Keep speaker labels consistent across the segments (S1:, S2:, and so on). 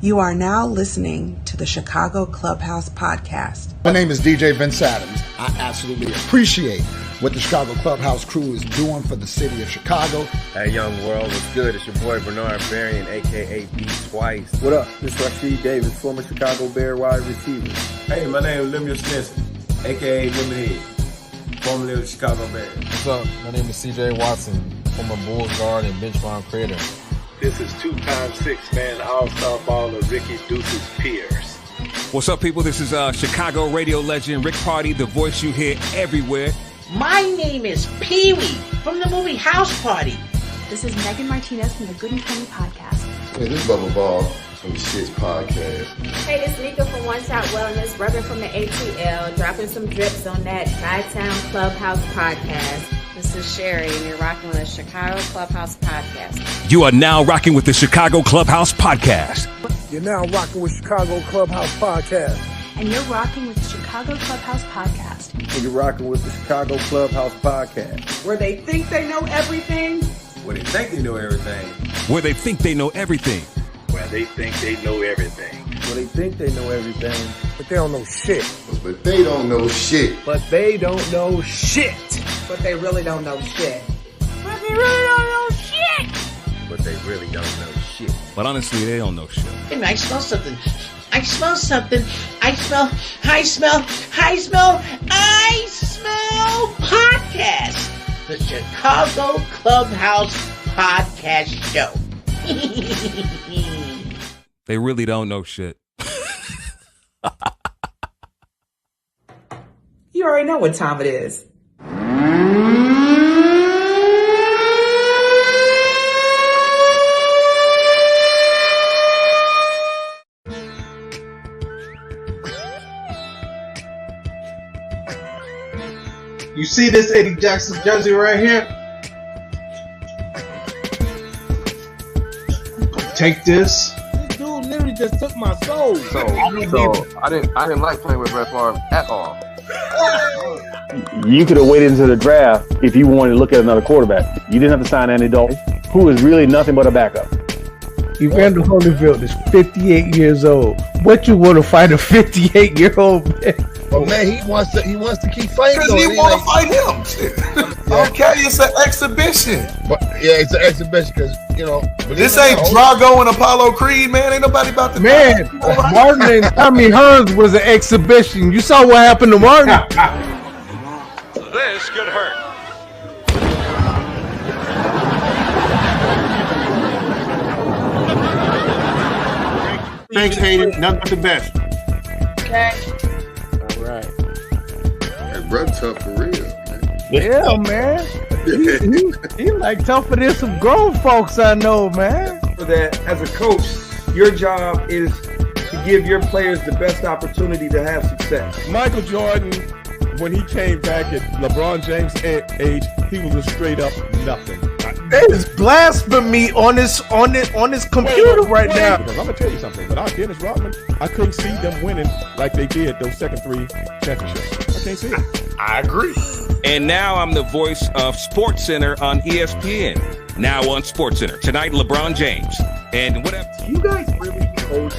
S1: You are now listening to the Chicago Clubhouse podcast.
S2: My name is DJ Vince Adams. I absolutely appreciate what the Chicago Clubhouse crew is doing for the city of Chicago.
S3: Hey, young world, what's good? It's your boy Bernard Varian, a.k.a. B Twice.
S4: What up? This is Rasheed Davis, former Chicago Bear wide receiver.
S5: Hey, my name is Lemuel Stinson, a.k.a. Lemonhead, formerly of the Chicago Bears.
S6: What's up? My name is C.J. Watson, former Bulls guard and bench run creator.
S7: This is two-time six-man all-star baller Ricky Deuces Pierce.
S8: What's up, people? This is Chicago radio legend Rick Party, the voice you hear everywhere.
S9: My name is Pee-wee from the movie House Party.
S10: This is Megan Martinez from the Good and Plenty podcast.
S11: Hey, this is Bubba Ball from the Shits podcast.
S12: Hey, this is Nika from One Shot Wellness, Reverend from the ATL, dropping some drips on that Chi-Town Clubhouse podcast.
S13: This is Sherry, and you're rocking with the Chicago Clubhouse podcast.
S8: You are now rocking with the Chicago Clubhouse podcast.
S14: You're now rocking with Chicago Clubhouse podcast.
S10: And you're rocking with the Chicago Clubhouse podcast.
S4: And you're rocking with the Chicago Clubhouse podcast.
S15: Where they think they know everything.
S5: Where they think they know everything.
S8: Where they think they know everything.
S7: Where they think they know everything.
S4: Where they think they know everything.
S14: But they don't know shit.
S11: But they don't know shit.
S15: But they don't know shit. But they really don't know shit.
S9: But they really don't know shit.
S3: But they really don't know shit.
S8: But honestly, they don't know shit.
S9: Hey, I smell something. I smell podcast. The Chicago Clubhouse podcast show.
S8: They really don't know shit.
S15: You already know what time it is.
S5: You see this Eddie Jackson jersey right here? Take this.
S14: This dude literally just took my soul.
S6: So I didn't like playing with Brett Favre at all.
S16: You could have waited until the draft if you wanted to look at another quarterback. You didn't have to sign Andy Dalton, who is really nothing but a backup.
S14: Evander Holyfield is 58 years old. What you want to fight a 58-year-old man?
S2: But man, he wants to keep fighting.
S5: Because he want to fight him. Okay, it's an exhibition.
S2: But yeah, it's an exhibition because
S5: this ain't Drago and Apollo Creed, man. Ain't nobody about to.
S14: Man, Martin and Tommy Hearns was an exhibition. You saw what happened to Martin.
S7: This could hurt.
S5: Thanks, Hayden. Nothing but the best.
S9: Okay.
S14: All right.
S11: Hey, bro, tough for real, man.
S14: Yeah, man. He like tougher than some grown folks I know, man.
S4: That as a coach, your job is to give your players the best opportunity to have success.
S6: Michael Jordan, when he came back at LeBron James' age, he was a straight up nothing.
S14: That is blasphemy on his computer right now.
S6: Because I'm gonna tell you something. Without Dennis Rodman, I couldn't see them winning like they did those second three championships. I can't see it.
S5: I agree.
S8: And now I'm the voice of SportsCenter on ESPN. Now on SportsCenter. Tonight, LeBron James. And whatever.
S17: Do you guys really coach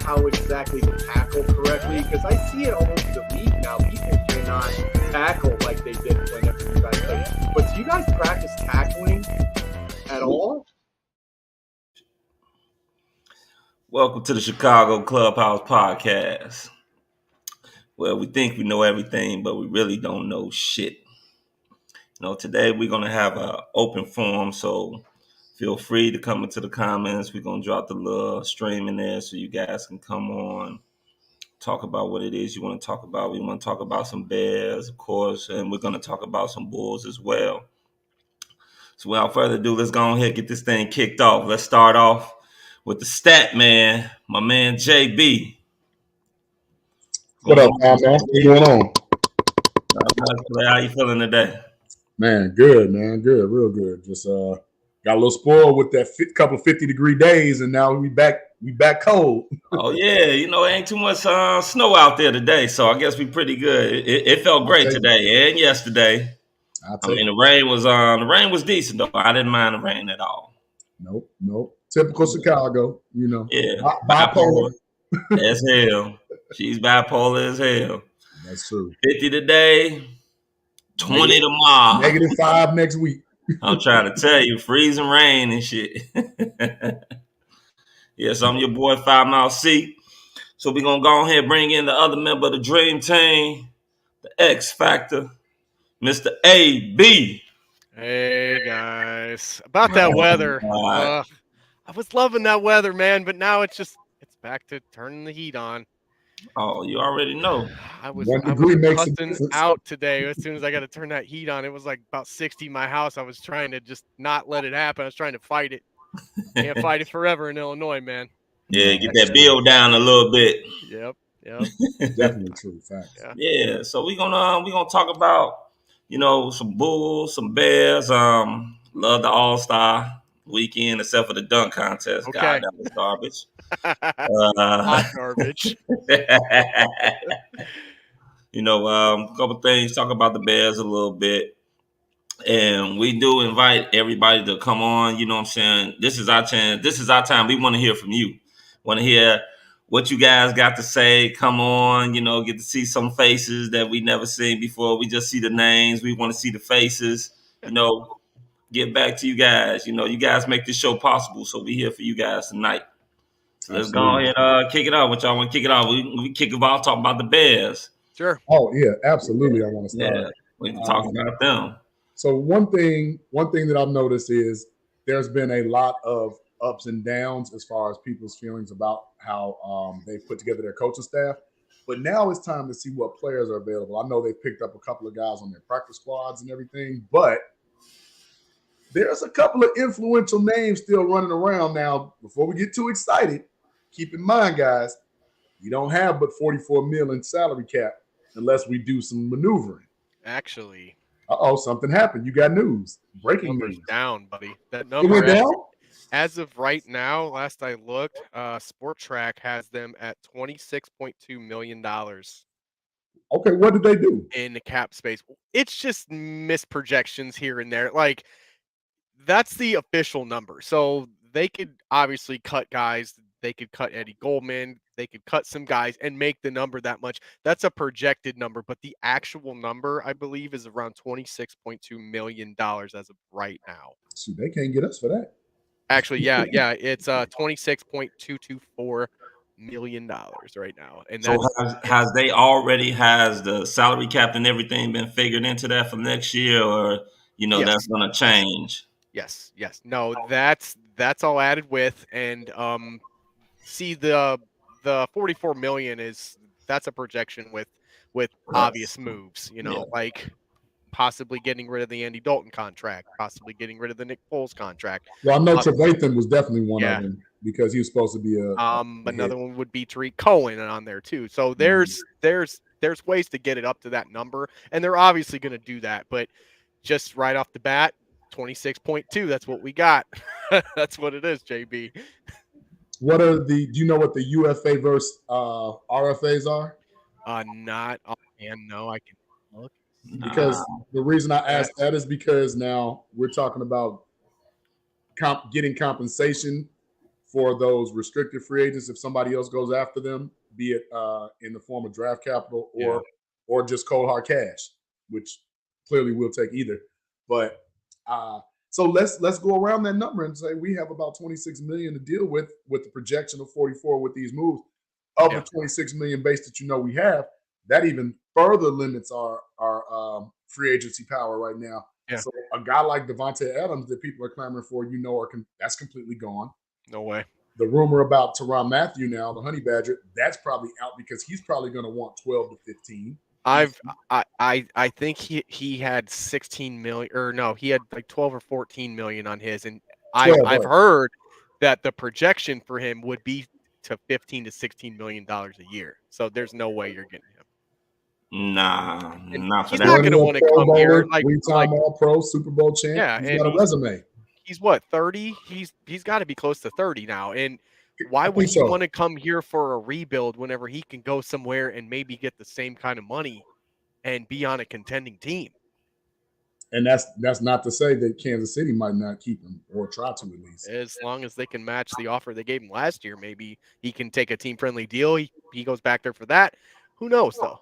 S17: how exactly to tackle correctly? Because I see it almost a week now. People cannot tackle like they did whenever you guys played. But do you guys practice tackling at all?
S18: Welcome to the Chicago Clubhouse podcast. Well, we think we know everything, but we really don't know shit. Today we're going to have an open forum, so feel free to come into the comments. We're going to drop the little stream in there so you guys can come on, talk about what it is you want to talk about. We want to talk about some Bears, of course, and we're going to talk about some Bulls as well. So without further ado, let's go ahead and get this thing kicked off. Let's start off with the stat man, my man JB.
S2: What up, man? What's going on?
S18: How you feeling today?
S2: Man, good, man. Good, real good. Just got a little spoiled with that couple of 50-degree days, and now we back cold.
S18: Oh, yeah. It ain't too much snow out there today, so I guess we pretty good. It felt great today and yesterday. I mean, the rain was decent though. I didn't mind the rain at all.
S2: Nope. Typical Chicago, you know.
S18: Yeah,
S2: Bipolar
S18: as hell. She's bipolar as hell.
S2: That's true.
S18: 50 today, 20 tomorrow.
S2: -5 next week.
S18: I'm trying to tell you, freezing rain and shit. Yes, I'm your boy 5 Mile C. So we're gonna go ahead and bring in the other member of the Dream Team, the X Factor, Mr. AB.
S19: Hey guys, about that weather. I was loving that weather, man, but now it's back to turning the heat on.
S18: Oh, you already know.
S19: I was
S2: makes
S19: cussing out today as soon as I got to turn that heat on. It was like about 60 in my house. I was trying to just not let it happen. I was trying to fight it. Can't fight it forever in Illinois, man.
S18: Yeah, get that bill down a little bit.
S19: Yep.
S2: Definitely true. Facts.
S18: Yeah. So we're gonna talk about, some Bulls, some Bears. Love the All-Star weekend except for the dunk contest.
S19: Okay.
S18: God, that was garbage.
S19: Hot garbage.
S18: A couple things. Talk about the Bears a little bit. And we do invite everybody to come on. You know what I'm saying? This is our chance. This is our time. We want to hear from you. Want to hear what you guys got to say. Come on, get to see some faces that we never seen before. We just see the names. We want to see the faces. Get back to you guys. You guys make this show possible. So we here for you guys tonight. So let's go ahead and kick it off. What y'all want to kick it off? We kick it off talking about the Bears.
S19: Sure.
S2: Oh, yeah, absolutely. I want to start.
S18: Yeah, we can talk about them.
S2: So one thing that I've noticed is there's been a lot of ups and downs as far as people's feelings about how they put together their coaching staff. But now it's time to see what players are available. I know they picked up a couple of guys on their practice squads and everything, but there's a couple of influential names still running around now. Before we get too excited, keep in mind, guys, you don't have but $44 million salary cap unless we do some maneuvering.
S19: Actually.
S2: Something happened. You got news. Breaking
S19: news.
S2: Down,
S19: buddy. That number
S2: went down?
S19: As of right now, last I looked, Sport Track has them at $26.2 million.
S2: Okay, what did they do?
S19: In the cap space. It's just misprojections here and there. Like, that's the official number. So they could obviously cut guys. They could cut Eddie Goldman. They could cut some guys and make the number that much. That's a projected number, but the actual number, I believe, is around $26.2 million as of right now.
S2: So they can't get us for that.
S19: Actually, yeah, it's $26.224 million right now. And
S18: so has the salary cap and everything been figured into that for next year, or
S19: yes.
S18: That's going to change?
S19: Yes. No, that's all added with, and see the 44 million that's a projection with obvious moves, like possibly getting rid of the Andy Dalton contract, possibly getting rid of the Nick Foles contract.
S2: Well, I know Trevathan was definitely one of them because he was supposed to be
S19: another one would be Tariq Cohen on there too. So there's ways to get it up to that number, and they're obviously going to do that, but just right off the bat, 26.2, that's what we got. That's what it is, JB.
S2: Do you know what the UFA versus RFAs are?
S19: Not offhand, no, I can look.
S2: Because the reason I asked that is because now we're talking about getting compensation for those restricted free agents if somebody else goes after them, be it in the form of draft capital or just cold hard cash, which clearly we'll take either. But so let's go around that number and say we have about 26 million to deal with the projection of 44 with these moves. Of the 26 million base that we have, that even further limits our free agency power right now.
S19: Yeah.
S2: So a guy like Devontae Adams that people are clamoring for, that's completely gone.
S19: No way.
S2: The rumor about Tyrann Mathieu now, the Honey Badger, that's probably out because he's probably going to want 12 to 15.
S19: I think he had 16 million, or no, he had like 12 or 14 million on his, and I've heard that the projection for him would be to 15 to 16 million dollars a year. So there's no way you're getting him.
S18: Nah, not for
S19: he's
S18: that.
S19: He's not going to want to come here like
S2: All Pro, Super Bowl champ.
S19: Yeah,
S2: he's got a resume.
S19: He's what, 30? He's got to be close to 30 now, and why would he want to come here for a rebuild whenever he can go somewhere and maybe get the same kind of money and be on a contending team?
S2: And that's not to say that Kansas City might not keep him or try to at least.
S19: As long as they can match the offer they gave him last year, maybe he can take a team-friendly deal. He goes back there for that. Who knows, though?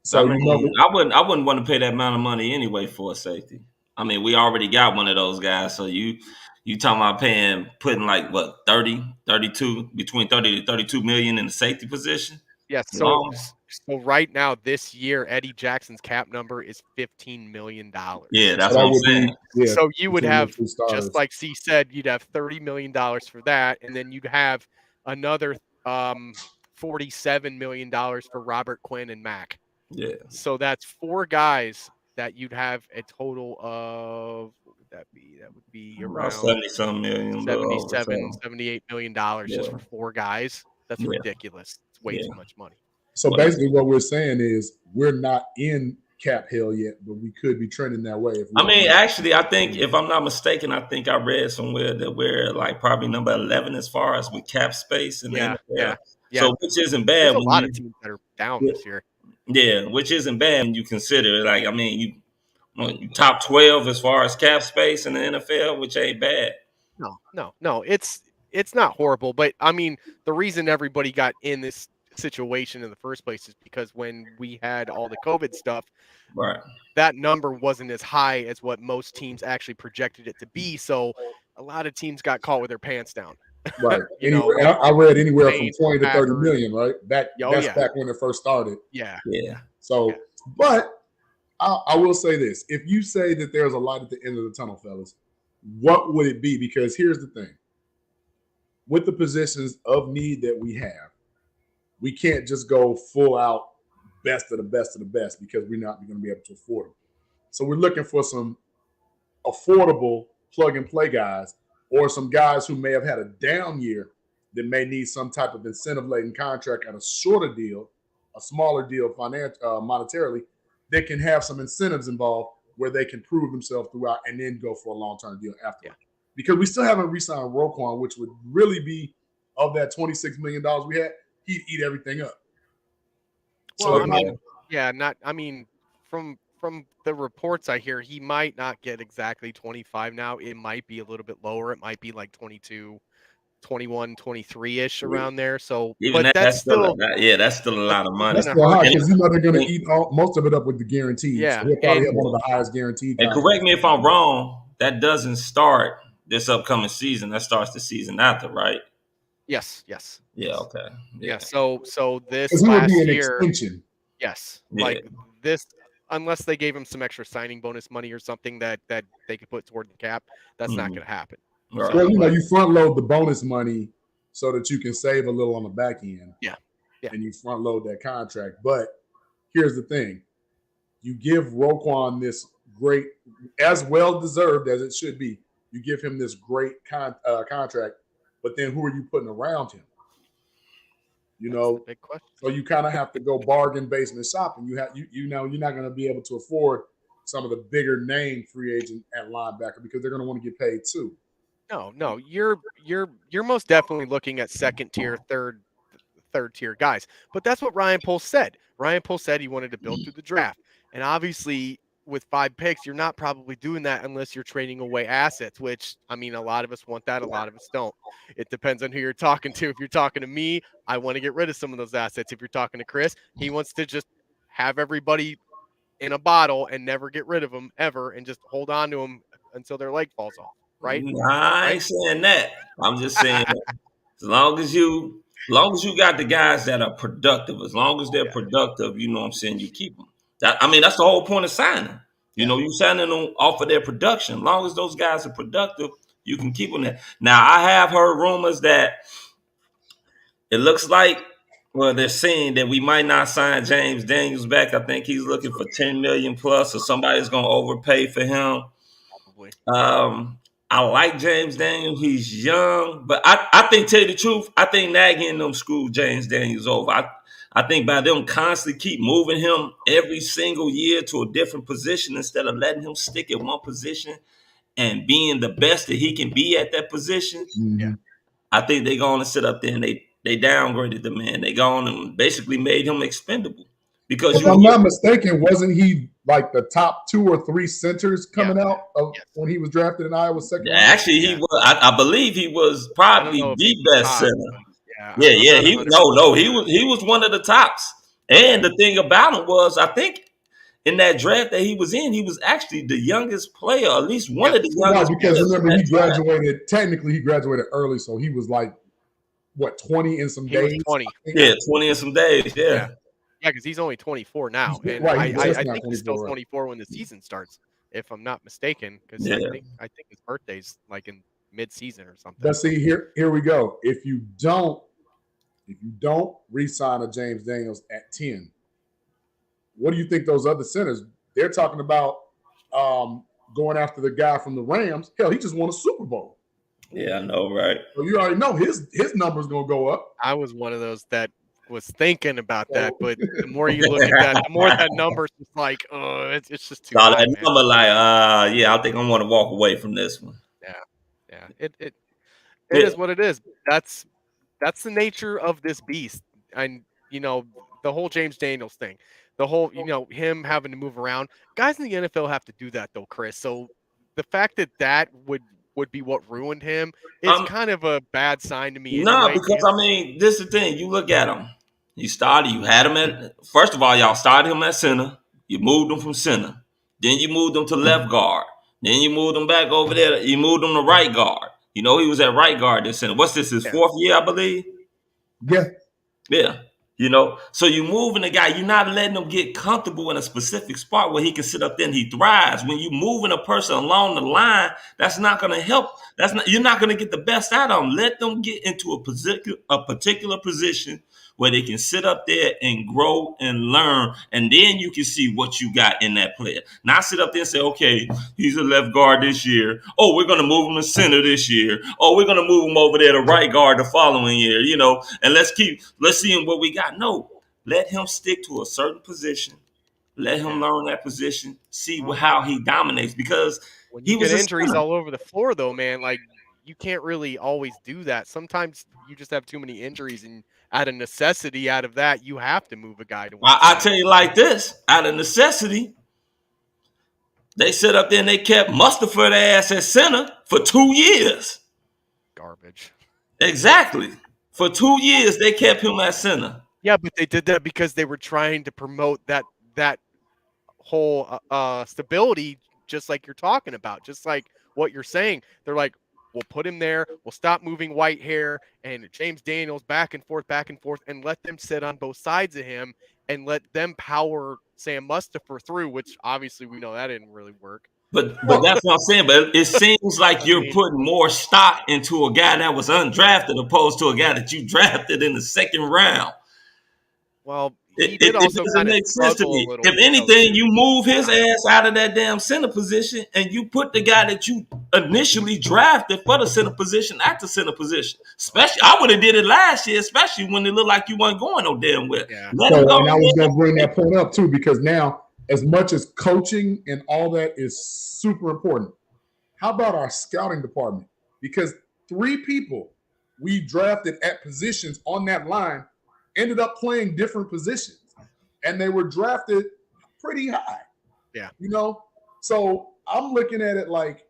S2: So
S18: I wouldn't want to pay that amount of money anyway for a safety. I mean, we already got one of those guys. So you talking about putting like what 30, 32, between 30 to 32 million in the safety position?
S19: Yes. So right now, this year, Eddie Jackson's cap number is $15 million.
S18: Yeah, that's what I'm saying.
S19: So you would have, just like C said, you'd have $30 million for that, and then you'd have another $47 million for Robert Quinn and Mack.
S18: Yeah.
S19: So that's 4 guys that you'd have a total of, what would that be? That would be around
S18: 70-some million,
S19: $78 million just for 4 guys. That's ridiculous. It's way too much money.
S2: So basically what we're saying is we're not in cap hell yet, but we could be trending that way.
S18: Actually, I think if I'm not mistaken, I think I read somewhere that we're like probably number 11 as far as with cap space in the NFL.
S19: Yeah.
S18: So which isn't bad.
S19: There's a lot of teams that are down this year.
S18: Yeah, which isn't bad when you consider like, I mean, you top 12 as far as cap space in the NFL, which ain't bad.
S19: No. It's not horrible, but I mean, the reason everybody got in this situation in the first place is because when we had all the COVID stuff,
S18: right,
S19: that number wasn't as high as what most teams actually projected it to be. So a lot of teams got caught with their pants down.
S2: Right. I read anywhere from 20 to 30 million, right? That's back when it first started.
S19: Yeah.
S2: So, but I will say this. If you say that there's a light at the end of the tunnel, fellas, what would it be? Because here's the thing. With the positions of need that we have, we can't just go full out best of the best of the best because we're not going to be able to afford them. So we're looking for some affordable plug and play guys or some guys who may have had a down year that may need some type of incentive-laden contract at a shorter deal, a smaller deal monetarily, that can have some incentives involved where they can prove themselves throughout and then go for a long-term deal after. Yeah. Because we still haven't re-signed Roquan, which would really be, of that $26 million we had, he'd eat everything up.
S19: Well, from the reports I hear, he might not get exactly 25 now. It might be a little bit lower. It might be like 22, 21, 23-ish around there. So,
S18: even
S19: but that's still
S18: that's still a lot of money.
S2: That's still high because they're going to eat most of it up with the guarantees.
S19: Yeah,
S2: so he'll probably have one of the highest guaranteed.
S18: And correct me if I'm wrong. That doesn't start this upcoming season. That starts the season after, right?
S19: Yes.
S18: Yeah. Okay.
S19: Yeah. So this
S2: last
S19: year,
S2: extension.
S19: Yes.
S18: Yeah.
S19: Like this, unless they gave him some extra signing bonus money or something that they could put toward the cap, that's not going to happen.
S2: Right. Well, you front load the bonus money so that you can save a little on the back end.
S19: Yeah.
S2: And you front load that contract. But here's the thing: you give Roquan this great, as well deserved as it should be. You give him this great contract, but then who are you putting around him?
S19: That's the big question.
S2: So you kind of have to go bargain basement shopping. You're not going to be able to afford some of the bigger name free agent at linebacker because they're going to want to get paid too.
S19: No, you're most definitely looking at second tier, third tier guys. But that's what Ryan Poles said. Ryan Poles said he wanted to build through the draft, and obviously, with 5 picks, you're not probably doing that unless you're trading away assets, which, I mean, a lot of us want that. A lot of us don't. It depends on who you're talking to. If you're talking to me, I want to get rid of some of those assets. If you're talking to Chris, he wants to just have everybody in a bottle and never get rid of them ever and just hold on to them until their leg falls off, right?
S18: I ain't saying that. I'm just saying as long as you got the guys that are productive, as long as they're productive, you know what I'm saying, you keep them. That's the whole point of signing. You know, you signing them off of their production. As long as those guys are productive, you can keep them there. Now, I have heard rumors that it looks like, well, they're saying that we might not sign James Daniels back. I think he's looking for $10 million plus, or somebody's going to overpay for him.
S19: Probably.
S18: I like James Daniels. He's young, but I think, tell you the truth, I think Nagy and them screwed James Daniels over. I think by them constantly keep moving him every single year to a different position instead of letting him stick at one position and being the best that he can be at that position.
S2: Mm-hmm.
S18: I think they're going to sit up there and they downgraded the man. They gone and basically made him expendable. Because
S2: if I'm not mistaken, wasn't he like the top 2 or 3 centers coming out of when he was drafted in Iowa's second round?
S18: Actually, he was. I believe he was probably the best center. Yeah. He was one of the tops. And the thing about him was, I think in that draft that he was in, he was actually the youngest player, at least one of the youngest.
S2: Right, because
S18: players
S2: remember he graduated. Technically, he graduated early, so he was like what 20 in some days.
S19: 20.
S18: Yeah, 20 in some days. Yeah.
S19: Yeah, because he's only 24 now, and
S2: right,
S19: I think he's still 24 when the season starts, if I'm not mistaken. Because I think his birthday's like in mid-season or something.
S2: But see, here we go. If you don't re-sign a James Daniels at 10, what do you think those other centers? They're talking about going after the guy from the Rams. Hell, he just won a Super Bowl.
S18: Yeah, I know, right?
S2: So you already know his number's gonna go up.
S19: I was one of those that was thinking about that, but the more you look at that, the more that number's just like, oh, it's just too high, man.
S18: Number like, I think I want to walk away from this one.
S19: Yeah. It is what it is. That's the nature of this beast, and the whole James Daniels thing, the whole him having to move around. Guys in the NFL have to do that though, Chris. So the fact that would be what ruined him is kind of a bad sign to me.
S18: No,
S19: anyway.
S18: because this is the thing. You look at him. You had him at, first of all, y'all started him at center. You moved him from center. Then you moved him to left guard. Then you moved him back over there. You moved him to right guard. He was at right guard this center. What's this, his 4th year, I believe?
S2: Yeah.
S18: Yeah. So you moving the guy, you're not letting him get comfortable in a specific spot where he can sit up there and he thrives. When you moving a person along the line, that's not going to help. You're not going to get the best out of them. Let them get into a particular position where they can sit up there and grow and learn, and then you can see what you got in that player. Not sit up there and say, okay, he's a left guard this year. Oh, we're going to move him to center this year. Oh, we're going to move him over there to right guard the following year, and let's see what we got. No, let him stick to a certain position. Let him learn that position, see how he dominates, because
S19: when you get injuries all over the floor, though, man, like you can't really always do that. Sometimes you just have too many injuries, and out of necessity, out of that, you have to move a guy to one.
S18: I tell you like this, out of necessity, they sit up there and they kept Mustapha's ass at center for 2 years.
S19: Garbage.
S18: Exactly. For 2 years, they kept him at center.
S19: Yeah, but they did that because they were trying to promote that whole stability, just like you're talking about, just like what you're saying. They're like, we'll put him there. We'll stop moving Whitehair and James Daniels back and forth, and let them sit on both sides of him and let them power Sam Mustapha through, which obviously we know that didn't really work.
S18: But that's what I'm saying. But it seems like you're putting more stock into a guy that was undrafted opposed to a guy that you drafted in the 2nd round.
S19: Well,
S18: it doesn't make sense to me. If anything, you move his ass out of that damn center position and you put the guy that you initially drafted for the center position at the center position. Especially, I would have did it last year, especially when it looked like you weren't going no damn well.
S19: Yeah.
S2: And I was going to bring that point up too, because now, as much as coaching and all that is super important, how about our scouting department? Because 3 people we drafted at positions on that line ended up playing different positions, and they were drafted pretty high.
S19: Yeah.
S2: So I'm looking at it like,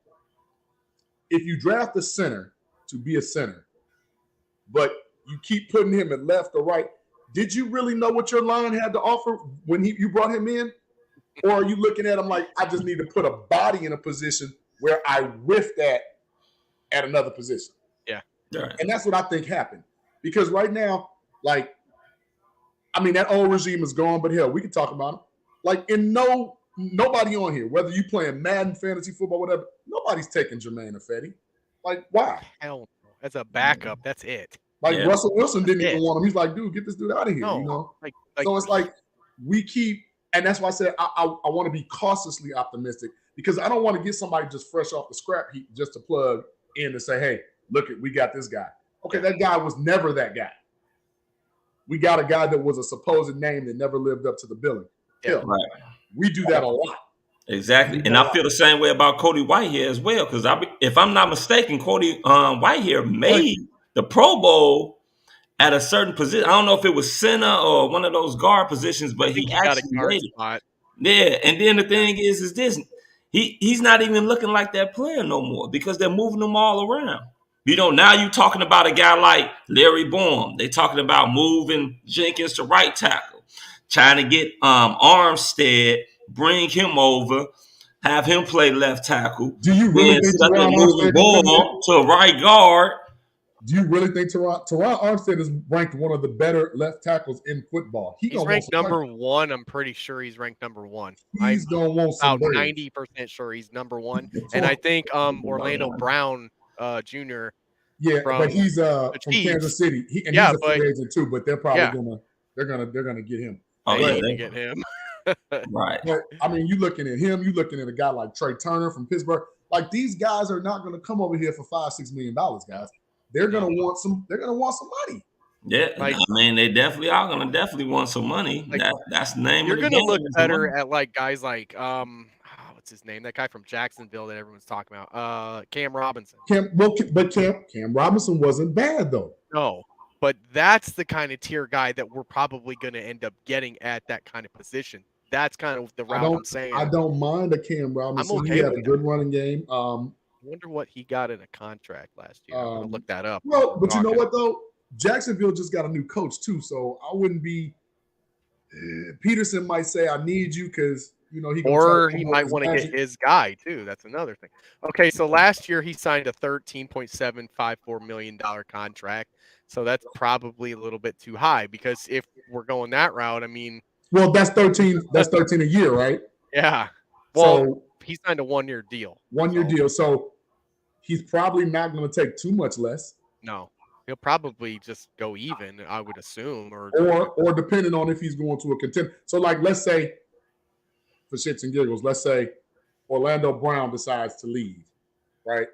S2: if you draft a center to be a center, but you keep putting him at left or right, did you really know what your line had to offer when you brought him in? Or are you looking at him like, I just need to put a body in a position where I whiff that at another position?
S19: Yeah.
S18: Right.
S2: And that's what I think happened. Because right now, that old regime is gone, but hell, we can talk about it. Like, nobody on here, whether you playing Madden, fantasy football, whatever, nobody's taking Jermaine Ifedi. Like, why?
S19: Hell no. As a backup, that's it.
S2: Like, Russell Wilson didn't even want him. He's like, dude, get this dude out of here.
S19: No.
S2: So it's like we keep, and that's why I said I want to be cautiously optimistic, because I don't want to get somebody just fresh off the scrap heap just to plug in and say, hey, look, we got this guy. Okay, that guy was never that guy. We got a guy that was a supposed name that never lived up to the billing.
S19: Yeah,
S18: right.
S2: We do that a lot.
S18: Exactly. And I feel the same way about Cody Whitehair as well, because if I'm not mistaken, Cody Whitehair made the Pro Bowl at a certain position. I don't know if it was center or one of those guard positions, but he
S19: got a
S18: actually
S19: guard
S18: made it.
S19: spot.
S18: Yeah, and then the thing is this: he's not even looking like that player no more because they're moving him all around. Now you're talking about a guy like Larry Bourne. They're talking about moving Jenkins to right tackle, trying to get Armstead, bring him over, have him play left tackle.
S2: Do you really think
S18: Teron moving Bourne to right guard?
S2: Do you really think Teron Armstead is ranked one of the better left tackles in football?
S19: He's ranked number 1. I'm pretty sure he's ranked number 1.
S2: He's gonna want some
S19: about 90% sure he's number 1. And I think Orlando Brown Jr.
S2: Yeah, but he's from Kansas City. He's a free agent too, but they're probably gonna get him.
S19: Oh, yeah, they get him.
S18: Right.
S2: But, I mean, you looking at him, you looking at a guy like Trey Turner from Pittsburgh. Like, these guys are not gonna come over here for $5-6 million, guys. They're gonna want some money.
S18: Yeah, I mean, they definitely are gonna want some money. That's the name of the game.
S19: You're gonna look better at like guys like what's his name? That guy from Jacksonville that everyone's talking about. Cam Robinson.
S2: Cam Robinson wasn't bad though.
S19: No, but that's the kind of tier guy that we're probably gonna end up getting at that kind of position. That's kind of the route I'm saying.
S2: I don't mind a Cam Robinson.
S19: I'm okay
S2: he had
S19: with
S2: a good running game.
S19: I wonder what he got in a contract last year. I'm gonna look that up.
S2: Well, but you know what though? Jacksonville just got a new coach too, so I wouldn't be. Peterson might say, "I need you," because he
S19: might want to get his guy too. That's another thing. Okay, so last year he signed a $13.754 million contract, so that's probably a little bit too high because if we're going that route, I mean,
S2: well, that's 13. That's 13 a year, right?
S19: Yeah. Well, he signed a 1-year deal.
S2: 1-year deal, so he's probably not going to take too much less.
S19: No. He'll probably just go even, I would assume, or
S2: depending on if he's going to a contender. So, like, let's say, for shits and giggles, let's say Orlando Brown decides to leave, right?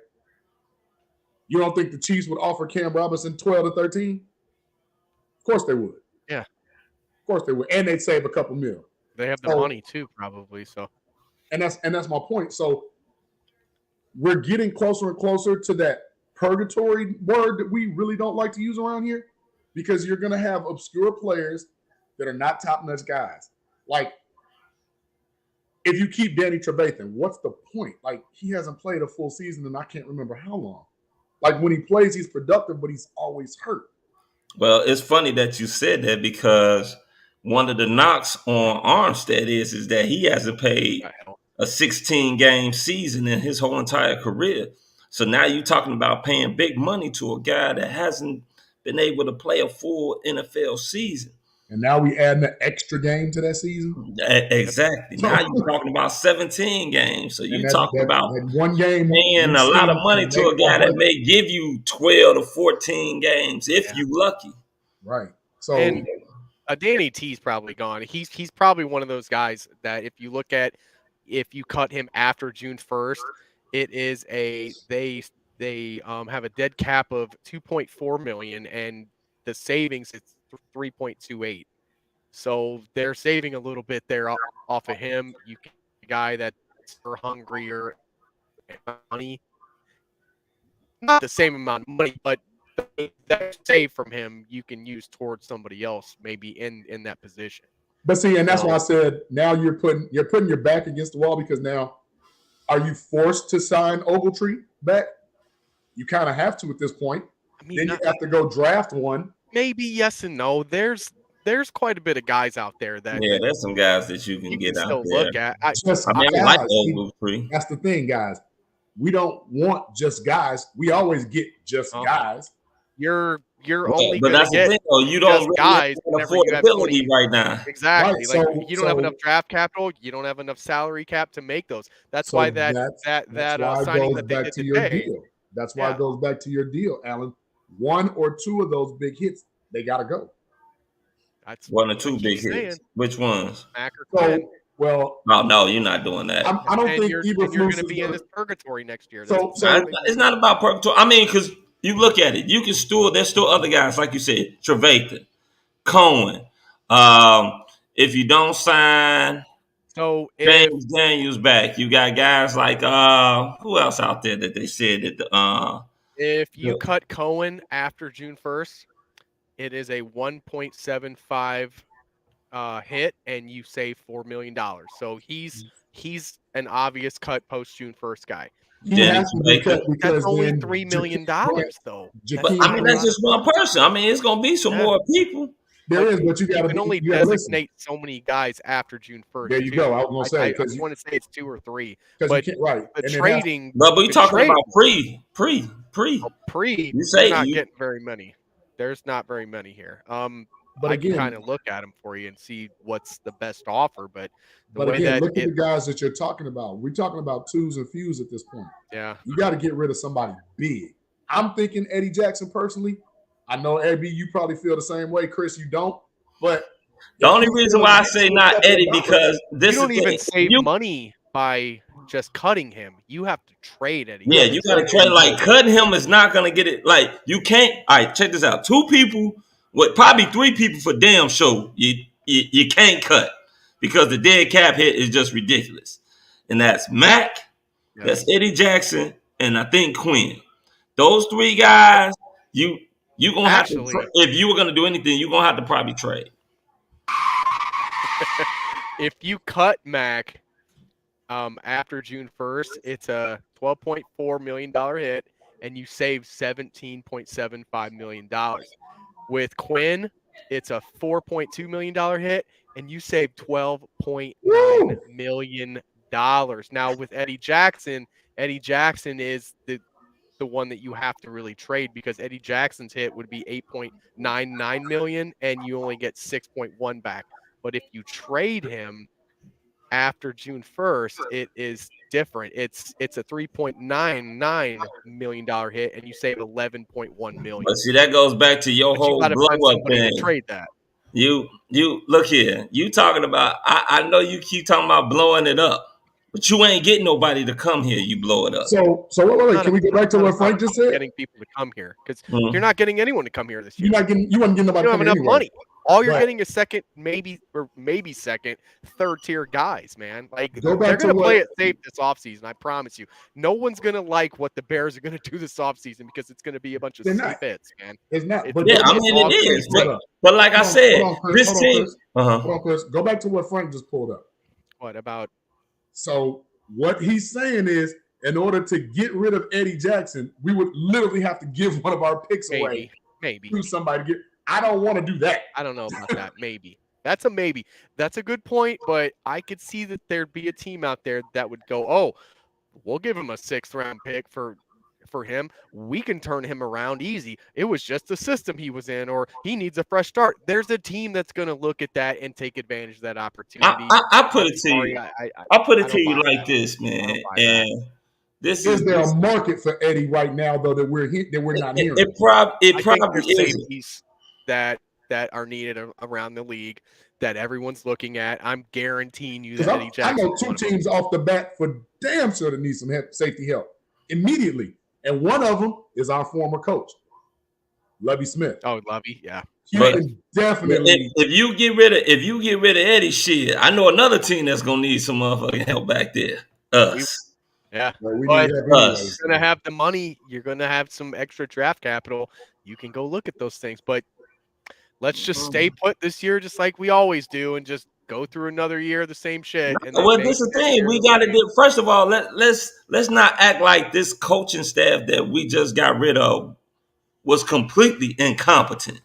S2: You don't think the Chiefs would offer Cam Robinson 12 to 13? Of course they would.
S19: Yeah,
S2: of course they would, and they'd save a couple mil.
S19: They have the money too, probably. So,
S2: and that's my point. So, we're getting closer and closer to that purgatory word that we really don't like to use around here, because you're going to have obscure players that are not top-notch guys. Like, if you keep Danny Trevathan, what's the point? Like, he hasn't played a full season, and I can't remember how long. Like, when he plays, he's productive, but he's always hurt.
S18: Well, it's funny that you said that because one of the knocks on Armstead is that he hasn't played a 16-game season in his whole entire career. So now you're talking about paying big money to a guy that hasn't been able to play a full NFL season.
S2: And now we add an extra game to that season?
S18: Exactly. Now you're talking about 17 games. So you're talking about
S2: one game
S18: paying a lot of money to a guy that may give you 12 to 14 games if you're lucky.
S2: Right. So
S19: and Danny T's probably gone. He's probably one of those guys that if you cut him after June 1st, it is they have a dead cap of $2.4 million, and the savings is 3.28. So they're saving a little bit there off of him. You get a guy that's hungrier money, not the same amount of money, but that saved from him you can use towards somebody else maybe in that position.
S2: But see, and that's why I said now you're putting your back against the wall, because now are you forced to sign Ogletree back? You kind of have to at this point. I mean, then you have to go draft one.
S19: Maybe yes and no. There's quite a bit of guys out there that
S18: there's some guys that you can get out there.
S19: Look at.
S18: I like Ogletree.
S2: That's the thing, guys. We don't want just guys. We always get just guys.
S19: You're only
S18: but that's the thing, though. You don't really
S19: guys
S18: have affordability right now.
S19: Exactly. Right, like you don't have enough draft capital. You don't have enough salary cap to make those. That's why that signing that they did today.
S2: That's why it goes back to your deal, Alan. One or two of those big hits, they got to go.
S19: That's
S18: one or two big hits. Which ones?
S2: Well,
S18: no, you're not doing that.
S2: I don't think
S19: you're going to be in this purgatory next year.
S18: So it's not about purgatory. I mean, because you look at it, you can there's still other guys, like you said, Trevathan, Cohen. If you don't sign James Daniels back, you got guys like who else out there that they said that
S19: if you cut Cohen after June 1st, It is a 1.75 hit, and you save $4 million. So he's an obvious cut post June 1st guy.
S2: He has to be cut because
S19: that's only
S2: then
S19: $3 million though.
S18: But I mean, that's just one person. I mean, it's gonna be some more people.
S2: There is, but you
S19: can only designate so many guys after June 1st.
S2: There you go. I was gonna say
S19: I want to say it's 2 or 3.
S2: But right,
S19: the trading.
S18: But we're talking about pre.
S19: You say you're not getting very many. There's not very many here. But I can kind of look at them for you and see what's the best offer. But
S2: look at the guys that you're talking about. We're talking about twos and fews at this point.
S19: Yeah,
S2: you got to get rid of somebody big. I'm thinking Eddie Jackson personally. I know AB, you probably feel the same way. Chris, you don't. But
S18: the only reason why I say not Eddie because this
S19: you don't even save money by just cutting him. You have to trade Eddie.
S18: Yeah, you got to trade. Like cutting him is not going to get it. Like you can't. All right, check this out. 2 people. What probably 3 people for damn sure you can't cut because the dead cap hit is just ridiculous. And that's Mac, that's Eddie Jackson, and I think Quinn. Those 3 guys, you gonna have to if you were gonna do anything, you're gonna have to probably trade.
S19: If you cut Mac after June 1st, it's a $12.4 million hit, and you save $17.75 million. With Quinn, it's a $4.2 million hit, and you save $12.9 million. Now with Eddie Jackson is the one that you have to really trade because Eddie Jackson's hit would be $8.99 million, and you only get 6.1 back. But if you trade him after June 1st, it is different. It's a $3.99 million hit, and you save $11.1 million.
S18: But see, that goes back to your whole blow up thing.
S19: Trade that.
S18: You look here. You talking about? I know you keep talking about blowing it up, but you ain't getting nobody to come here. You blow it up.
S2: So wait. Can we get back to what Frank just said?
S19: Getting people to come here because you're not getting anyone to come here this year.
S2: You wouldn't get nobody.
S19: You don't have enough money. All you're getting is second, maybe second, third tier guys, man. Like they're going to play it safe this offseason. I promise you. No one's going to like what the Bears are going to do this offseason because it's going to be a bunch of safe hits, man.
S2: It's not.
S18: I mean, it is. But like I said, this team.
S2: Hold on, Chris. Go back to what Frank just pulled up.
S19: What about?
S2: So what he's saying is, in order to get rid of Eddie Jackson, we would literally have to give one of our picks away.
S19: Maybe.
S2: To somebody. I don't want to do that.
S19: I don't know about that. Maybe. That's a maybe. That's a good point, but I could see that there'd be a team out there that would go, oh, we'll give him a 6th round pick for him. We can turn him around easy. It was just the system he was in, or he needs a fresh start. There's a team that's going to look at that and take advantage of that opportunity.
S18: I put it to you. I put it to you like this, man. And this
S2: is there a market for Eddie right now, though, that we're not hearing?
S18: It probably
S19: is. That are needed around the league that everyone's looking at. I'm guaranteeing you that Eddie Jackson.
S2: I know 2 teams off the bat for damn sure that need some safety help immediately, and one of them is our former coach, Lovie Smith.
S19: Oh, Lovie, yeah.
S18: But
S2: definitely.
S18: If you get rid of Eddie, shit, I know another team that's gonna need some motherfucking help back there. Us.
S19: Yeah,
S2: but
S19: you're gonna have the money. You're gonna have some extra draft capital. You can go look at those things, but. Let's just stay put this year, just like we always do, and just go through another year of the same shit. And
S18: well, this is the thing we got to do. First of all, let's not act like this coaching staff that we just got rid of was completely incompetent.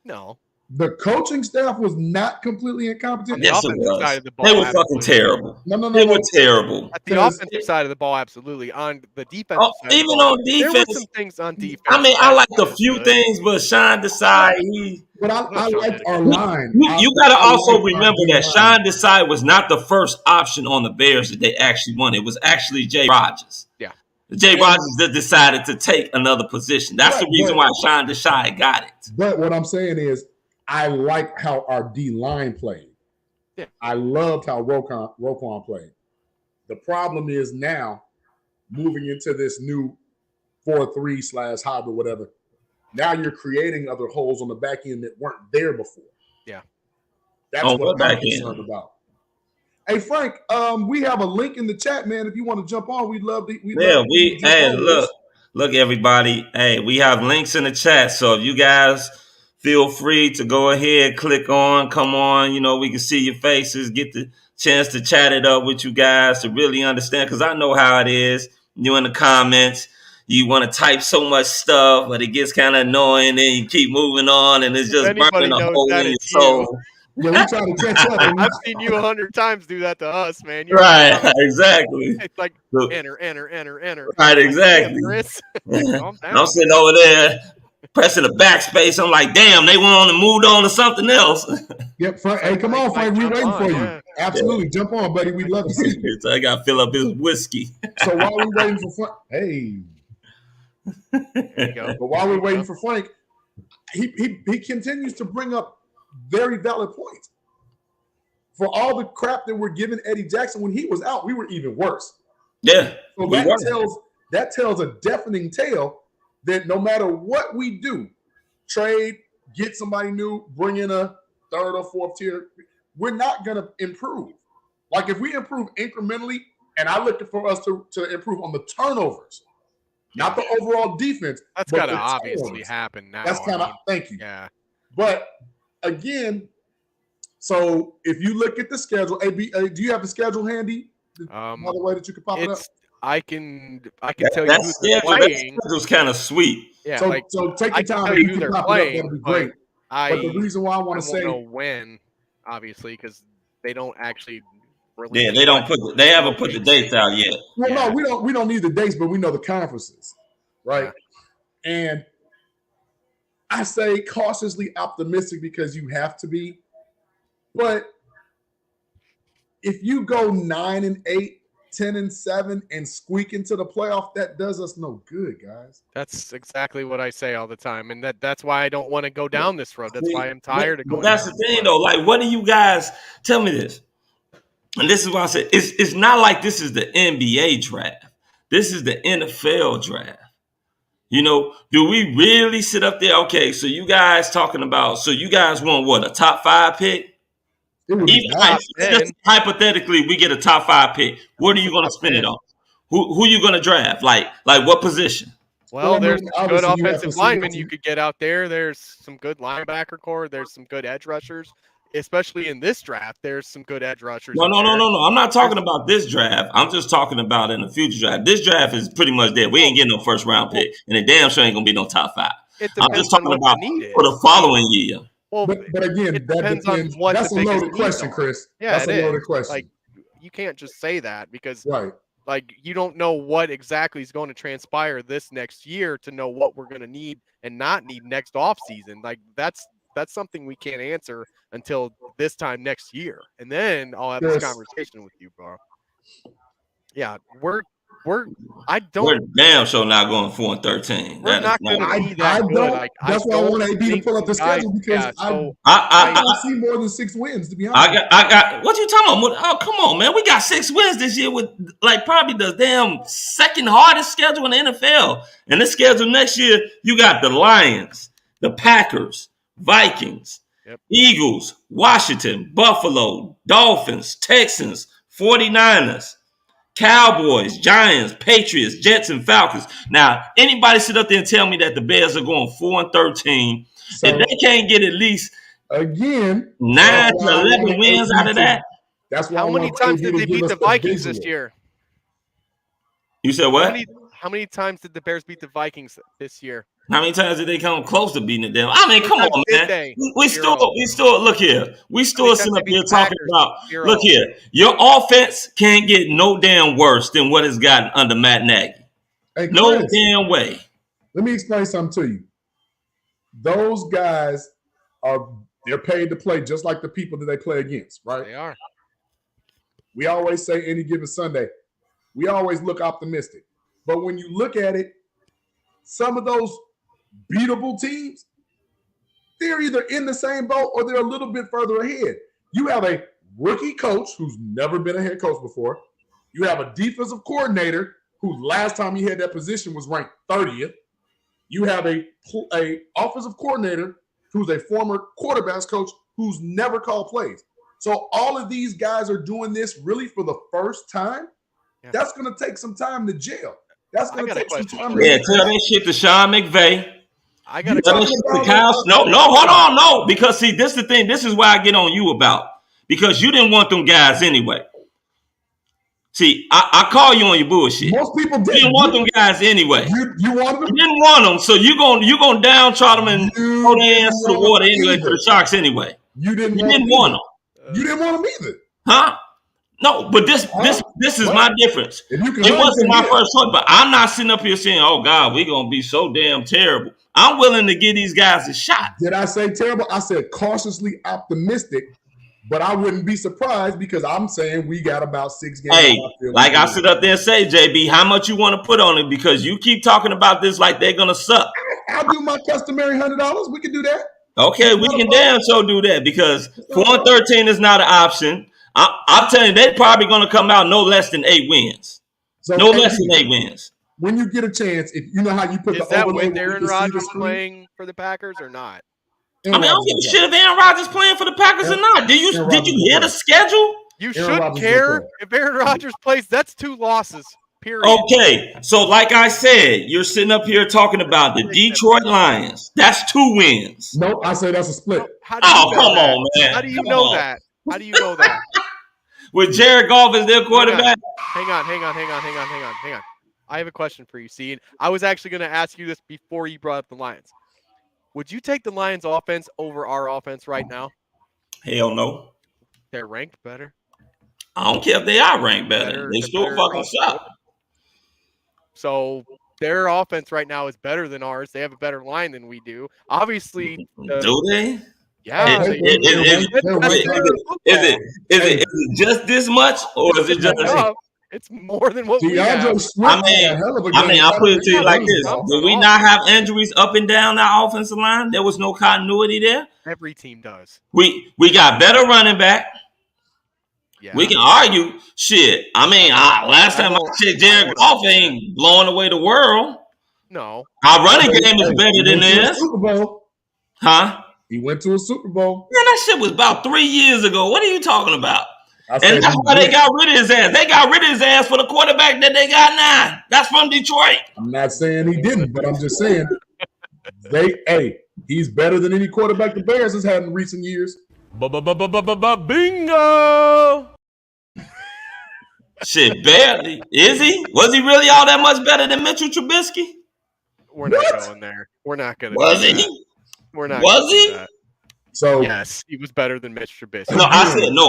S19: No,
S2: the coaching staff was not completely incompetent.
S18: Yes, it was. Side of the ball, they were fucking terrible.
S2: No.
S18: They were terrible.
S19: At the offensive side of the ball, absolutely. On the defensive side,
S18: even on defense,
S19: there were some things on defense.
S18: I mean, I like a few things, but Sean Desai,
S2: But I like our line.
S18: You got to also remember that Sean Desai was not the first option on the Bears that they actually won. It was actually Jay Rodgers.
S19: Yeah.
S18: Jay Rodgers that decided to take another position. That's the reason why Sean Desai got it.
S2: But what I'm saying is, I like how our D line played.
S19: Yeah.
S2: I loved how Roquan played. The problem is now moving into this new 4-3/hybrid, whatever. Now you're creating other holes on the back end that weren't there before.
S19: Yeah.
S2: That's what I'm concerned about. Hey, Frank, we have a link in the chat, man. If you want to jump on, we'd love to.
S18: Look, everybody. Hey, we have links in the chat. So if you guys feel free to go ahead, click on, come on. You know, we can see your faces, get the chance to chat it up with you guys to really understand, because I know how it is. You in the comments, you want to type so much stuff, but it gets kind of annoying, and you keep moving on, and it's just burning a hole in your soul.
S2: Yeah, we trying to catch up.
S19: I've seen you 100 times do that to us, man.
S18: Right, exactly.
S19: It's like enter.
S18: Right, exactly.
S19: Chris, calm down.
S18: I'm sitting over there pressing the backspace. I'm like, damn, they went on and moved on to something else.
S2: Yep, Frank. Hey, come on, Frank. We're waiting for you. Absolutely. Jump on, buddy. We'd love to see you.
S18: So I got to fill up his whiskey.
S2: So while we're waiting for Frank, hey.
S19: There you go.
S2: But while we're waiting for Frank, he continues to bring up very valid points. For all the crap that we're giving Eddie Jackson, when he was out, we were even worse.
S18: Yeah.
S2: So that tells a deafening tale that no matter what we do, trade, get somebody new, bring in a third or fourth tier, we're not going to improve. Like if we improve incrementally, and I look for us to improve on the turnovers, not the overall defense.
S19: That's got to obviously happen now.
S2: That's kind of, thank you.
S19: Yeah.
S2: But again, so if you look at the schedule, AB, do you have the schedule handy? By the way that you can pop it up?
S19: I can tell you who they're playing.
S18: That was kind of sweet.
S19: Yeah,
S2: so take your time.
S19: Tell you who they're playing.
S2: That'd be great. But the reason why I want to say,
S19: know when, obviously, because they don't actually release.
S18: Yeah, they haven't put the dates out yet.
S2: Well, no, we don't need the dates, but we know the conferences, right? Yeah. And I say cautiously optimistic because you have to be. But if you go 9-8, 10-7, and squeak into the playoff, that does us no good, guys.
S19: That's exactly what I say all the time, and that's why I don't want to go down this road. That's why I'm tired of going.
S18: But that's the thing, though. Like, what do you guys tell me this? And this is why I said it's not like this is the NBA draft. This is the NFL draft. You know, do we really sit up there? Okay, so you guys talking about? So you guys want what? A top 5 pick? Just hypothetically, we get a top 5 pick. What are you going to spend it on? Who you going to draft? Like what position?
S19: Well, there's good offensive linemen you could get out there. There's some good linebacker core. There's some good edge rushers, especially in this draft. There's some good edge rushers.
S18: No. I'm not talking about this draft. I'm just talking about in the future draft. This draft is pretty much dead. We ain't getting no first round pick, and it damn sure ain't going to be no top 5. I'm just talking about for the following year.
S2: Well, but again, that depends on what that's a loaded question, Chris.
S19: Yeah,
S2: that's a loaded question.
S19: Like, you can't just say that because
S2: like
S19: you don't know what exactly is going to transpire this next year to know what we're going to need and not need next offseason. Like that's something we can't answer until this time next year, and then I'll have this conversation with you, bro. Yeah, we're damn sure not going 4-13. We're not going to be that good.
S2: That's why I want AB to pull up the schedule because I don't see more than 6 wins. To be honest,
S18: I got. What you talking about? Oh, come on, man. We got 6 wins this year with like probably the damn second hardest schedule in the NFL. And this schedule next year, you got the Lions, the Packers, Vikings, Eagles, Washington, Buffalo, Dolphins, Texans, 49ers. Cowboys, Giants, Patriots, Jets, and Falcons. Now, anybody sit up there and tell me that the Bears are going 4-13 and they can't get at least 9 to 11 wins out of that?
S2: That's why
S19: how many times did they beat the Vikings this year?
S18: You said what?
S19: How many times did the Bears beat the Vikings this year?
S18: How many times did they come close to beating them? I mean, come on, man. We still look here. We still sitting up here talking about. Look here, your offense can't get no damn worse than what it's gotten under Matt Nagy.
S2: Hey, Chris,
S18: no damn way.
S2: Let me explain something to you. Those guys they're paid to play just like the people that they play against, right?
S19: They are.
S2: We always say any given Sunday, we always look optimistic. But when you look at it, some of those beatable teams, they're either in the same boat or they're a little bit further ahead. You have a rookie coach who's never been a head coach before. You have a defensive coordinator who last time he had that position was ranked 30th. You have a offensive coordinator who's a former quarterbacks coach who's never called plays. So all of these guys are doing this really for the first time. Yeah. That's going to take some time to gel. That's going to take some time.
S18: Tell that shit to Sean McVay.
S19: I gotta
S18: go. Hold on, no. Because see, this is the thing. This is why I get on you about, because you didn't want them guys anyway. See, I call you on your bullshit.
S2: Most people didn't.
S18: You didn't want them guys anyway.
S2: You wanted them?
S18: You didn't want them, so you're gonna downtrodden them and throw their ass to the water anyway, to the Sharks anyway.
S2: You didn't want them. You didn't want them either.
S18: Huh? No, but this is my difference. It wasn't my first choice, but I'm not sitting up here saying, "Oh God, we're gonna be so damn terrible." I'm willing to give these guys a shot.
S2: Did I say terrible? I said cautiously optimistic, but I wouldn't be surprised because I'm saying we got about 6 games.
S18: Hey, like I sit up there and say, JB, how much you want to put on it? Because you keep talking about this like they're gonna suck.
S2: I'll do my customary $100. We can do that.
S18: Okay, we can damn sure do that because 4-13 is not an option. I'm telling you, they're probably going to come out no less than 8 wins.
S2: So
S18: no less than 8 wins.
S2: When you get a chance, if you know how you put
S19: is
S2: the
S19: that
S2: overlay
S19: with Aaron Rodgers playing for the Packers or not?
S18: I mean, I don't give a shit if Aaron Rodgers playing for the Packers or not. Did you hear the schedule?
S19: You shouldn't care if Aaron Rodgers plays. That's 2 losses. Period.
S18: Okay, so like I said, you're sitting up here talking about the Detroit Lions. That's 2 wins.
S2: Nope, I say that's a split.
S18: Come on, man.
S19: How do you know that? How do you know that?
S18: With Jared Goff as their quarterback?
S19: Hang on. I have a question for you, see. I was actually going to ask you this before you brought up the Lions. Would you take the Lions offense over our offense right now?
S18: Hell no.
S19: They're ranked better.
S18: I don't care if they are ranked better. They still fucking suck.
S19: So their offense right now is better than ours. They have a better line than we do. Obviously.
S18: Do they?
S19: Yeah.
S18: Is it just this much, or is it just?
S19: It's more than what we have.
S18: I mean, I'll put it to you like this: do we not have injuries up and down our offensive line? There was no continuity there.
S19: Every team does.
S18: We got better running back. Yeah. We can argue shit. I mean, last time I checked, Jared Goff ain't blowing away the world.
S19: No,
S18: our running game is better than theirs.
S2: Super Bowl,
S18: huh?
S2: He went to a Super Bowl.
S18: Man, that shit was about 3 years ago. What are you talking about? And that's why they got rid of his ass. They got rid of his ass for the quarterback that they got now. That's from Detroit.
S2: I'm not saying he didn't, but I'm just saying he's better than any quarterback the Bears has had in recent years.
S6: Bingo!
S18: Shit, barely. Is he? Was he really all that much better than Mitchell Trubisky?
S19: We're not going there. We're not going to.
S18: Was he?
S19: We're not.
S18: Was he?
S19: That.
S2: So
S19: yes, he was better than Mitch Trubisky.
S18: No,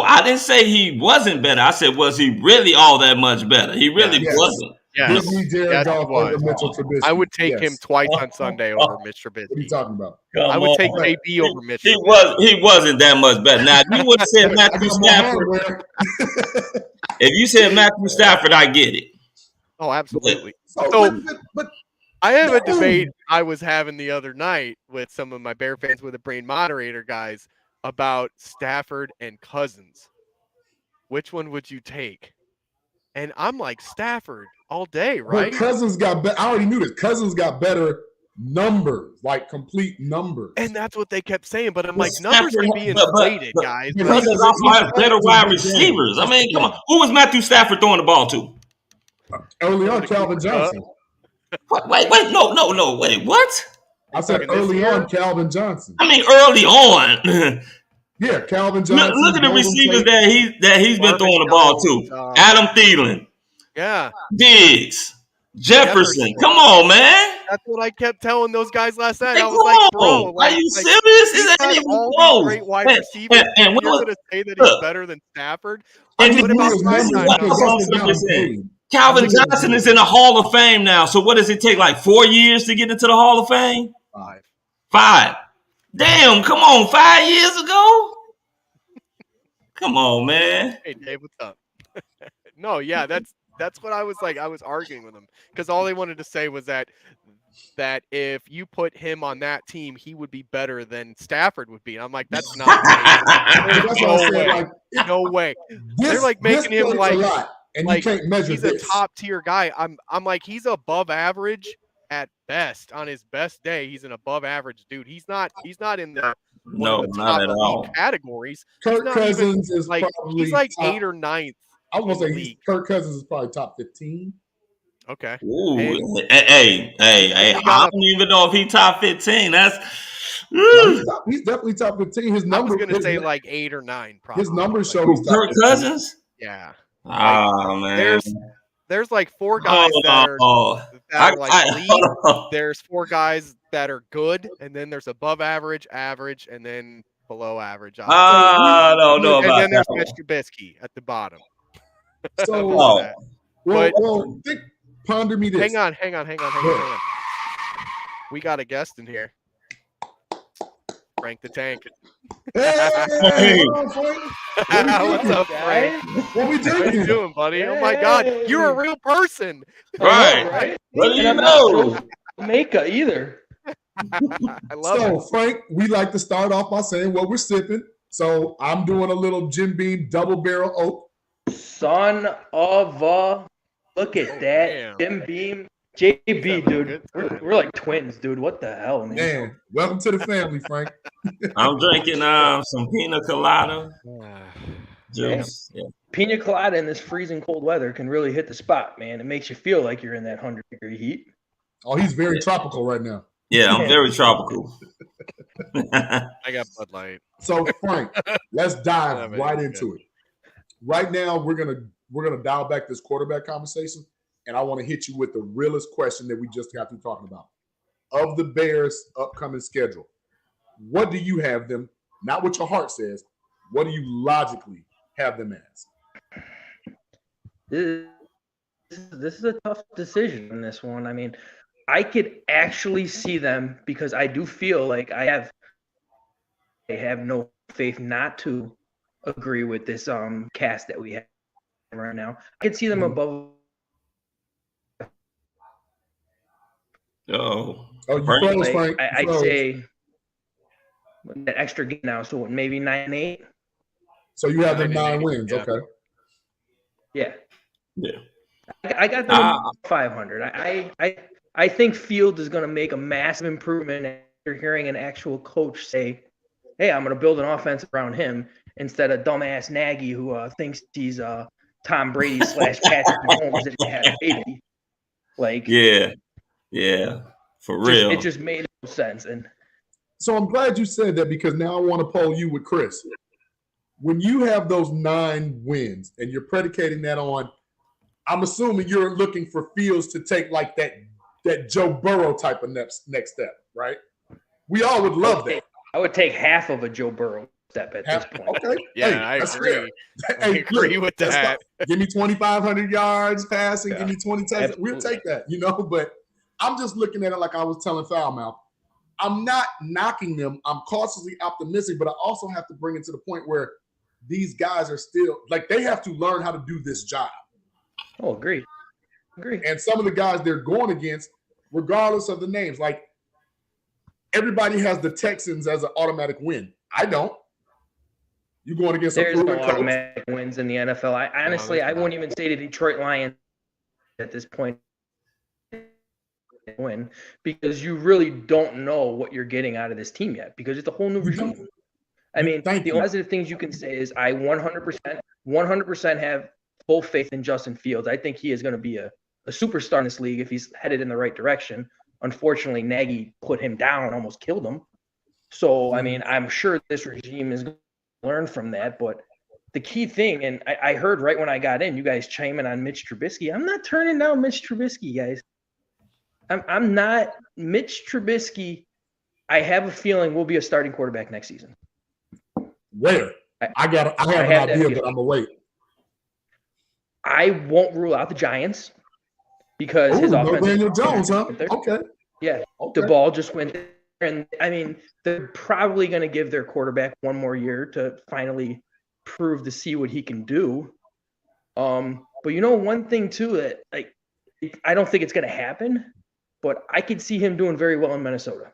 S18: I didn't say he wasn't better. I said, was he really all that much better? He really wasn't.
S19: Yes. I would take him twice on Sunday over Mitch Trubisky.
S2: What are you talking about?
S19: I would take JB over Mitch.
S18: He wasn't that much better. Now, if you would have said Matthew Stafford, if you said Matthew Stafford, I get it.
S19: Oh, absolutely. But I have a debate I was having the other night with some of my Bear fans with a brain moderator guys about Stafford and Cousins. Which one would you take? And I'm like, Stafford all day, right?
S2: But Cousins got better. I already knew this. Cousins got better numbers, like complete numbers.
S19: And that's what they kept saying. But I'm like, numbers can be inflated, guys.
S18: Cousins also has better wide receivers. I mean, come on. Who was Matthew Stafford throwing the ball to?
S2: Early on, Calvin Johnson.
S18: Wait, no. Wait, what?
S2: I said early on, Calvin Johnson.
S18: I mean, early on.
S2: Yeah, Calvin Johnson.
S18: Look at the receivers that he's been throwing the ball to. Adam Thielen.
S19: Yeah.
S18: Diggs. Jefferson. Come on, man.
S19: That's what I kept telling those guys last night.
S18: Hey,
S19: I was like, bro,
S18: are you serious? Is that even close?
S19: Great wide receivers. And you're going to say that he's better than Stafford?
S18: Calvin Johnson is in the Hall of Fame now. So what does it take? Like 4 years to get into the Hall of Fame? 5. Damn, come on, 5 years ago? Come on, man.
S19: Hey, Dave, what's up? No, yeah, that's what I was like. I was arguing with him because all they wanted to say was that if you put him on that team, he would be better than Stafford would be. And I'm like, that's not no way. They're like making him like
S2: you can't measure
S19: he's
S2: this.
S19: A top tier guy. I'm like, he's above average at best. On his best day, he's an above average dude. He's not in the
S18: not at all
S19: categories.
S2: Kirk Cousins is
S19: like
S2: probably
S19: he's like
S2: top,
S19: 8th or 9th.
S2: I was gonna say Kirk Cousins is probably top 15.
S19: Okay.
S18: Ooh,
S19: And
S18: hey!
S19: we
S18: I
S19: got
S18: don't even know if he top 15. That's
S2: No, he's definitely top 15. His
S19: I was
S2: number,
S19: gonna say like 8 or 9, probably.
S2: his numbers
S19: Like,
S2: show he's top
S18: Kirk
S2: 15.
S18: Cousins.
S19: yeah.
S18: Oh man.
S19: There's like 4 guys that are like elite. There's 4 guys that are good, and then there's above average, average, and then below average.
S18: I don't know
S19: And
S18: about
S19: then there's
S18: that
S19: Mitch Trubisky at the bottom.
S2: So,
S19: But
S2: ponder me this.
S19: hang on. We got a guest in here. Frank the Tank.
S2: Hey,
S19: What's up, Frank?
S2: What we
S19: How you
S2: doing?
S19: doing, buddy? Oh my God, you're a real person.
S18: Right. What do you
S14: And I'm
S18: know?
S14: not Jamaica either.
S19: I love it.
S2: Frank, we like to start off by saying what we're sipping. So I'm doing a little Jim Beam double barrel oak.
S14: Son of a, look at that, Jim Beam, JB, dude. We're like twins, dude. What the hell, man?
S2: Man, welcome to the family, Frank.
S18: I'm drinking some pina colada juice. Yeah.
S14: Pina colada in this freezing cold weather can really hit the spot, man. It makes you feel like you're in that 100-degree heat.
S2: Oh, he's very tropical right now.
S18: Yeah, I'm very tropical.
S19: I got Bud Light.
S2: So Frank, let's dive right into it. Right now, we're gonna dial back this quarterback conversation, and I want to hit you with the realest question that we just got through talking about. Of the Bears' upcoming schedule, what do you have them? Not what your heart says. What do you logically have them as?
S14: This is a tough decision in this one. I mean, I could actually see them because I do feel like I have no faith not to agree with this cast that we have right now. I could see them above.
S2: You froze, Frank.
S14: I'd say that extra game now, so maybe 9-8.
S2: So you have them 9 wins, okay?
S14: Yeah.
S18: Yeah.
S14: I got them 500. I think Fields is going to make a massive improvement after hearing an actual coach say, "Hey, I'm going to build an offense around him," instead of dumbass Nagy who thinks he's Tom Brady / Patrick Mahomes that had a baby. Like,
S18: yeah, for real.
S14: It just made no sense. And
S2: so I'm glad you said that because now I want to poll you with Chris. When you have those 9 wins and you're predicating that on, I'm assuming you're looking for Fields to take like that Joe Burrow type of next step, right? We all would love that.
S14: I would take half of a Joe Burrow step at this point.
S2: Okay.
S19: Yeah, I agree. I agree with that.
S2: Give me 2,500 yards passing. Give me 20 touchdowns. We'll take that, But I'm just looking at it like I was telling Foulmouth. I'm not knocking them. I'm cautiously optimistic, but I also have to bring it to the point where these guys are still like they have to learn how to do this job.
S14: Oh, agree.
S2: And some of the guys they're going against, regardless of the names, like everybody has the Texans as an automatic win. I don't. You going against
S14: there's
S2: a
S14: no
S2: proven coach.
S14: Automatic wins in the NFL. I won't even say the Detroit Lions at this point win because you really don't know what you're getting out of this team yet because it's a whole new regime. I mean, the positive things you can say is I 100% have full faith in Justin Fields. I think he is going to be a superstar in this league if he's headed in the right direction. Unfortunately, Nagy put him down, almost killed him. So, I mean, I'm sure this regime is going to learn from that. But the key thing, and I heard right when I got in, you guys chiming on Mitch Trubisky. I'm not turning down Mitch Trubisky, guys. I'm not. Mitch Trubisky, I have a feeling will be a starting quarterback next season.
S2: Where? I have an idea, but I'm going to wait.
S14: I won't rule out the Giants because his offense.
S2: Daniel Jones, huh? Okay.
S14: Yeah. Okay. The ball just went there. And I mean, they're probably going to give their quarterback one more year to finally prove to see what he can do. But one thing too that I don't think it's going to happen, but I could see him doing very well in Minnesota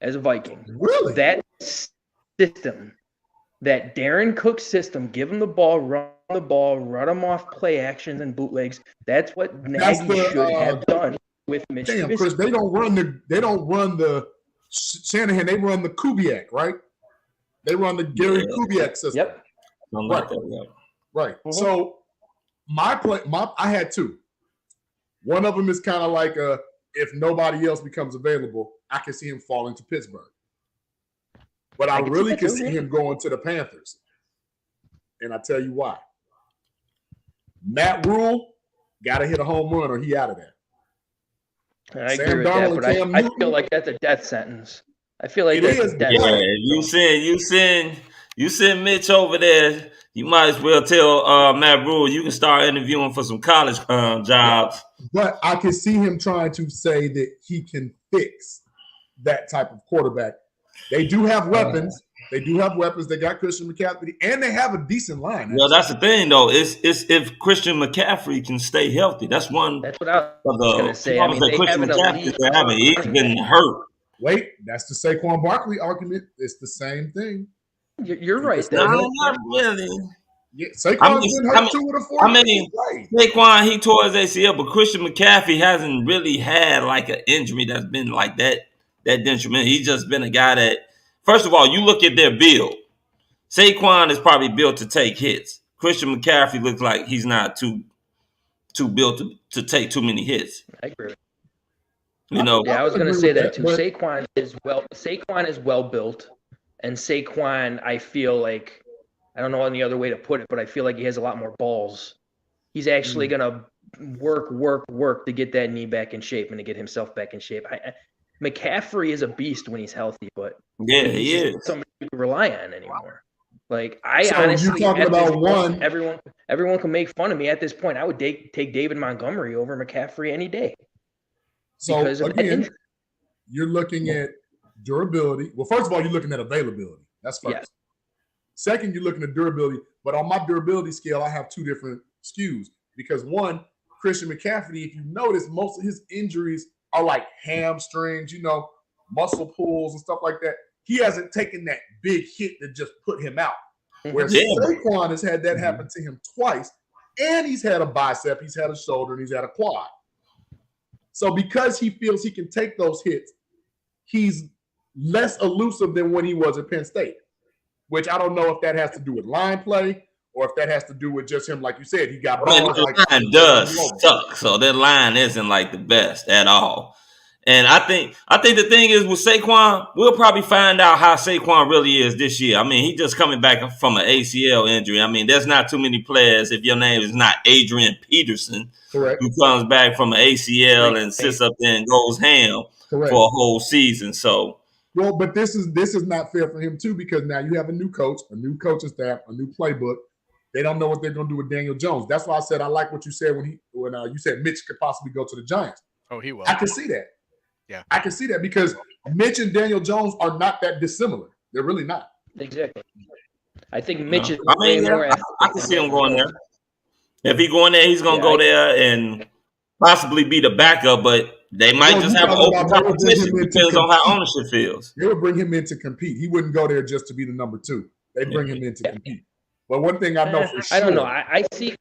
S14: as a Viking.
S2: Really?
S14: That system, that Darren Cook system, give him the ball, run him off play actions and bootlegs. That's what Nagy should have done with Mitch Trubisky.
S2: Chris, they don't run the Shanahan. They run the Kubiak, right? They run the Gary Kubiak system.
S14: Yep.
S2: Right. Mm-hmm. So I had 2. One of them is kind of like if nobody else becomes available, I can see him falling to Pittsburgh. But I really can see him going to the Panthers. And I tell you why. Matt Rule got to hit a home run or he out of there.
S14: I agree with that, but I feel like that's a death sentence. I feel like that's a death sentence.
S18: You send Mitch over there, you might as well tell Matt Rule you can start interviewing for some college jobs.
S2: But I can see him trying to say that he can fix that type of quarterback. They do have weapons. They do have weapons. They got Christian McCaffrey, and they have a decent line.
S18: Well, that's the thing, though. It's if Christian McCaffrey can stay healthy. That's one.
S14: That's what I was going to say. I mean, they
S18: Christian McCaffrey he's been hurt.
S2: Wait, that's the Saquon Barkley argument. It's the same thing.
S14: You're right.
S18: Not really.
S2: Yeah, Saquon's been hurt 2 of the 4.
S18: I mean, Saquon, he tore his ACL, but Christian McCaffrey hasn't really had like an injury that's been like that detriment. He's just been a guy that, first of all, you look at their build. Saquon is probably built to take hits. Christian McCaffrey looks like he's not too built to take too many hits.
S14: I agree.
S18: You know,
S14: I was going to say that too. Saquon is well built, and Saquon, I feel like, I don't know any other way to put it, but I feel like he has a lot more balls. He's actually going to work to get that knee back in shape and to get himself back in shape. McCaffrey is a beast when he's healthy, but
S18: he is
S14: somebody you can rely on anymore. Like honestly,
S2: you're talking about one.
S14: Everyone can make fun of me at this point. I would take David Montgomery over McCaffrey any day.
S2: So again, you're looking at durability. Well, first of all, you're looking at availability. That's first.
S14: Yes.
S2: Second, you're looking at durability. But on my durability scale, I have 2 different SKUs. Because one, Christian McCaffrey, if you notice, most of his injuries are like hamstrings, muscle pulls and stuff like that. He hasn't taken that big hit that just put him out. Whereas Saquon has had that happen to him twice. And he's had a bicep, he's had a shoulder, and he's had a quad. So because he feels he can take those hits, he's less elusive than when he was at Penn State, which I don't know if that has to do with line play or if that has to do with just him, like you said, he got balls.
S18: The line does suck, so that line isn't like the best at all. And I think the thing is with Saquon, we'll probably find out how Saquon really is this year. I mean, he just coming back from an ACL injury. I mean, there's not too many players, if your name is not Adrian Peterson,
S2: correct,
S18: who comes back from an ACL and sits up there and goes ham for a whole season. So,
S2: well, but this is not fair for him too, because now you have a new coach, a new coaching staff, a new playbook. They don't know what they're going to do with Daniel Jones. That's why I said I like what you said when you said Mitch could possibly go to the Giants.
S19: Oh, he will.
S2: I can see that.
S19: Yeah,
S2: I can see that because Mitch and Daniel Jones are not that dissimilar. They're really not.
S14: Exactly. I think Mitch is.
S18: I can see him going there. If he going there, he's going to go there and possibly be the backup, but they might just have an open competition. Depends on how ownership feels.
S2: They would bring him in to compete. He wouldn't go there just to be the number 2. They bring him in to compete. But one thing I know for sure.
S14: I don't know. I see.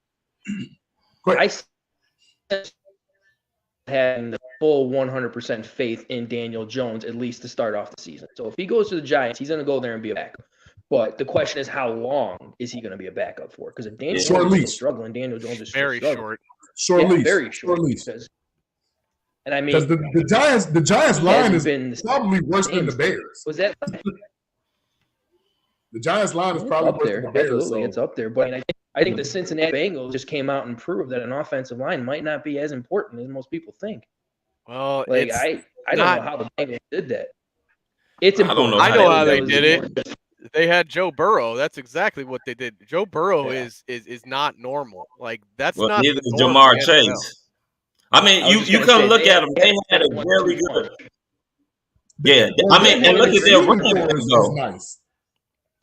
S14: Having the full 100% faith in Daniel Jones, at least to start off the season. So if he goes to the Giants, he's going to go there and be a backup. But the question is, how long is he going to be a backup for? Because if Daniel Jones is struggling, Daniel Jones is
S19: very short.
S14: Very short lease. And I mean,
S2: because the Giants line is probably worse than the Bears.
S14: Was that?
S2: The Giants line is probably
S14: up there.
S2: Worse than the Bears,
S14: absolutely, it's up there. But I think the Cincinnati Bengals just came out and proved that an offensive line might not be as important as most people think.
S19: Well,
S14: I don't know how the Bengals did that. It's important.
S19: I know how they did it. They had Joe Burrow. That's exactly what they did. Joe Burrow is not normal. Like that's not.
S18: Neither is Jamar Chase. I mean, you come look at them. They had a very good. Yeah, I mean, and look at their running backs though.
S2: Nice.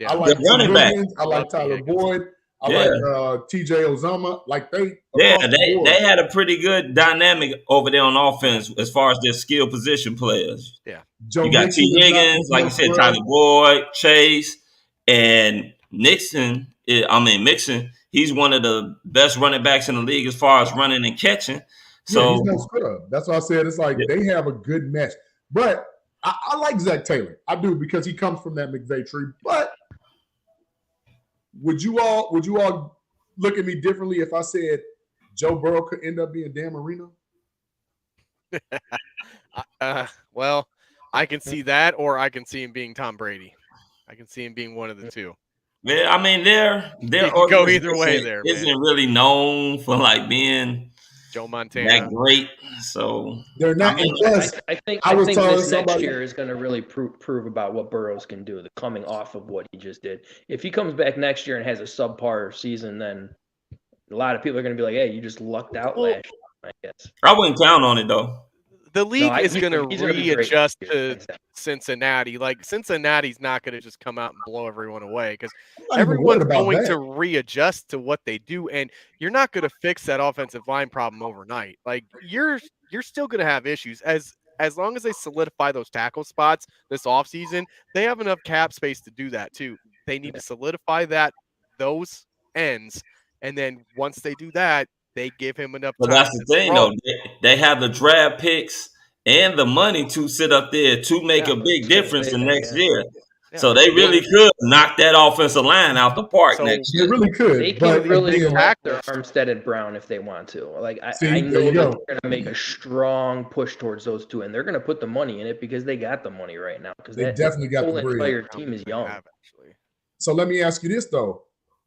S18: Yeah.
S2: I like
S18: running back.
S2: I like Tyler Boyd. I like T.J. Ozama. Like they
S18: had a pretty good dynamic over there on offense as far as their skill position players.
S19: Yeah,
S2: Joe
S18: you got T. Higgins, like you said, Tyler Boyd, Chase, and Mixon. He's one of the best running backs in the league as far as running and catching. So
S2: he's no scrub. That's why I said it's like they have a good match. But I like Zach Taylor. I do, because he comes from that McVay tree. But would you all look at me differently if I said Joe Burrow could end up being Dan Marino?
S19: Well, I can see that, or I can see him being Tom Brady. I can see him being one of the two.
S18: Yeah, I mean, their
S19: You can go either way there,
S18: isn't
S19: man.
S18: really known for like being
S19: Joe Montana
S18: that great. So
S2: they're not.
S14: I think this next year is going to really prove about what Burrows can do. The coming off of what he just did. If he comes back next year and has a subpar season, then a lot of people are going to be like, "Hey, you just lucked out last year." I guess.
S18: I wouldn't count on it though.
S19: The league is going to readjust to Cincinnati. Like, Cincinnati's not going to just come out and blow everyone away because everyone's going to readjust to what they do, and you're not going to fix that offensive line problem overnight. Like, you're still going to have issues as long as they solidify those tackle spots this offseason. They have enough cap space to do that too. They need to solidify those ends, and then once they do that, they give him enough time.
S18: But that's the thing, though. They have the draft picks and the money to sit up there to make a big difference the next year. Yeah. So they really could knock that offensive line out the park next year.
S2: They really could.
S14: They can really attack their Armstead and Brown if they want to. Like I know that they're going to make a strong push towards those two, and they're going to put the money in it because they got the money right now. Because
S2: they definitely got the
S14: entire team is young.
S2: So let me ask you this though: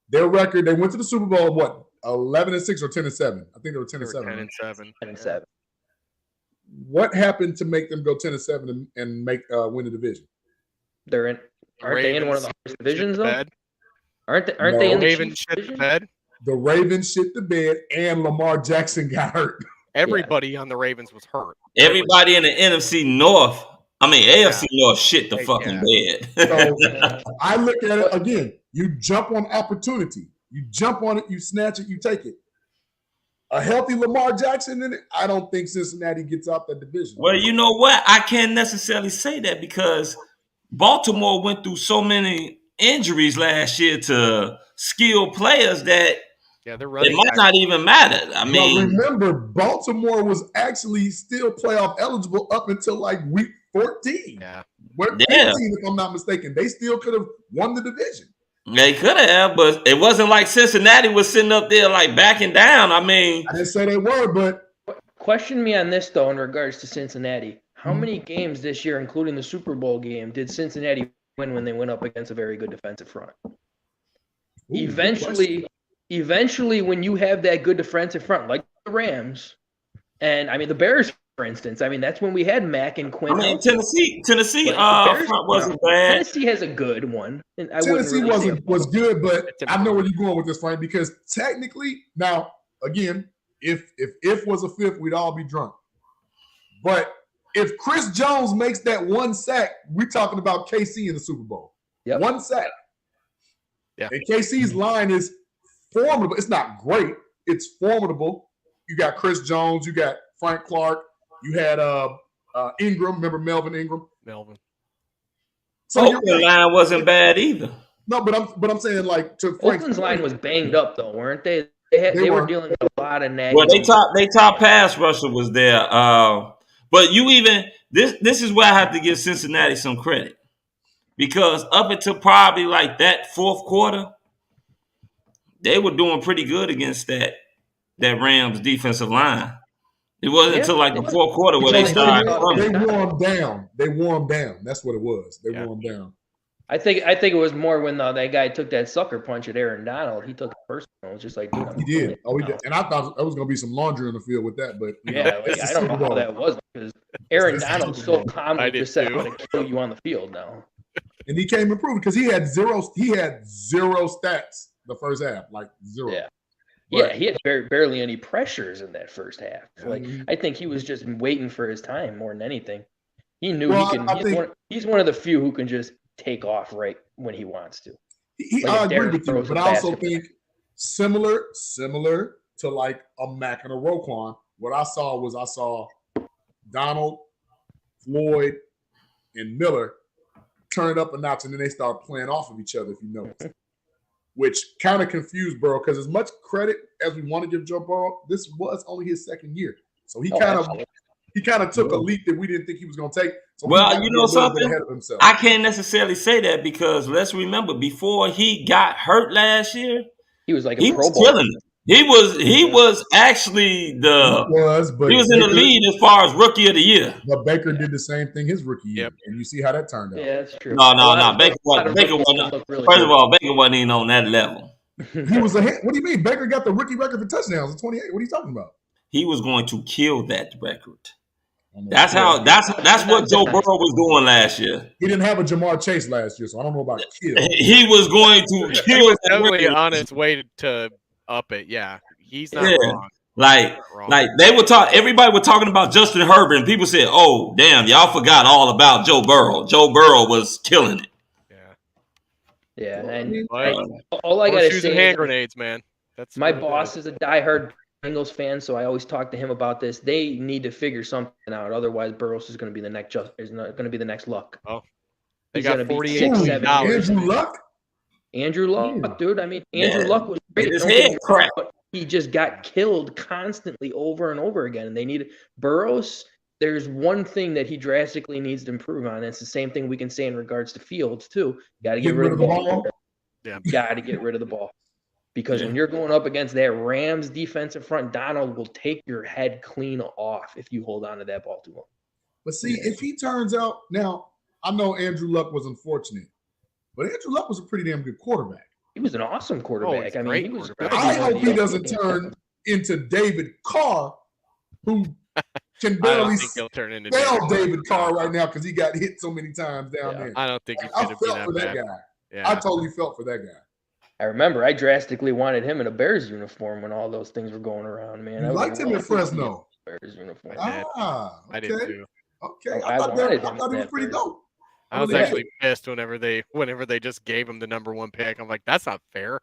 S2: their record, they went to the Super Bowl what? 11-6 or 10-7? I think they were 10-7.
S19: 10-7.
S14: 10-7.
S2: What happened to make them go 10-7 and make win the division?
S14: They're in. Aren't they in one of the hardest divisions though? Aren't they in the
S19: Ravens shit the bed?
S2: The Ravens shit the bed, and Lamar Jackson got hurt.
S19: Everybody on the Ravens was hurt.
S18: Everybody in the NFC North. I mean, AFC North shit the fucking bed.
S2: So I look at it again. You jump on opportunity. You jump on it, you snatch it, you take it. A healthy Lamar Jackson in it, I don't think Cincinnati gets out that division.
S18: Well, you know what? I can't necessarily say that because Baltimore went through so many injuries last year to skilled players that it might not even matter. I mean,
S2: remember, Baltimore was actually still playoff eligible up until like week 14.
S19: Yeah.
S2: 15, if I'm not mistaken. They still could have won the division.
S18: They could have, but it wasn't like Cincinnati was sitting up there like backing down. I mean,
S2: I didn't say they were, but
S14: question me on this though in regards to Cincinnati. How many games this year, including the Super Bowl game, did Cincinnati win when they went up against a very good defensive front? Eventually, when you have that good defensive front, like the Rams, and I mean the Bears, for instance, I mean that's when we had Mack and Quinn.
S18: I mean Tennessee front wasn't bad.
S14: Tennessee has a good one. And
S2: Tennessee was good, but I know where you're going with this, Frank, because technically, now again, if was a fifth, we'd all be drunk. But if Chris Jones makes that one sack, we're talking about KC in the Super Bowl.
S14: Yep.
S2: One sack.
S19: Yeah.
S2: And KC's line is formidable. It's not great. It's formidable. You got Chris Jones. You got Frank Clark. You had Ingram. Remember Melvin Ingram?
S19: Melvin.
S2: So
S18: Oakland line wasn't bad either.
S2: No, but I'm saying like to
S14: Oakland's line was banged up though, weren't they? They were dealing with a lot of nagging.
S18: Well, they top pass rusher was there. But this is where I have to give Cincinnati some credit. Because up until probably like that fourth quarter, they were doing pretty good against that Rams defensive line. It wasn't until like the fourth quarter where they started.
S2: They wore them down. They wore them down. That's what it was. They wore them down.
S14: I think it was more when that guy took that sucker punch at Aaron Donald. He took it personal. It was just like, dude,
S2: he did. Oh, he did. And I thought there was going to be some laundry in the field with that, but
S14: I don't know how that was because Aaron Donald so calmly just said, "I'm going to kill you on the field now."
S2: And he came improving because he had zero stats the first half, like zero.
S14: Yeah. But, he had barely any pressures in that first half. Like I think he was just waiting for his time more than anything. He knew he can. He's one of the few who can just take off right when he wants to.
S2: I agree with you, but I also think similar to like a Mack and a Roquan. What I saw Donald, Floyd, and Miller turn it up a notch, and then they start playing off of each other. If you notice. Which kind of confused Burrow because as much credit as we want to give Joe Burrow, this was only his second year. So he kind of took a leap that we didn't think he was going to take. So
S18: well, you know something? I can't necessarily say that because let's remember before he got hurt last year,
S14: he was like
S18: a Pro Bowl. He was actually he was in the lead as far as rookie of the year.
S2: But Baker did the same thing his rookie year, and you see how that turned out.
S14: Yeah, that's true.
S18: No. Baker wasn't. First of all, Baker wasn't even on that level.
S2: He was ahead. What do you mean? Baker got the rookie record for touchdowns in 28. What are you talking about?
S18: He was going to kill that record. That's what Joe Burrow was doing last year.
S2: He didn't have a Jamar Chase last year, so I don't know about kill.
S18: He was going to kill.
S19: He was definitely on his way to up it. Yeah, he's not wrong.
S18: Like they were everybody was talking about Justin Herbert, and people said, "Oh, damn, y'all forgot all about Joe Burrow." Joe Burrow was killing it.
S14: Yeah, and all I gotta say,
S19: hand grenades, man. That's
S14: my boss is a diehard Bengals fan, so I always talk to him about this. They need to figure something out, otherwise Burrows is going to be the next Luck.
S19: Oh,
S14: He's going to be 6, 7 years. Andrew Luck, dude. I mean, Andrew Luck was great.
S18: His head cracked.
S14: But he just got killed constantly over and over again. And they need Burrows. There's one thing that he drastically needs to improve on. And it's the same thing we can say in regards to Fields too. Got to get rid of the ball.
S19: Yeah,
S14: got to get rid of the ball. Because when you're going up against that Rams defensive front, Donald will take your head clean off if you hold on to that ball too long.
S2: But see, if he turns out now, I know Andrew Luck was unfortunate, but Andrew Luck was a pretty damn good quarterback.
S14: He was an awesome quarterback. I mean, he was.
S2: I hope he doesn't turn into David Carr, who can barely spell David Carr right now because he got hit so many times down there.
S19: I don't think he's
S2: going to be that guy.
S19: Yeah.
S2: I totally felt for that guy.
S14: I remember I drastically wanted him in a Bears uniform when all those things were going around, man.
S2: You liked him in Fresno.
S14: Bears uniform.
S19: I did too.
S2: Okay. I thought he was pretty dope.
S19: I was actually pissed whenever they just gave him the #1 pick. I'm like, that's not fair.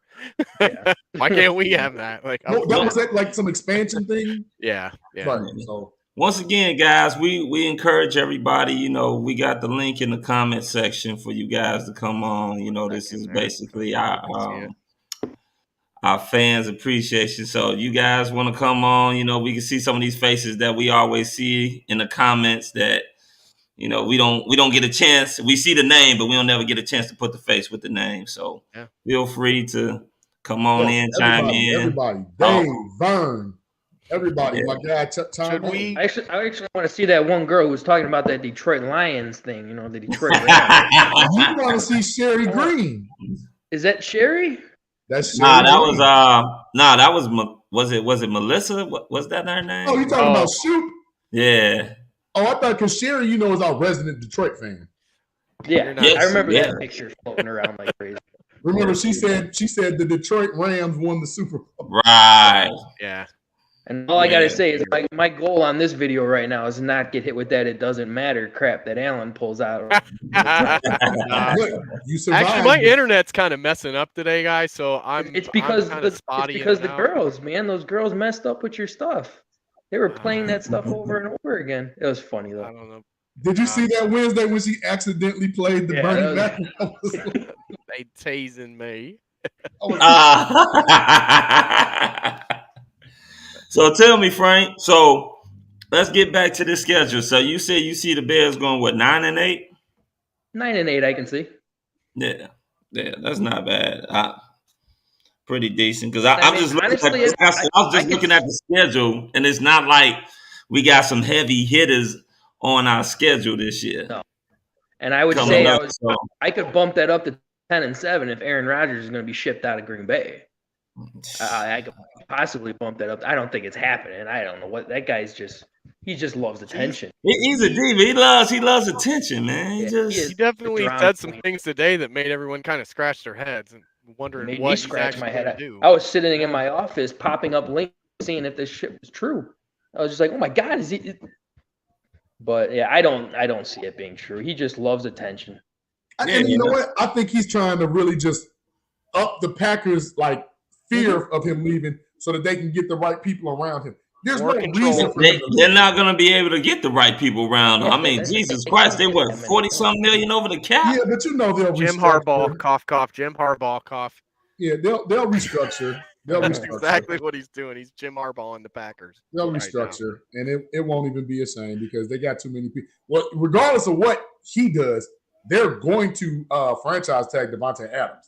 S19: Why can't we have that? Like,
S2: was that like some expansion thing?
S19: Yeah.
S2: Right. So
S18: once again, guys, we encourage everybody. You know, we got the link in the comment section for you guys to come on. You know, this is basically our fans' appreciation. So you guys want to come on? You know, we can see some of these faces that we always see in the comments that, you know, we don't get a chance. We see the name, but we don't never get a chance to put the face with the name. So feel free to come on in, chime in.
S2: Everybody, Dave, Vern. Everybody, my guy, Tom.
S14: I actually want to see that one girl who was talking about that Detroit Lions thing. You know, the Detroit Rams.
S2: You want to see Sherry Green?
S14: Is that Sherry?
S2: That's Sherry
S18: Green. That was it Melissa? Was that her name?
S2: Oh, you talking about Shoot?
S18: Yeah.
S2: Oh, I thought because Sherry, you know, is our resident Detroit fan.
S14: Yeah, I remember that picture floating around like crazy.
S2: Remember, she said the Detroit Rams won the Super Bowl.
S18: Right.
S19: Yeah.
S14: And all I got to say is my goal on this video right now is not get hit with that "it doesn't matter" crap that Alan pulls out.
S2: You survived.
S19: Actually, my internet's kind of messing up today, guys. So
S14: It's because the girls, man, those girls messed up with your stuff. They were playing that stuff over and over again. It was funny though.
S19: I don't know.
S2: Did you see that Wednesday when she accidentally played the Bernie Mac?
S19: They tasing me.
S18: So tell me, Frank. So let's get back to the schedule. So you said you see the Bears going 9-8?
S14: 9-8, I can see.
S18: Yeah, that's not bad. Pretty decent because I'm just looking looking at the schedule, and it's not like we got some heavy hitters on our schedule this year.
S14: No. And I would say I could bump that up to 10-7 if Aaron Rodgers is going to be shipped out of Green Bay. I could possibly bump that up. I don't think it's happening. I don't know what that guy's he just loves attention.
S18: He's a diva. He loves attention, man.
S19: He definitely said some things today that made everyone kind of scratch their heads and wondering what he's actually going to do.
S14: I was sitting in my office popping up links seeing if this shit was true. I was just like, oh my God, is he? But yeah, I don't see it being true. He just loves attention.
S2: And you know what? I think he's trying to really just up the Packers fear of him leaving so that they can get the right people around him. There's no reason for him.
S18: They're not going to be able to get the right people around him. I mean, Jesus Christ, they were 40-something million over the cap.
S2: Yeah, but you know they'll
S19: Jim Harbaugh, cough. Jim Harbaugh, cough.
S2: Yeah, they'll restructure.
S19: That's exactly what he's doing. He's Jim Harbaugh in the Packers.
S2: They'll restructure, and it won't even be a shame because they got too many people. Well, regardless of what he does, they're going to franchise tag Devontae Adams.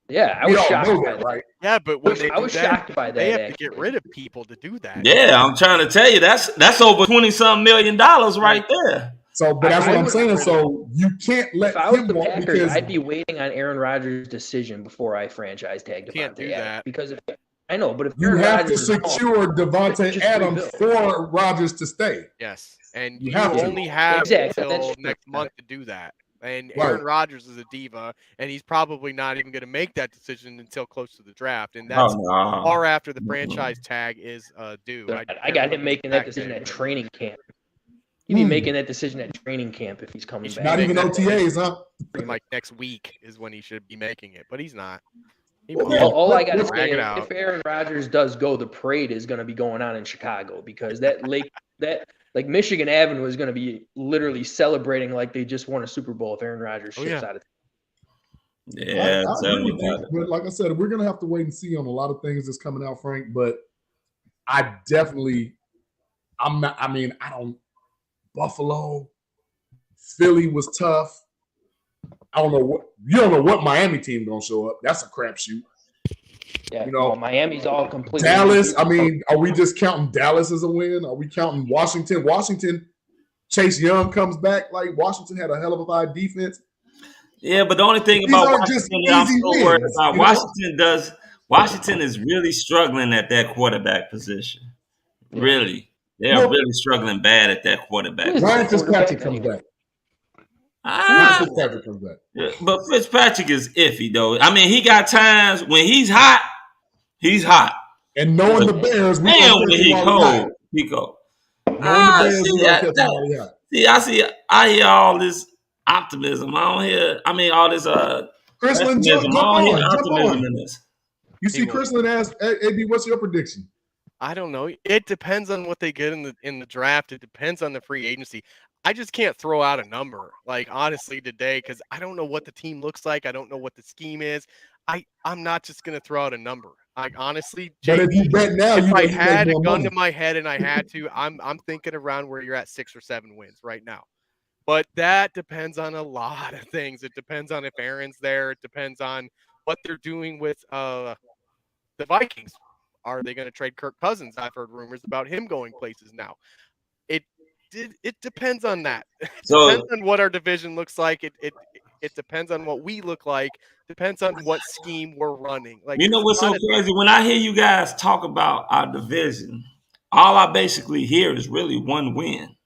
S14: Yeah, I was shocked by that.
S2: Right?
S19: Yeah, but when
S14: I was shocked by that.
S19: They have to get rid of people to do that.
S18: Yeah, I'm trying to tell you that's over $20-some million right there.
S2: So, but that's what I'm saying. So you can't let
S14: if I was
S2: him
S14: the
S2: walk
S14: Packers,
S2: because
S14: I'd be waiting on Aaron Rodgers' decision before I franchise tagged Devontae
S19: Can't do
S14: Adams.
S19: that.
S14: Because I know, but if
S2: you
S14: Aaron
S2: have
S14: Rodgers
S2: to secure Devontae Adams for Rodgers to stay.
S19: Yes, and
S2: you
S19: only have
S14: Exactly.
S19: until next month to do that. And Aaron Rodgers is a diva, and he's probably not even going to make that decision until close to the draft, and that's far after the franchise tag is due.
S14: I got him making that decision at training camp. He'd be making that decision at training camp if he's coming back.
S2: Not even OTAs, huh?
S19: Like next week is when he should be making it, but he's not.
S14: All I got to say is if Aaron Rodgers does go, the parade is going to be going on in Chicago because that Michigan Avenue is going to be literally celebrating like they just won a Super Bowl if Aaron Rodgers ships out of town.
S18: Yeah,
S2: but like I said, we're gonna have to wait and see on a lot of things that's coming out, Frank. But I definitely, Buffalo, Philly was tough. You don't know what Miami team gonna show up. That's a crapshoot.
S14: Yeah, Miami's all completely.
S2: Dallas. Are we just counting Dallas as a win? Are we counting Washington? Chase Young comes back. Like Washington had a hell of a fine defense.
S18: Yeah, but the only thing about Washington that I'm so worried about, Washington is really struggling at that quarterback position. Really. They are really struggling bad at that quarterback.
S2: Ryan Fitzpatrick comes back.
S18: But Fitzpatrick is iffy, though. I mean, he got times when he's hot, he's hot.
S2: And knowing the Bears,
S18: when he cold, he cold. I hear all this optimism. I don't hear. All this pessimism. I don't hear optimism in this.
S2: You see, Chrisland asked, "AB, what's your prediction?"
S19: I don't know. It depends on what they get in the draft. It depends on the free agency. I just can't throw out a number, like honestly today, because I don't know what the team looks like. I don't know what the scheme is. I'm not just gonna throw out a number. Honestly,
S2: but if you bet now,
S19: if I had a gun to my head and I had to, I'm thinking around where you're at 6 or 7 wins right now. But that depends on a lot of things. It depends on if Aaron's there. It depends on what they're doing with the Vikings. Are they going to trade Kirk Cousins? I've heard rumors about him going places now. It depends on that. It depends on what our division looks like. It depends on what we look like. Depends on what scheme we're running. Like,
S18: you know what's so crazy? When I hear you guys talk about our division, all I basically hear is really one win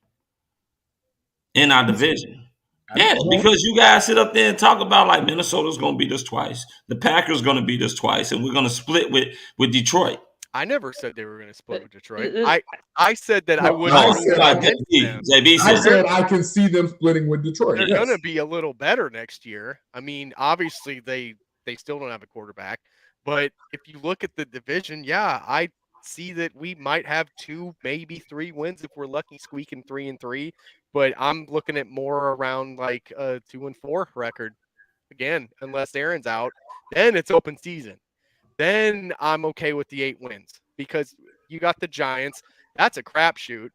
S18: in our division. Yeah, because you guys sit up there and talk about like Minnesota's going to beat us twice, the Packers going to beat us twice, and we're going to split with Detroit.
S19: I never said they were going to split with Detroit. I said that I would.
S2: I said I can see them splitting with Detroit.
S19: They're going to be a little better next year. Obviously they still don't have a quarterback, but if you look at the division, I see that we might have 2, maybe 3 wins if we're lucky, squeaking 3-3. But I'm looking at more around like a 2-4 record again, unless Aaron's out. Then it's open season. Then I'm okay with the 8 wins because you got the Giants. That's a crapshoot.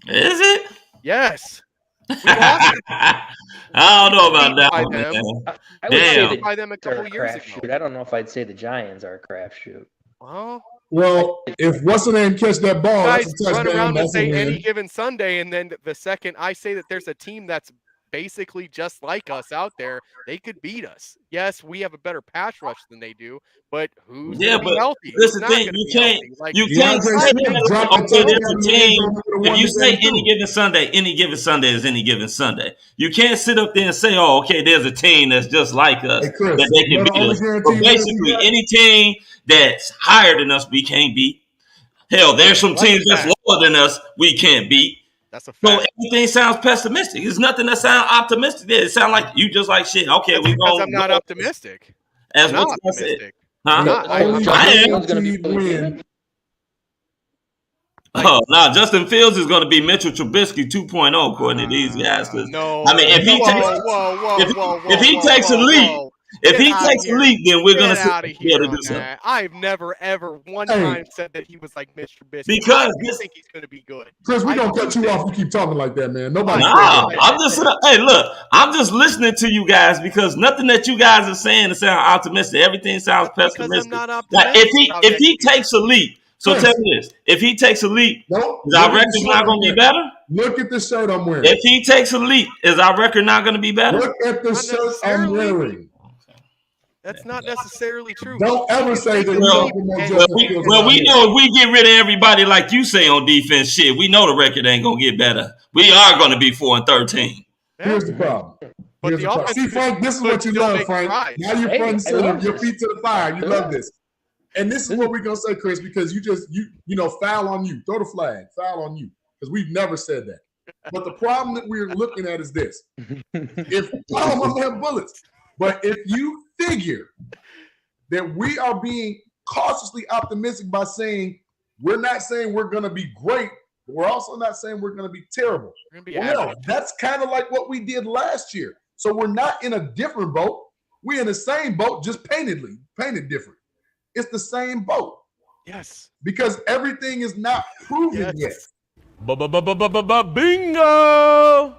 S18: Is it?
S19: Yes. We lost
S18: I don't know about that one, man.
S14: I would say by them a couple years ago. I don't know if I'd say the Giants are a crapshoot.
S2: Well, if what's the name catch that ball,
S19: guys run around and say any given Sunday, and then the second I say that there's a team that's basically just like us out there, they could beat us. Yes, we have a better pass rush than they do, but who's healthy?
S18: This is the thing. You can't say there's a team. If you say any given Sunday is any given Sunday. You can't sit up there and say, oh, okay, there's a team that's just like us that they can beat us. But basically, any team that's higher than us, we can't beat. Hell, there's some teams that's lower than us, we can't beat.
S19: That's a fact.
S18: So everything sounds pessimistic. There's nothing that sounds optimistic. It sounds like you just like shit. Okay, we go.
S19: I'm not optimistic.
S18: As
S19: I'm not
S18: what
S19: optimistic.
S18: Huh?
S19: I
S18: am. Oh no, Justin Fields is going to be Mitchell Trubisky 2.0 according to these guys. If he takes a leap, If he takes a leap, then we're gonna
S19: out of
S18: be able
S19: here
S18: to do
S19: on
S18: something.
S19: that. I've never ever one time said that he was like Mr. Biscuit.
S18: Because
S19: I think he's gonna be good.
S2: Chris, we gonna cut you off. You keep talking like that, man. Nobody.
S18: Nah, I'm just hey, look, I'm just listening to you guys because nothing that you guys are saying is sound optimistic. Everything sounds pessimistic.
S19: Because I'm not
S18: Like
S19: optimistic.
S18: if he takes a leap, so
S2: Chris,
S18: tell me this: if he takes a leap, is
S2: look
S18: our
S2: at the
S18: record
S2: shirt
S18: not
S2: I'm
S18: going to be
S2: wearing.
S18: better?
S2: Look at the shirt I'm wearing.
S18: If he takes a leap, is our record not going to be better?
S2: Look at the shirt I'm wearing.
S19: That's not necessarily true.
S2: Don't ever say that.
S18: Well, we know if we get rid of everybody like you say on defense, shit, we know the record ain't gonna get better. We are gonna be 4-13.
S2: Here's the problem. See, Frank, this is what you love, Frank. Now you're front and center, your feet to the fire. You love this. And this is what we're gonna say, Chris, because you know, foul on you. Throw the flag, foul on you. Because we've never said that. But the problem that we're looking at is this. If I'm gonna have bullets. But if you figure that we are being cautiously optimistic by saying we're not saying we're going to be great, but we're also not saying we're going to be terrible. Well, that's kind of like what we did last year. So we're not in a different boat. We're in the same boat, just painted different. It's the same boat.
S19: Yes.
S2: Because everything is not proven yet.
S19: Bingo!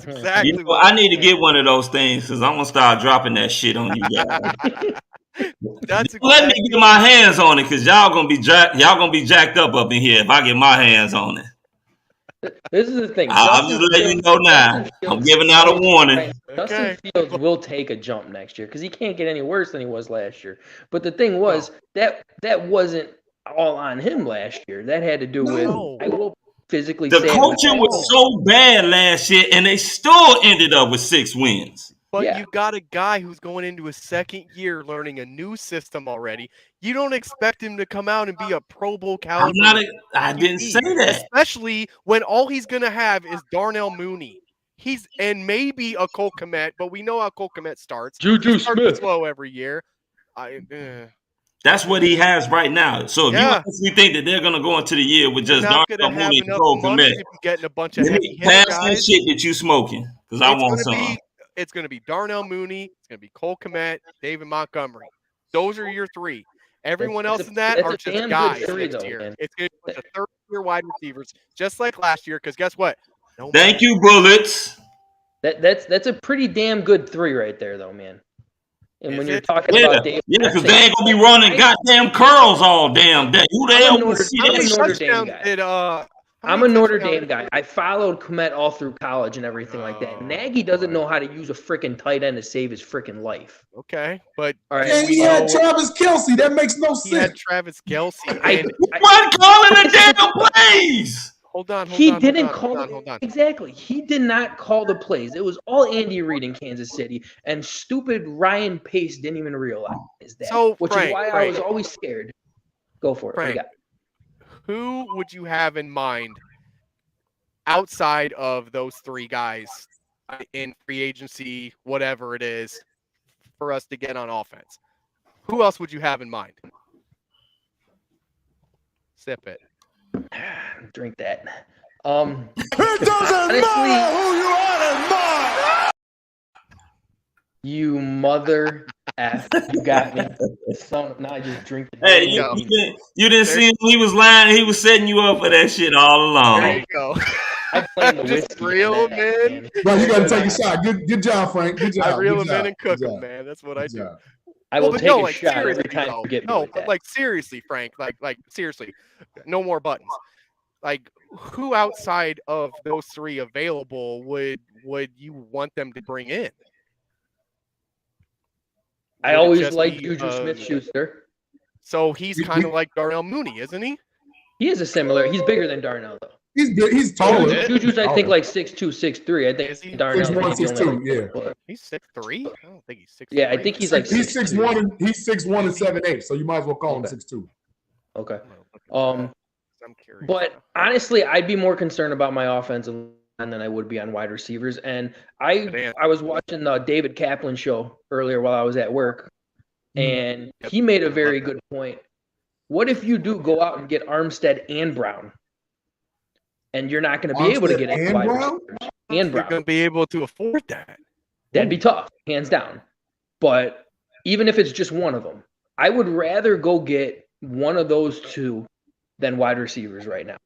S19: Exactly.
S18: You know, I need to get one of those things because I'm gonna start dropping that shit on you guys. Let me get my hands on it because y'all gonna be jacked up in here if I get my hands on it.
S14: This is the thing.
S18: I'm just letting you know now. I'm giving out a warning.
S14: Justin Fields will take a jump next year because he can't get any worse than he was last year. But the thing was that wasn't all on him last year. That had to do with I will physically.
S18: The coaching was so bad last year, and they still ended up with 6 wins.
S19: But you got a guy who's going into his second year learning a new system already. You don't expect him to come out and be a Pro Bowl caliber.
S18: I didn't say that.
S19: Especially when all he's going to have is Darnell Mooney. And maybe a Cole Kmet, but we know how Cole Kmet starts.
S14: Juju Smith
S19: slow every year.
S18: That's what he has right now. So if you honestly think that they're going to go into the year with just Darnell Mooney and Cole Kmet,
S19: getting a bunch of heavy
S18: pass that shit that you smoking because I want some.
S19: It's going to be Darnell Mooney. It's going to be Cole Kmet, David Montgomery. Those are your 3. Everyone else in that are just guys next year. It's going to be the third-year wide receivers, just like last year. Because guess what?
S18: Thank you, Bullets.
S14: That's a pretty damn good 3 right there, though, man. And when you're talking about David,
S18: because they ain't gonna be running goddamn curls all damn day. Who the hell will see that?
S14: I'm a Notre Dame guy. I followed Kmet all through college and everything like that. Nagy doesn't know how to use a freaking tight end to save his freaking life.
S19: Okay, but
S14: all right.
S2: And he had Travis Kelce. That makes no sense.
S19: He had Travis Kelce.
S18: What calling the damn plays?
S19: Hold on.
S14: He didn't call exactly. He did not call the plays. It was all Andy Reid in Kansas City, and stupid Ryan Pace didn't even realize that.
S19: So,
S14: which is why I was always scared. Go for it.
S19: Frank, who would you have in mind outside of those 3 guys in free agency, whatever it is, for us to get on offense? Who else would you have in mind? Sip it.
S14: Drink that.
S20: It doesn't matter who you are in mind.
S14: You mother F. You got me. Now I just drink the
S18: Hey, you didn't see him. He was lying. He was setting you up for that shit all along.
S19: There you go.
S14: I blame the
S19: just reel him in.
S2: Bro, you got to take a shot. Good job, Frank. Good job.
S19: I reel him in and cook him, man. That's what I do.
S14: I will take a shot every time you get me with that.
S19: Like seriously, Frank. Like seriously, no more buttons. Like, who outside of those 3 available would you want them to bring in?
S14: I always liked Juju Smith-Schuster.
S19: So he's kind of like Darnell Mooney, isn't he?
S14: He is he's bigger than Darnell, though.
S2: He's taller.
S14: Juju's, I think, like 6'2", 6'3". I think Darnell
S2: 6'1", 6'2", yeah.
S19: He's 6'3"? I don't think he's 6'3".
S14: Yeah, I think he's like
S2: 6'1", and he's 6'1" and 7'8", so you might as well call him 6'2".
S14: Okay. I'm curious. But honestly, I'd be more concerned about my offensive line than I would be on wide receivers. And I was watching the David Kaplan show earlier while I was at work, and he made a very good point. What if you do go out and get Armstead and Brown, and you're not going to be able to get any wide receivers and Brown?
S19: You're going to be able to afford that.
S14: That'd be tough, hands down. But even if it's just one of them, I would rather go get one of those two than wide receivers right now.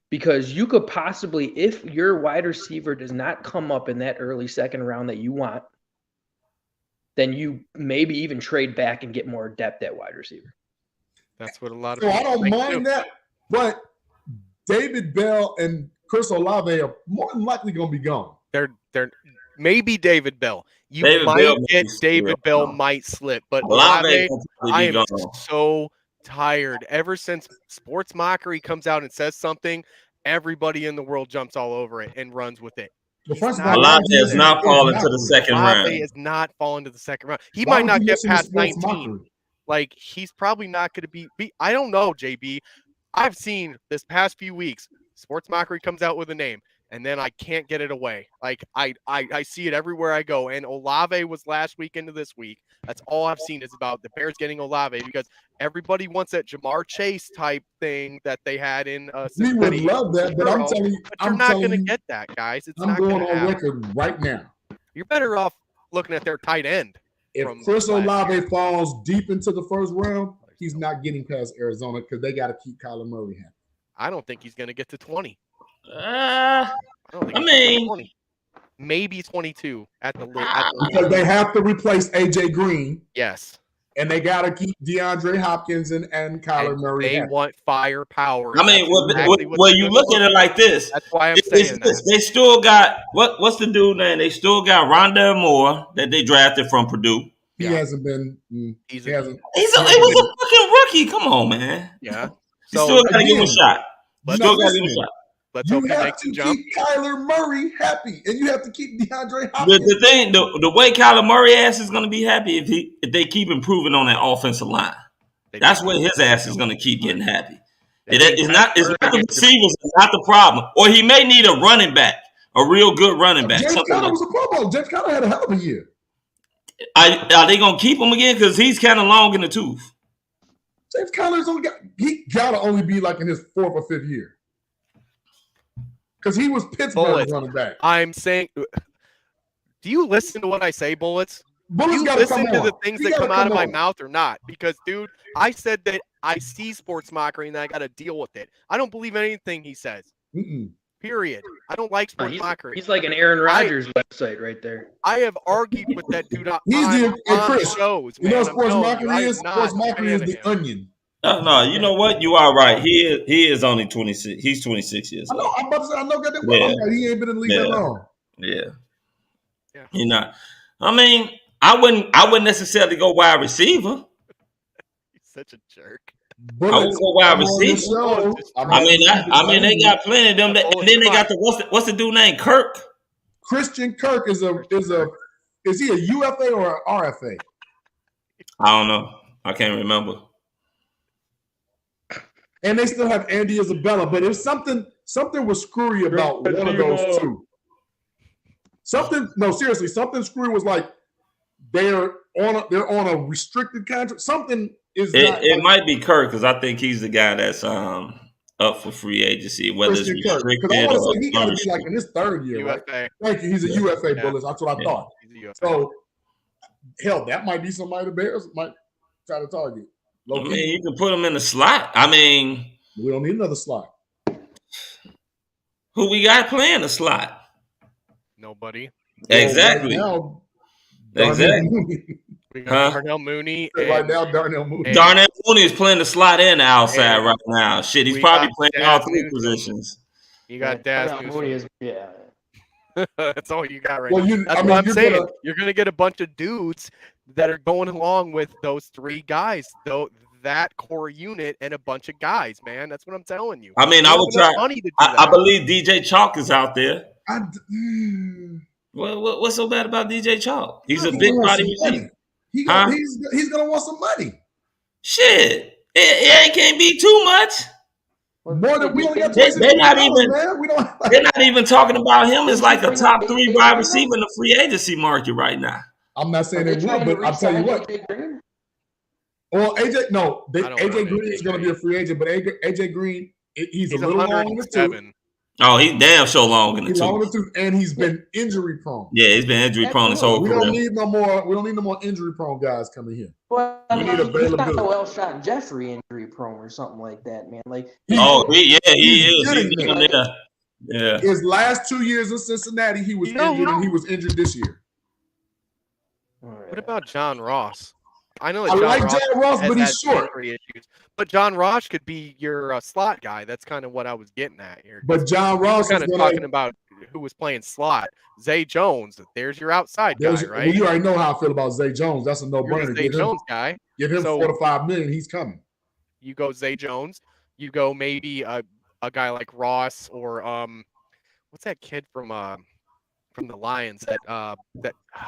S14: Because you could possibly, if your wide receiver does not come up in that early second round that you want, then you maybe even trade back and get more depth at wide receiver.
S19: That's what a lot of
S2: people
S19: people
S2: I don't
S19: think
S2: mind
S19: too.
S2: that, but David Bell and Chris Olave are more than likely going to be gone.
S19: They're maybe David Bell. You
S18: David
S19: might
S18: Bell
S19: get
S18: may
S19: David
S18: slip,
S19: Bell
S18: though.
S19: might slip, but
S18: Olave
S19: Olave,
S18: will probably
S19: I
S18: be
S19: am
S18: gone.
S19: so tired. Ever since Sports Mockery comes out and says something, everybody in the world jumps all over it and runs with it.
S2: Well, first of all,
S18: Olave is not falling to the second
S19: Olave
S18: round.
S19: is not falling to the second round. He
S2: Why
S19: might
S2: would
S19: not
S2: you
S19: get
S2: listen to
S19: past
S2: Sports
S19: 19.
S2: Mockery?
S19: Like, he's probably not going to be I don't know, JB. I've seen this past few weeks, Sports Mockery comes out with a name, and then I can't get it away. Like, I see it everywhere I go. And Olave was last week into this week. That's all I've seen is about the Bears getting Olave, because everybody wants that Jamar Chase type thing that they had in
S2: We would
S19: Cincinnati.
S2: love that, but I'm telling you,
S19: But you're not going to get that, guys. It's
S2: I'm
S19: not
S2: going
S19: going to
S2: on
S19: happen.
S2: record right now.
S19: You're better off looking at their tight end.
S2: If Chris Olave falls deep into the first round, he's not getting past Arizona because they got to keep Kyler Murray happy.
S19: I don't think he's going to get to 20.
S18: I mean,
S19: 20. Maybe 22 at the list.
S2: Because they have to replace AJ Green.
S19: Yes.
S2: And they got to keep DeAndre Hopkins and Kyler Murray
S19: They
S2: happy.
S19: want firepower.
S18: I mean, you look at it like this.
S19: That's why I'm
S18: It's
S19: saying
S18: this. They still got what's the dude name? They still got Rondale Moore that they drafted from Purdue.
S2: He hasn't been. He hasn't.
S18: He was a fucking rookie. Come on, man.
S19: Yeah.
S18: You still got to give him a shot. Still got to give him a shot.
S19: Let's
S2: you
S19: hope he
S2: have
S19: makes
S2: to
S19: the jump.
S2: keep Kyler Murray happy, and you have to keep DeAndre Hopkins.
S18: The thing, the way Kyler Murray ass is going to be happy if they keep improving on that offensive line. That's where his ass is going to keep getting happy. It's not the receivers, it's not the problem. Or he may need a running back, a real good running back.
S2: James Conner was a Pro Bowl. James Conner had a hell of a year.
S18: Are they going to keep him again? Because he's kind of long in the tooth.
S2: James Conner's he got to only be like in his 4th or 5th year. Because he was Pittsburgh's running back.
S19: I'm saying, do you listen to what I say, Bullets?
S2: Bullets
S19: do you
S2: gotta
S19: listen
S2: come
S19: to
S2: on.
S19: the things
S2: He
S19: that
S2: gotta
S19: come out of
S2: come
S19: my
S2: on.
S19: mouth or not? Because, dude, I said that I see Sports Mockery and that I got to deal with it. I don't believe anything he says. Period. I don't like Sports Mockery.
S14: He's like an Aaron Rodgers website right there.
S19: I have argued with that dude on
S2: Chris,
S19: shows.
S2: you know
S19: man.
S2: what Sports
S19: I'm
S2: Mockery
S19: telling you,
S2: is?
S19: I'm not
S2: Sports
S19: a
S2: Mockery
S19: fan
S2: is
S19: of
S2: the
S19: him.
S2: onion.
S18: No, you know what? You are right. He is only 26. He's 26 years
S2: I know.
S18: old.
S2: I'm about to say, I know goddamn well. He ain't been in the league that long.
S18: Yeah. You're not. I mean, I wouldn't necessarily go wide receiver.
S19: He's such a jerk.
S18: I wouldn't go wide receiver. I mean, they got plenty of them. And then they got what's the dude named Kirk?
S2: Christian Kirk is he a UFA or an RFA?
S18: I don't know. I can't remember.
S2: And they still have Andy Isabella, but if something was screwy about one of those two. Something screwy was like they're on a restricted contract. Something is
S18: it might be Kirk because I think he's the guy that's up for free agency, whether it's restricted
S2: because I want to
S18: or
S2: say he got to be like in his 3rd year,
S19: UFA.
S2: right? Thank you. He's a UFA, Bullets. That's what I thought. So, hell, that might be somebody the Bears might try to target.
S18: I mean, you can put him in the slot. I mean,
S2: we don't need another slot.
S18: Who we got playing the slot?
S19: Nobody.
S18: Exactly.
S2: Well,
S18: exactly.
S19: We got Darnell Mooney.
S2: Right now, Darnell Mooney.
S18: Darnell Mooney is playing the slot and the outside right now. Shit, he's probably playing all 3 positions.
S19: You got Daz
S14: Mooney.
S19: That's all you got right
S2: Well,
S19: now. That's what I'm saying. You're going to get a bunch of dudes that are going along with those 3 guys, though. That core unit and a bunch of guys, man. That's what I'm telling you.
S18: I mean, I would try.
S19: Money to do
S18: I believe DJ Chalk is out there.
S2: Well,
S18: what's so bad about DJ Chalk? He's a big body receiver.
S2: He's gonna want some money.
S18: Shit, it can't be too much.
S2: More than we only got.
S18: They're not even. They're not even talking about him as like a top 3 wide receiver in the free agency market right now.
S2: I'm not saying they will, but I'll tell you what. Well, AJ Green is going to be a free agent, but AJ Green, he's a little long in the tooth.
S18: Oh, he's damn so long in the
S2: He's long in
S18: tooth.
S2: the tooth, and he's been injury prone.
S18: Yeah, he's been injury prone his whole
S2: We
S18: career.
S2: don't need no more injury prone guys coming here.
S14: Well, I
S2: We
S14: mean,
S2: need
S14: he's not
S2: availability.
S14: no Elshon Jeffrey injury prone or something like that, man. Like,
S18: he is. He's getting there. Yeah.
S2: His last 2 years in Cincinnati, he was injured, and he was injured this year.
S19: What about John Ross? I know that
S2: I
S19: John
S2: like
S19: Ross
S2: John Ross,
S19: has
S2: but he's
S19: had
S2: short.
S19: injury issues. But John Ross could be your slot guy. That's kind of what I was getting at here.
S2: But John Ross
S19: kind
S2: is
S19: of talking about who was playing slot. Zay Jones. There's your outside guy, right?
S2: Well, you already know how I feel about Zay Jones. That's a no-brainer.
S19: Zay Jones guy.
S2: Give him
S19: So,
S2: $4 to $5 million. He's coming.
S19: You go Zay Jones. You go maybe a guy like Ross or what's that kid from the Lions that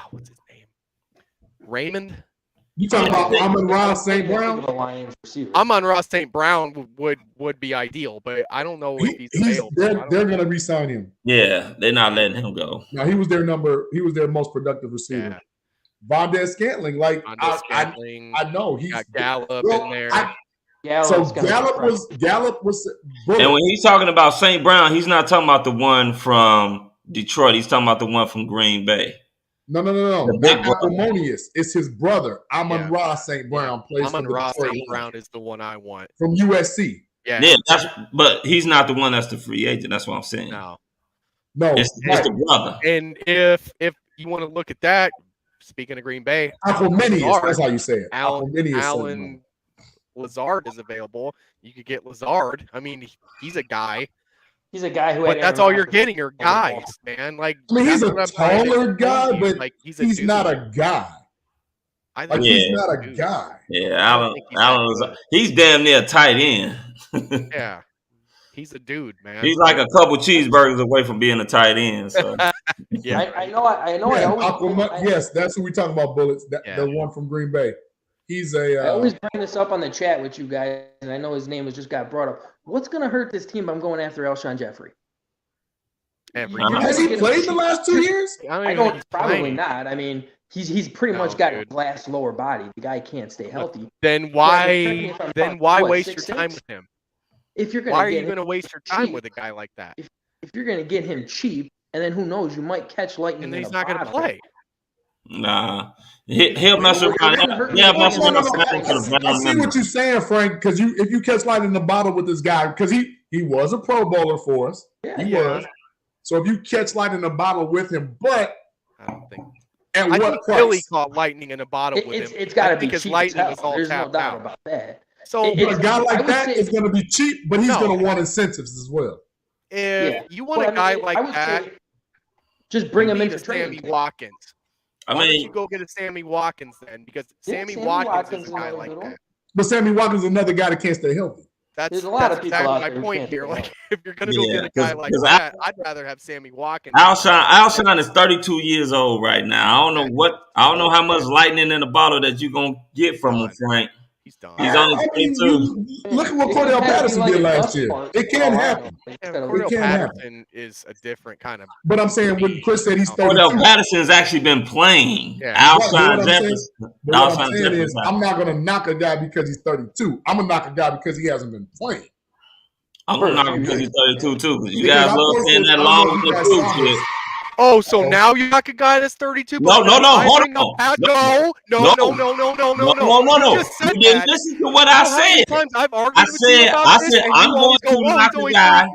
S19: what's his name? Raymond.
S2: You talking about Amon-Ra St. Brown?
S19: Amon-Ra St. Brown would be ideal, but I don't know if he's available.
S2: They're going to re-sign him.
S18: Yeah, they're not letting him go.
S2: No, he was their most productive receiver. Yeah. Vondez Scantling, I know he's
S19: got Gallup in there.
S2: Gallup was.
S18: And when he's talking about St. Brown, he's not talking about the one from Detroit. He's talking about the one from Green Bay.
S2: No. Not Acrimonious. It's his brother, Amon-Ra St. Brown. Plays
S19: Amon-Ra St. Brown is the one I want.
S2: From USC.
S19: Yeah.
S18: But he's not the one that's the free agent. That's what I'm saying.
S19: No.
S18: It's the brother.
S19: And if you want to look at that, speaking of Green Bay,
S2: Acrimonious, that's how you say it.
S19: Alan Lazard is available. You could get Lazard. I mean, he's a guy.
S14: He's a guy who.
S19: But that's all you're getting are guys, man. Like,
S2: I mean, he's a taller guy, but like he's not a guy.
S19: I think
S2: he's not a guy.
S18: Yeah, Alan, he's damn near a tight end.
S19: Yeah, he's a dude, man.
S18: He's like a couple cheeseburgers away from being a tight end. So.
S14: Yeah, I know.
S2: Yes, that's who we talking about. Bullets. The one from Green Bay. He's a.
S14: I always bring this up on the chat with you guys, and I know his name has just got brought up. What's going to hurt this team? I'm going after Elshon Jeffrey.
S2: Has he played the last 2 years?
S14: I don't. Probably not. I mean, he's pretty much got a glass lower body. The guy can't stay healthy.
S19: Then why waste your time with him?
S14: If you're going,
S19: why are you going to waste your time with a guy like that?
S14: If you're going to get him cheap, and then who knows, you might catch lightning.
S19: And then he's not going to play.
S18: Nah, he'll mess around. Yeah, mess around.
S2: I see what you're saying, Frank. Because if you catch lightning in the bottle with this guy, because he was a Pro Bowler for us, he was. So if you catch lightning in a bottle with him, but
S19: I don't think.
S2: At
S19: I
S2: what
S19: think
S2: price?
S19: Billy caught lightning in a bottle with him.
S14: It's got to be
S19: because
S14: cheap.
S19: lightning is all
S14: There's
S19: tapped
S14: no doubt
S19: out
S14: about that.
S19: So
S2: a guy like that is going to be cheap, but he's going to want incentives as well.
S19: If you want a guy like that,
S14: just bring him
S19: into
S14: into training.
S19: Sammy Watkins. Why don't you go get a Sammy Watkins then? Because Sammy Watkins is a guy like that.
S2: But Sammy Watkins is another guy that can't stay healthy.
S14: There's a lot of people
S19: exactly
S14: out
S19: my
S14: there
S19: point here. Like, if you're going to go get a guy like that, I'd rather have Sammy Watkins.
S18: Alshon is 32 years old right now. I don't know how much lightning in the bottle that you're going to get from him, Frank.
S19: He's done.
S18: He's only 22.
S2: Look at what Cordell Patterson did last year. It can happen.
S19: Cordell Patterson is a different kind of.
S2: But I'm saying when Chris said he's 32.
S18: Cordell Patterson has actually been playing. Alshon Jefferson.
S2: I'm not going to knock a guy because he's 32. I'm going to knock a guy because he hasn't been playing.
S18: I'm going to knock him because he's 32 too. Because you guys love saying that long in the shit.
S19: Oh, so now you knock a guy that's 32?
S18: No, hold on.
S19: No.
S18: You didn't listen to what I said. I said I'm going to knock a guy.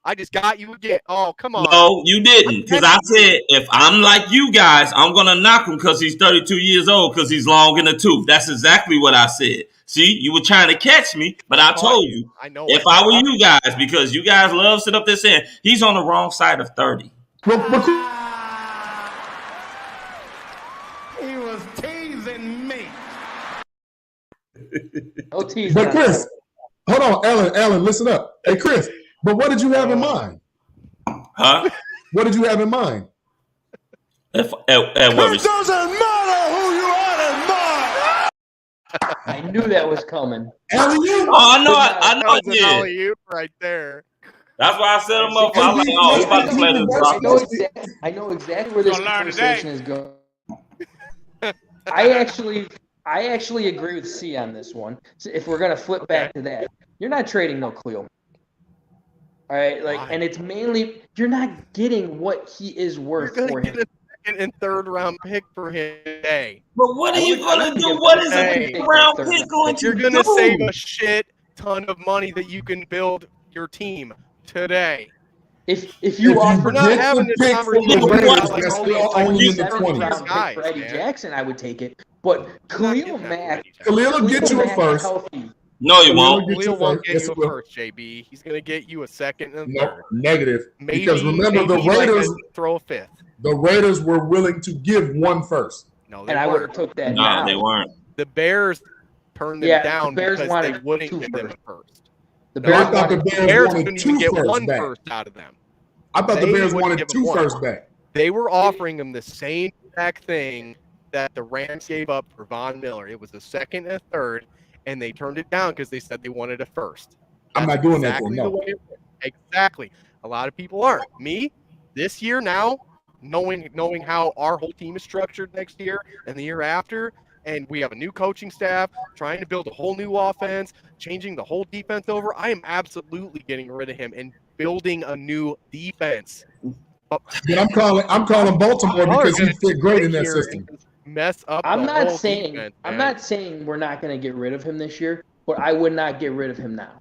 S19: I just got you again. Oh, come on.
S18: No, you didn't. Because I said if I'm like you guys, I'm going to knock him because he's 32 years old because he's long in the tooth. That's exactly what I said. See, you were trying to catch me, but I told you. If I were you guys, because you guys love sit up there saying he's on the wrong side of 30.
S20: He was teasing me.
S14: No teasing.
S2: But Chris, hold on, Alan, listen up. Hey, Chris, but what did you have in mind?
S18: Huh?
S2: What did you have in mind?
S18: It
S20: doesn't matter who you had in mind.
S14: I knew that was coming.
S2: Alan,
S18: I know it did.
S19: You right there.
S18: That's why I set him up. I'm like, oh, he's about to play this.
S14: I know exactly where this conversation is going. I actually agree with C on this one. So if we're gonna flip back to that, you're not trading no Cleo. All right, and it's mainly you're not getting what he is worth for him.
S19: Get a second and third round pick for him today.
S18: But what are you going to do? What is a second round pick going to do?
S19: You're going to save a shit ton of money that you can build your team today.
S14: If you offer
S19: not having this conversation
S14: for Eddie Jackson, I would take it. But Khalil Mack,
S2: Khalil will get you a first.
S18: No, he won't.
S19: Khalil won't get you a first, JB. He's going to get you a second and a third.
S2: Negative.
S19: Maybe,
S2: because remember, the Raiders
S19: throw a fifth.
S2: The Raiders were willing to give one first.
S19: No,
S14: I would have took that.
S18: No, they weren't.
S19: The Bears turned them down because they wouldn't give them first.
S2: I thought the Bears wanted
S19: couldn't get one
S2: back.
S19: first out of them.
S2: I thought the Bears wanted two first back.
S19: They were offering them the same exact thing that the Rams gave up for Von Miller. It was a second and a third, and they turned it down because they said they wanted a first.
S2: I'm not doing that. No.
S19: Exactly. A lot of people aren't. Me, this year now, knowing how our whole team is structured next year and the year after, and we have a new coaching staff, trying to build a whole new offense, changing the whole defense over, I am absolutely getting rid of him and building a new defense.
S2: But I'm calling Baltimore because he fit great in that system.
S19: Mess up.
S14: I'm not saying we're not going to get rid of him this year, but I would not get rid of him now.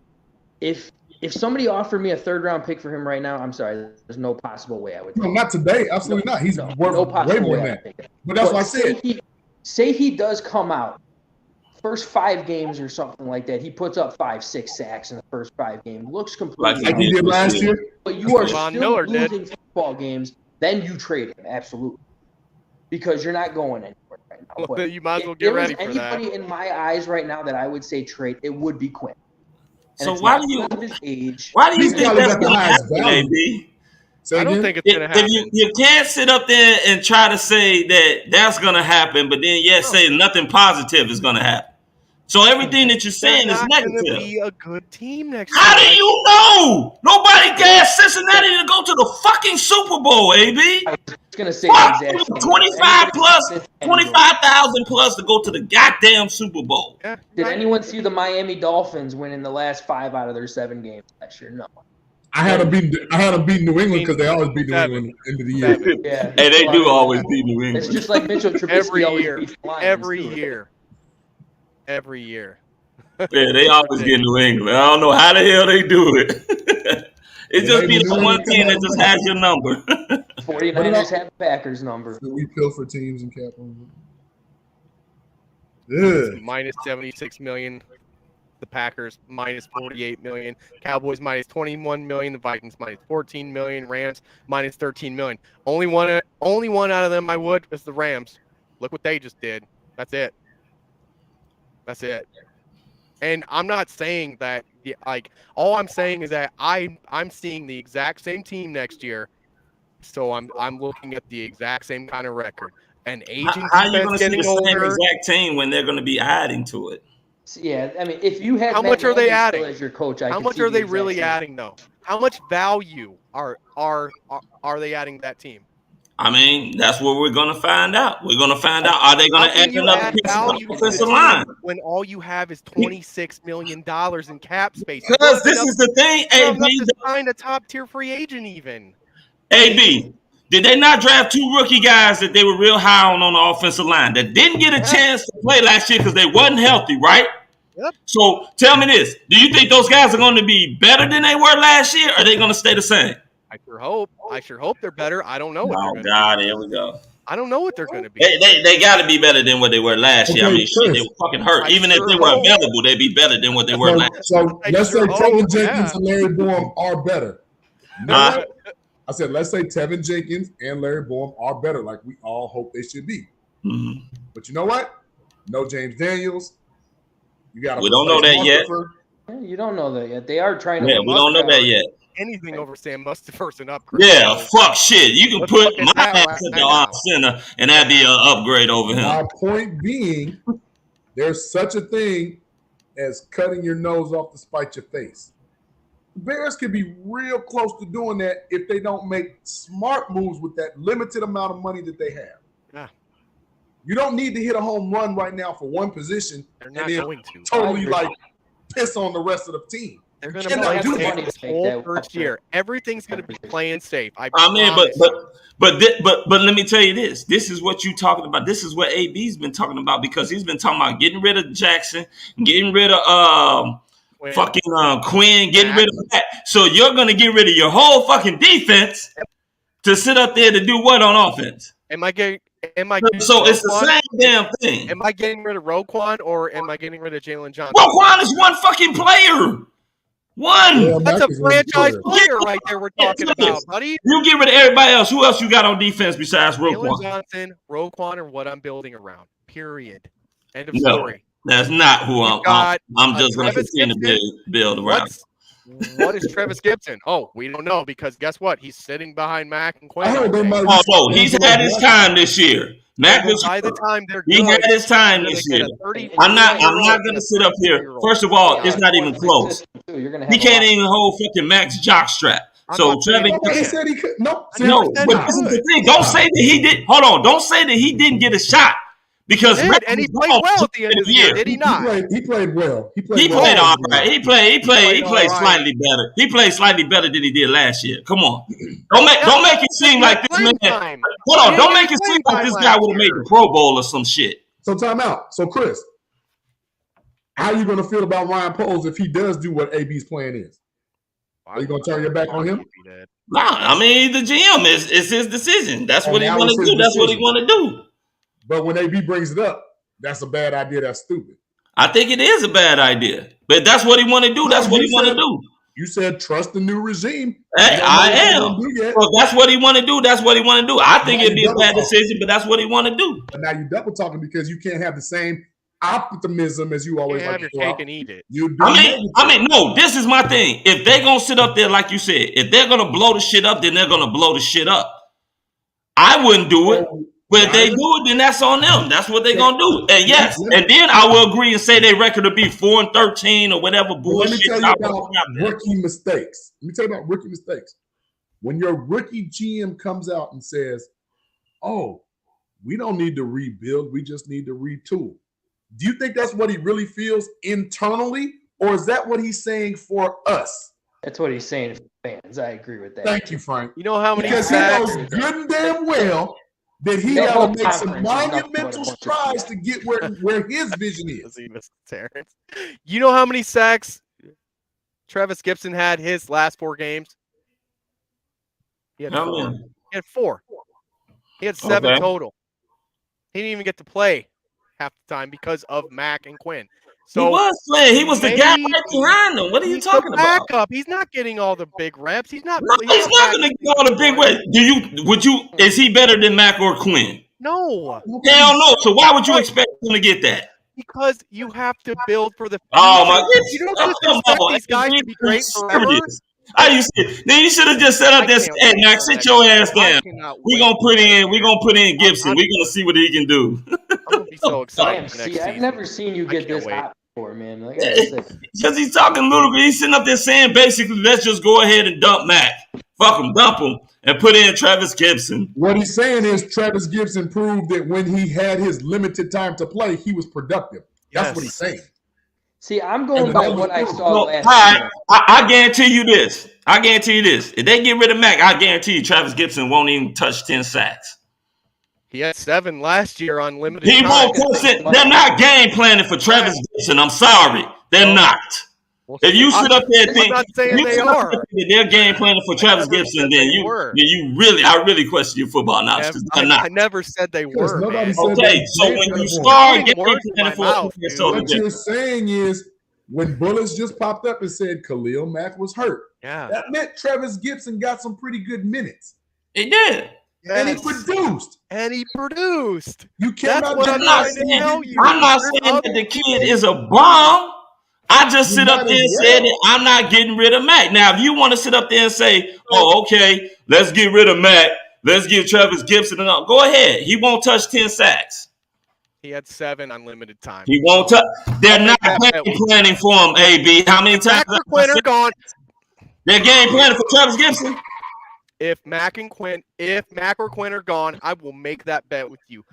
S14: If somebody offered me a third round pick for him right now, I'm sorry, there's no possible way I would.
S2: No, not today. Absolutely not. He's worth way more than that. But that's what I said.
S14: Say he does come out first 5 games or something like that. He puts up 5-6 sacks in the first 5 games. Looks completely
S2: like he did last year.
S14: But you are still losing football games. Then you trade him, absolutely, because you're not going anywhere right now. But
S19: you might as well get ready for that.
S14: If there was anybody in my eyes right now that I would say trade, it would be Quinn. And
S18: so why do you think that's going to happen, AB?
S19: I don't think it's going to happen.
S18: You can't sit up there and try to say that that's going to happen, but then say nothing positive is going to happen. So everything that you're saying is negative.
S19: They're not going to be a good team next year.
S18: How do you know? Nobody gassed Cincinnati to go to the fucking Super Bowl, AB.
S14: I was going to say the exact same.
S18: 25,000 plus to go to the goddamn Super Bowl.
S14: Yeah. Did anyone see the Miami Dolphins win in the last 5 out of their 7 games last year? No.
S2: I had them beat New England because they always beat New England into the year.
S14: Yeah.
S18: Hey, they do always beat New England.
S14: It's just like Mitchell Trubisky
S19: Every year.
S18: Yeah, they always get New England. I don't know how the hell they do it. It just be the one team that just has your number.
S14: 49ers have Packers number.
S2: We pill for teams and cap on
S19: them. Minus 76 million. The Packers minus 48 million. Cowboys minus 21 million. The Vikings minus 14 million. Rams minus 13 million. Only one out of them I would is the Rams. Look what they just did. That's it. And I'm not saying that, all I'm saying is that I'm seeing the exact same team next year. So I'm looking at the exact same kind of record. An aging
S18: how are you going to see the
S19: older,
S18: same exact team when they're going to be adding to it?
S14: Yeah, I mean, if you had
S19: how much are they adding
S14: as your coach,
S19: how much are they really adding though? How much value are they adding to that team?
S18: I mean, that's what we're going to find out. We're going to find out, are they going to add another piece of the offensive line?
S19: When all you have is $26 million in cap space.
S18: Because this is the thing, AB.
S19: Find a top-tier free agent even.
S18: AB, did they not draft 2 rookie guys that they were real high on the offensive line that didn't get a chance to play last year because they wasn't healthy, right?
S19: Yep.
S18: So tell me this. Do you think those guys are going to be better than they were last year, or are they going to stay the same?
S19: I sure hope they're better. I don't know what they're going to be.
S18: Oh, God, here we go.
S19: I don't know what they're going to be.
S18: They got to be better than what they were last year. I mean, shit, they were fucking hurt. Even if they were available, they'd be better than what they were last year.
S2: So let's say Tevin Jenkins and Larry Borom are better. I said, let's say Tevin Jenkins and Larry Borom are better, like we all hope they should be.
S18: Mm-hmm.
S2: But you know what? No James Daniels.
S18: We don't know that yet.
S14: You don't know that yet. They are trying to.
S18: Yeah, we don't know that yet.
S19: Anything over Sam Mustipher's an upgrade.
S18: Yeah, fuck shit. You can put my ass at the center, and that'd be an upgrade over him.
S2: My point being, there's such a thing as cutting your nose off to spite your face. The Bears could be real close to doing that if they don't make smart moves with that limited amount of money that they have.
S19: Yeah.
S2: You don't need to hit a home run right now for one position
S19: and then
S2: totally piss on the rest of the team.
S19: They're going to play safe this whole first year. Everything's going to be playing safe. I mean,
S18: but let me tell you this. This is what you talking about. This is what AB's been talking about because he's been talking about getting rid of Jackson, getting rid of Quinn, getting rid of that. So you're going to get rid of your whole fucking defense to sit up there to do what on offense? So it's the same damn thing.
S19: Am I getting rid of Roquan or am I getting rid of Jalen Johnson?
S18: Roquan is one fucking player. One.
S19: That's a franchise player right there we're talking about, buddy.
S18: You get rid of everybody else. Who else you got on defense besides Roquan?
S19: Jalen Johnson, Roquan are what I'm building around. Period. End of story.
S18: That's not who I'm just going to continue to build around.
S19: What is Travis Gibson? Oh, we don't know because guess what? He's sitting behind Mac and Quinn.
S18: No, he's had his time this year. Mac was
S19: by the time
S18: he had his time this year. I'm not going to sit up here. First of all, it's not even close. He can't even hold fucking Mac's jockstrap. So Travis,
S2: he said he could.
S18: No, but this is the thing. Don't say that he did. Hold on. Don't say that he didn't get a shot. Because
S19: and he played well at the end of the year, did he not?
S2: He played well. He
S18: played all right. He played slightly better. He played slightly better than he did last year. Come on, don't make it seem like this man. Hold on, don't make it seem like this guy would have made the Pro Bowl or some shit.
S2: So time out. So Chris, how are you going to feel about Ryan Poles if he does do what AB's plan is? Are you going to turn your back on him?
S18: Nah, I mean the GM is his decision. That's what he want to do. That's what he want to do.
S2: But when AB brings it up, that's a bad idea. That's stupid.
S18: I think it is a bad idea. But that's what he want to do. That's what he want to do.
S2: You said trust the new regime.
S18: Hey, I am. Well, that's what he want to do. That's what he want to do. I think it'd be a bad decision, but that's what he want to do.
S2: But now you're double talking because you can't have the same optimism as you always like to
S19: cake and eat it.
S18: I mean, no, this is my thing. If they're going to sit up there, like you said, if they're going to blow the shit up, then they're going to blow the shit up. I wouldn't do it. But if they do it, then that's on them. That's what they're gonna do. And yes, and then I will agree and say their record will be 4-13 or whatever bullshit.
S2: Let me tell you about rookie mistakes. When your rookie GM comes out and says, "Oh, we don't need to rebuild, we just need to retool." Do you think that's what he really feels internally, or is that what he's saying for us?
S14: That's what he's saying to fans. I agree with that.
S2: Thank you, Frank.
S19: You know how many?
S2: Because he knows good and damn well that he got to make some monumental strides to get where his vision is.
S19: You know how many sacks Travis Gibson had his last 4 games? He had 4. He had 4. He had 7 total. He didn't even get to play half the time because of Mac and Quinn. So
S18: he was playing. He was the guy right behind him. What are you talking about?
S19: Backup. He's not getting all the big reps. He's not.
S18: No, he's not going to get all the big reps. Is he better than Mac or Quinn?
S19: No.
S18: Hell no. So why would you expect him to get that?
S19: Because you have to build for the future.
S18: Oh my!
S19: You don't just expect these guys to be great forever.
S18: Then you should have just set up this. Hey, Mac, sit your ass down. We're gonna put in Gibson. We're gonna see what he can do.
S19: I'm gonna be so excited.
S14: I've never seen you get this hot before, man. Like I said.
S18: Because he's talking ludicrous. He's sitting up there saying basically, let's just go ahead and dump Mac. Fuck him, dump him, and put in Travis Gibson.
S2: What he's saying is Travis Gibson proved that when he had his limited time to play, he was productive. That's what he's saying.
S14: See, I'm going by what I saw last year.
S18: I guarantee you this. If they get rid of Mac, I guarantee you Travis Gibson won't even touch 10 sacks.
S19: He had 7 last year on limited
S18: time.
S19: Won't
S18: touch it. They're not game planning for Travis Gibson. I'm sorry. They're not. If you sit up there and think they're game planning for Travis Gibson, then I really question your football knowledge.
S19: I never said they were.
S18: Okay, so when you start game planning for
S2: what you're saying is when Bullets just popped up and said Khalil Mack was hurt, that meant Travis Gibson got some pretty good minutes.
S18: It did.
S2: Yes. And he produced. You cannot.
S18: I'm not saying that the kid is a bomb. I just sit up there and said that I'm not getting rid of Mac. Now, if you want to sit up there and say, "Oh, okay, let's get rid of Mac. Let's give Travis Gibson go ahead. He won't touch 10 sacks.
S19: He had 7 on limited time.
S18: He won't touch. They're not planning for him. AB, how many times?
S19: Mac or Quinn are gone.
S18: They're game planning for Travis Gibson.
S19: If Mac or Quinn are gone, I will make that bet with you.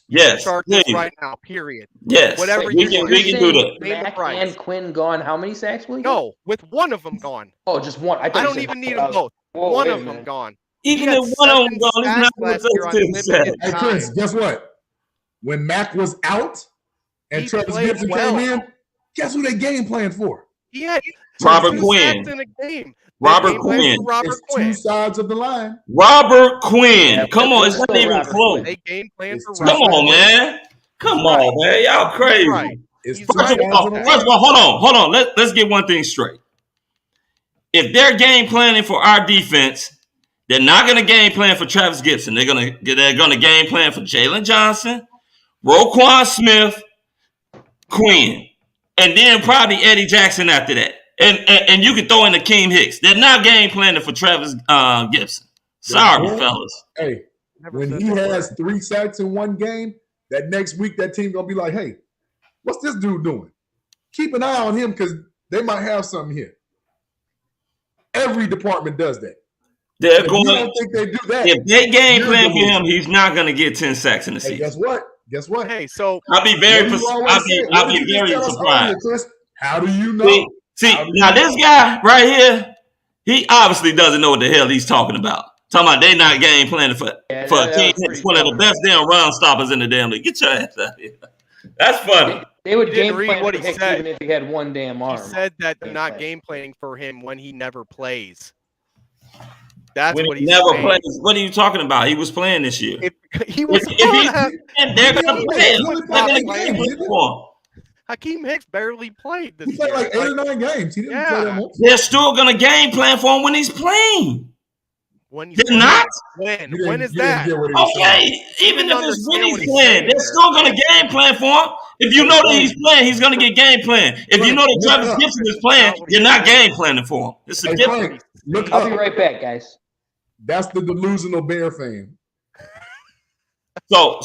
S18: Yes,
S19: chart
S18: please.
S19: this right now. Period.
S18: Yes,
S19: Whatever
S18: we can do that.
S14: Mac and Quinn gone. How many sacks will he get?
S19: No, with one of them gone.
S14: Oh, just one.
S19: I don't even need them both.
S14: Whoa,
S19: one
S14: wait a
S19: of them
S14: minute.
S19: gone.
S18: Even if one of them gone, it's not
S19: last year on limited
S2: Hey, Chris,
S19: time.
S2: guess what? When Mac was out and
S19: He
S2: Travis
S19: played
S2: Gibson
S19: well.
S2: came in, guess who they game plan for?
S19: He had
S18: Robert
S19: 2
S18: Quinn.
S19: sacks in a game.
S18: Robert Quinn.
S2: It's two sides of the line.
S18: Robert Quinn. Come on, it's not
S14: still
S18: even
S14: Robert
S18: close.
S19: They game plan for
S18: Come on, man. Come on, man. Y'all crazy.
S19: Right.
S18: First of all, hold on. Let's get one thing straight. If they're game planning for our defense, they're not going to game plan for Travis Gibson. They're going to game plan for Jalen Johnson, Roquan Smith, Quinn, and then probably Eddie Jackson after that. And you can throw in Akeem Hicks. They're not game planning for Travis Gibson. Sorry, fellas.
S2: Hey, when he has 3 sacks in one game, that next week that team gonna be like, hey, what's this dude doing? Keep an eye on him because they might have something here. Every department does that.
S18: They're
S2: If
S18: going.
S2: you don't think they do that?
S18: If they game
S2: you're
S18: plan for
S2: delusional.
S18: him, he's not going to get 10 sacks in the season.
S2: Hey, guess what?
S19: Hey, so
S18: I'll be very
S2: What do you
S18: I'll be
S2: just
S18: very
S2: tell us
S18: surprised.
S2: earlier, Chris? How do you know?
S18: See, now this guy right here, he obviously doesn't know what the hell he's talking about. Talking about they not game planning for King Hicks, one of the best damn run stoppers in the damn league. Get your ass out of here. That's funny.
S14: They would
S19: You didn't
S14: game
S19: read
S14: plan
S19: what
S14: for
S19: he
S14: Hicks
S19: said.
S14: even if he had one damn arm.
S19: He said that they're not game planning for him when he never plays. That's
S18: When
S19: what
S18: he
S19: he's
S18: never
S19: saying.
S18: plays. What are you talking about? He was playing this year.
S19: He was
S18: And they're going to play him. They're going to game plan for him.
S19: Hakeem Hicks barely played this
S2: He played
S19: year.
S2: like 8 or 9 games. He didn't play that much.
S18: They're still going to game plan for him when he's playing.
S19: When he's
S18: They're not?
S19: When is that?
S18: Okay, even if it's when he's playing, they're still going to game plan for him. If you know that he's playing, he's going to get game plan. If you know that Travis Gibson is playing, you're not game planning for him. It's a difference.
S14: I'll be right back, guys.
S2: That's the delusional Bear fan.
S18: So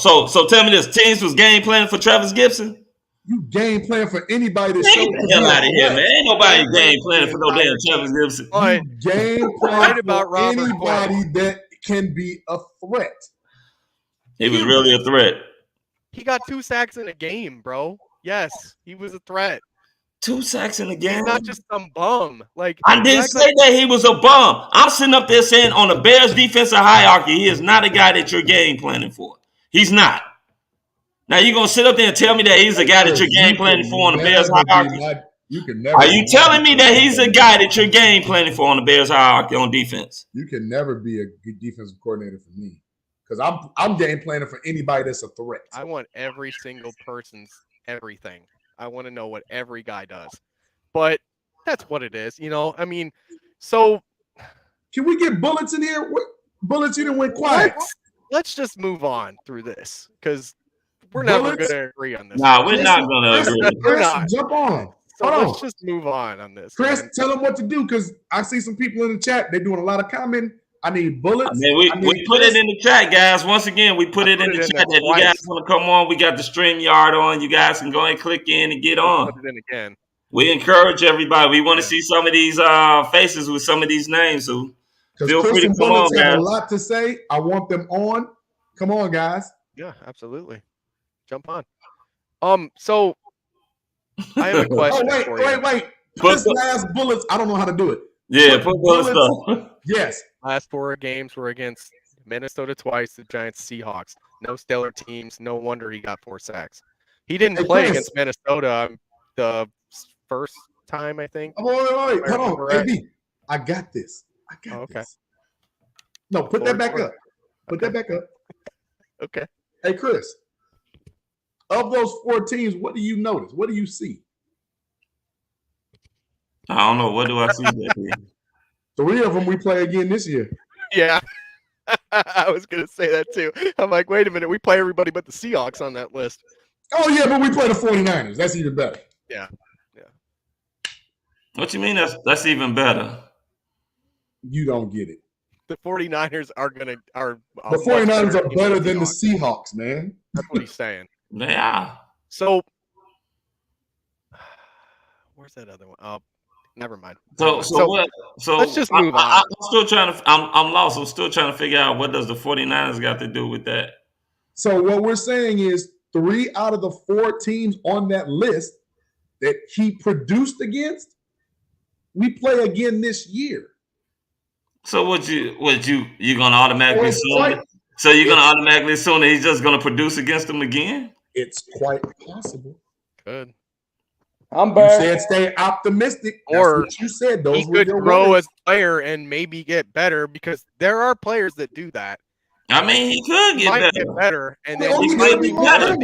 S18: tell me this: teams was game planning for Travis Gibson.
S2: You game plan for anybody that
S18: Get
S2: shows
S18: the hell out of here, man! Ain't nobody game planning for no damn Travis Gibson.
S2: You game plan
S19: Right
S2: for
S19: about Robert
S2: anybody that can be a threat.
S18: He was really a threat.
S19: He got 2 sacks in a game, bro. Yes, he was a threat.
S18: 2 sacks in a game.
S19: He's not just some bum. Like
S18: I didn't say that he was a bum. I'm sitting up there saying on the Bears defensive hierarchy, he is not a guy that you're game planning for. He's not. Now you're gonna sit up there and tell me that he's a guy that you're game planning for on the Bears hierarchy? Are you telling me that he's a guy that you're game planning for on the Bears hierarchy on defense?
S2: You can never be a good defensive coordinator for me because I'm game planning for anybody that's a threat.
S19: I want every single person's everything. I want to know what every guy does. But that's what it is, you know? I mean, so
S2: can we get bullets in here? What bullets you didn't went quiet?
S19: Let's just move on through this because we're never going to agree on this.
S18: Nah, we're not going to agree.
S19: We're not.
S2: Jump on.
S19: So
S2: Hold
S19: let's
S2: on.
S19: just move on this.
S2: Chris,
S19: man.
S2: tell them what to do because I see some people in the chat. They're doing a lot of commenting. I need bullets.
S18: I mean, we put it in the chat, guys. Once again, we put it in the chat that you guys want to come on. We got the StreamYard on. You guys can go and click in and get on.
S19: Put it in again.
S18: We encourage everybody. We want to see some of these faces with some of these names. So feel free to come on,
S2: bullets have
S18: guys.
S2: a lot to say. I want them on. Come on, guys.
S19: Yeah, absolutely. Jump on. So I have a question.
S2: Wait. This last bullets, I don't know how to do it.
S18: Yeah, put bullets stuff.
S2: Yes.
S19: Last 4 games were against Minnesota twice, the Giants, Seahawks. No stellar teams. No wonder he got 4 sacks. He didn't play against Minnesota the first time, I think.
S2: Wait. Hold on, AB. I got this. This. No, put that back up. Put that back up.
S19: Okay.
S2: Hey, Chris. Of those 4 teams, what do you notice? What do you see?
S18: I don't know. What do I see there?
S2: 3 of them we play again this year.
S19: Yeah. I was going to say that too. I'm like, wait a minute. We play everybody but the Seahawks on that list.
S2: Oh, yeah, but we play the 49ers. That's even better.
S19: Yeah.
S18: What you mean that's even better?
S2: You don't get it.
S19: The 49ers are
S2: the 49ers are better than the Seahawks, man.
S19: That's what he's saying.
S18: They are.
S19: So where's that other one? Oh, never mind.
S18: So
S19: let's just move on.
S18: I'm still trying to I'm lost. I'm still trying to figure out what does the 49ers got to do with that.
S2: So what we're saying is 3 out of the 4 teams on that list that he produced against, we play again this year.
S18: So you gonna automatically assume? So you're gonna automatically assume that he's just gonna produce against them again?
S2: It's quite possible.
S19: Good.
S14: I'm
S2: You said stay optimistic. That's
S19: Or
S2: what you said. Those
S19: he
S2: were
S19: could
S2: your
S19: grow
S2: words.
S19: as a player and maybe get better, because there are players that do that.
S18: I mean, he could get better.
S19: And
S18: He
S19: then
S18: could get better.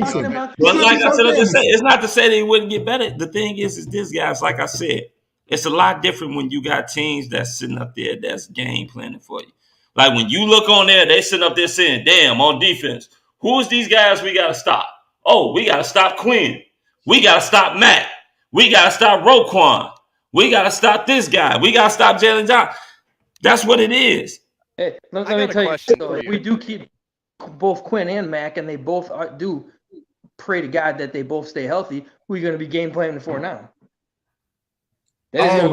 S18: But like I said, it's not to say that he wouldn't get better. The thing is this, guys, like I said, it's a lot different when you got teams that's sitting up there that's game planning for you. Like when you look on there, they sitting up there saying, damn, on defense, who's these guys we got to stop? Oh, we got to stop Quinn. We got to stop Matt. We got to stop Roquan. We got to stop this guy. We got to stop Jalen Johnson. That's what it is.
S14: Hey, let me tell you, though, if we do keep both Quinn and Mac, and they both do pray to God that they both stay healthy, who are you going to be game planning for now? Those are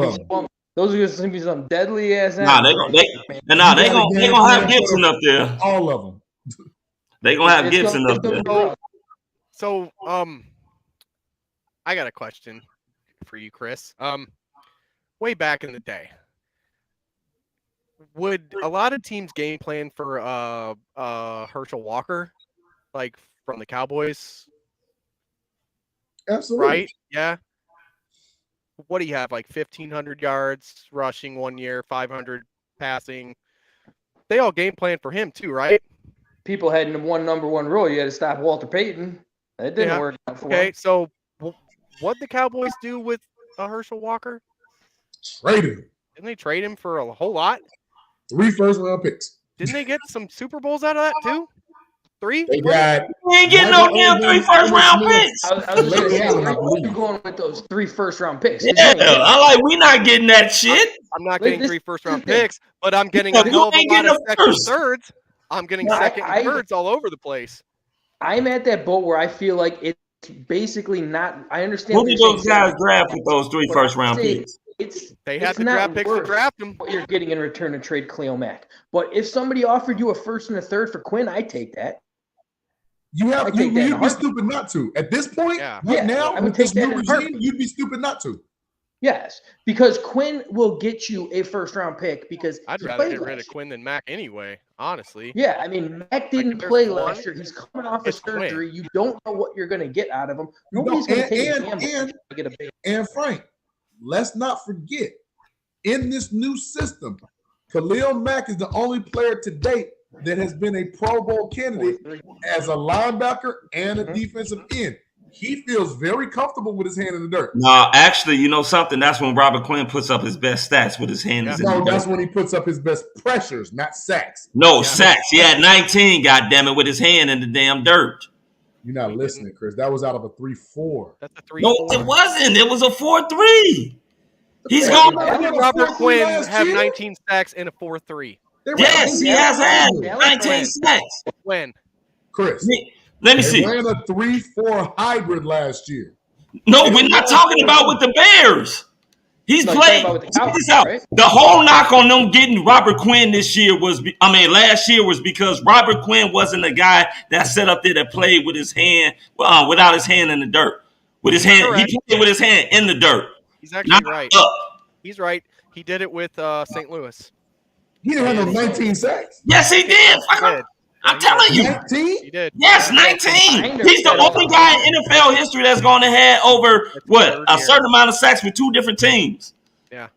S14: going to be some deadly ass.
S18: Nah, they're gonna have Gibson up there.
S2: All of them.
S18: They're gonna have Gibson up there.
S19: So, I got a question for you, Chris. Way back in the day, would a lot of teams game plan for Herschel Walker, like from the Cowboys?
S2: Absolutely.
S19: Right? Yeah. What do you have? Like 1,500 yards rushing one year, 500 passing. They all game plan for him too, right?
S14: People had number one rule. You had to stop Walter Payton. That didn't work out for
S19: Okay, so what'd the Cowboys do with Herschel Walker?
S2: Trade him.
S19: Didn't they trade him for a whole lot?
S2: 3 first-round picks.
S19: Didn't they get some Super Bowls out of that too? 3?
S2: They got.
S18: We ain't getting no damn 3 first-round picks.
S14: I was just saying, you going with those 3 first-round picks?
S18: Yeah, I like. We not getting that shit.
S19: I'm not getting 3 first-round picks, but I'm getting a hell of a lot of second and thirds. I'm getting second and thirds all over the place.
S14: I'm at that boat where I feel like it's basically not. I understand.
S18: Who did those guys draft with those 3 first-round picks?
S19: They had the draft picks to draft them.
S14: What you're getting in return to trade Khalil Mack. But if somebody offered you a first and a third for Quinn, I'd take that.
S2: You'd be stupid not to. At this point, now,
S14: I would
S2: with this
S14: take
S2: new
S14: that
S2: regime, you'd be stupid not to.
S14: Yes, because Quinn will get you a first-round pick because
S19: I'd rather get rid of Quinn than Mack anyway, honestly.
S14: Yeah, I mean, Mack didn't play last year. He's coming off a surgery. You don't know what you're going to get out of him. Nobody's going to take a gamble to get a big.
S2: And Frank, let's not forget, in this new system, Khalil Mack is the only player to date that has been a Pro Bowl candidate as a linebacker and a defensive end. He feels very comfortable with his hand in the dirt.
S18: No, actually, you know something? That's when Robert Quinn puts up his best stats with his hand.
S2: In the dirt. That's when he puts up his best pressures, not sacks.
S18: No, sacks. He had 19, goddammit, with his hand in the damn dirt.
S2: You're not listening, Chris. That was out of a 3-4.
S19: That's a 3-4.
S18: No, it wasn't. It was a 4-3. He's going.
S19: How did Robert Quinn have 19 sacks and a 4-3?
S18: Yes, he has had 19 sacks.
S19: When?
S2: Chris.
S18: Let me see.
S2: They ran a 3-4 hybrid last year.
S18: No, we're not talking about with the Bears. He's played. Check this out. Right? The whole knock on them getting Robert Quinn last year was because Robert Quinn wasn't a guy that sat up there that played with his hand, without his hand in the dirt. With his hand, he played with his hand in the dirt.
S19: He's actually right. He's right. He did it with St. Louis.
S2: He didn't have no 19 sacks.
S18: Yes, he did. I'm telling you.
S2: 19?
S19: He did.
S18: Yes, 19. He's the only guy in NFL history that's going to have over a certain amount of sacks with 2 different teams.
S19: Yeah.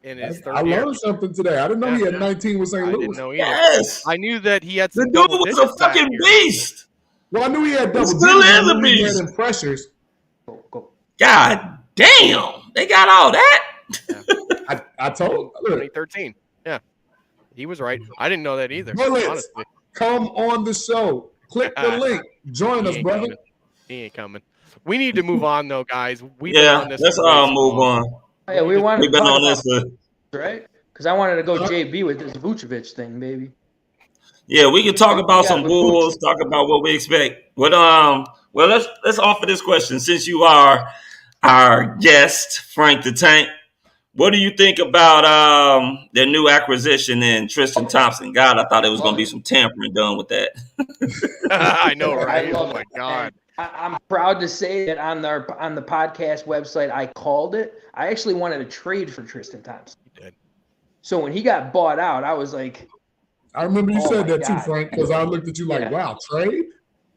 S19: In his third
S2: I
S19: year.
S2: learned something today. I didn't know he had 19 with St. Louis.
S19: I didn't know either.
S18: Yes.
S19: I knew that he had some.
S18: The dude was a fucking beast.
S2: Well, I knew he had double digits.
S18: Still is a beast.
S2: He had pressures.
S18: God damn. They got all that.
S19: Yeah.
S2: I told
S19: 2013. Yeah. He was right. I didn't know that either. Honestly.
S2: Come on the show. Click the link. Join us, brother.
S19: Coming. He ain't coming. We need to move on, though, guys.
S18: Let's move on.
S14: Yeah, we've
S18: been on this,
S14: right? Because I wanted to go JB with this Vucevic thing, baby.
S18: Yeah, we can talk about some Bulls. Talk about what we expect. But let's offer this question since you are our guest, Frank the Tank. What do you think about their new acquisition in Tristan Thompson? God, I thought it was going to be some tampering done with that.
S19: I know, right?
S14: Oh
S19: my God.
S14: I'm proud to say that on the podcast website, I called it. I actually wanted to trade for Tristan Thompson.
S19: You did.
S14: So when he got bought out, I was like,
S2: I remember you said that
S14: God.
S2: too, Frank, because I looked at you like, wow, trade?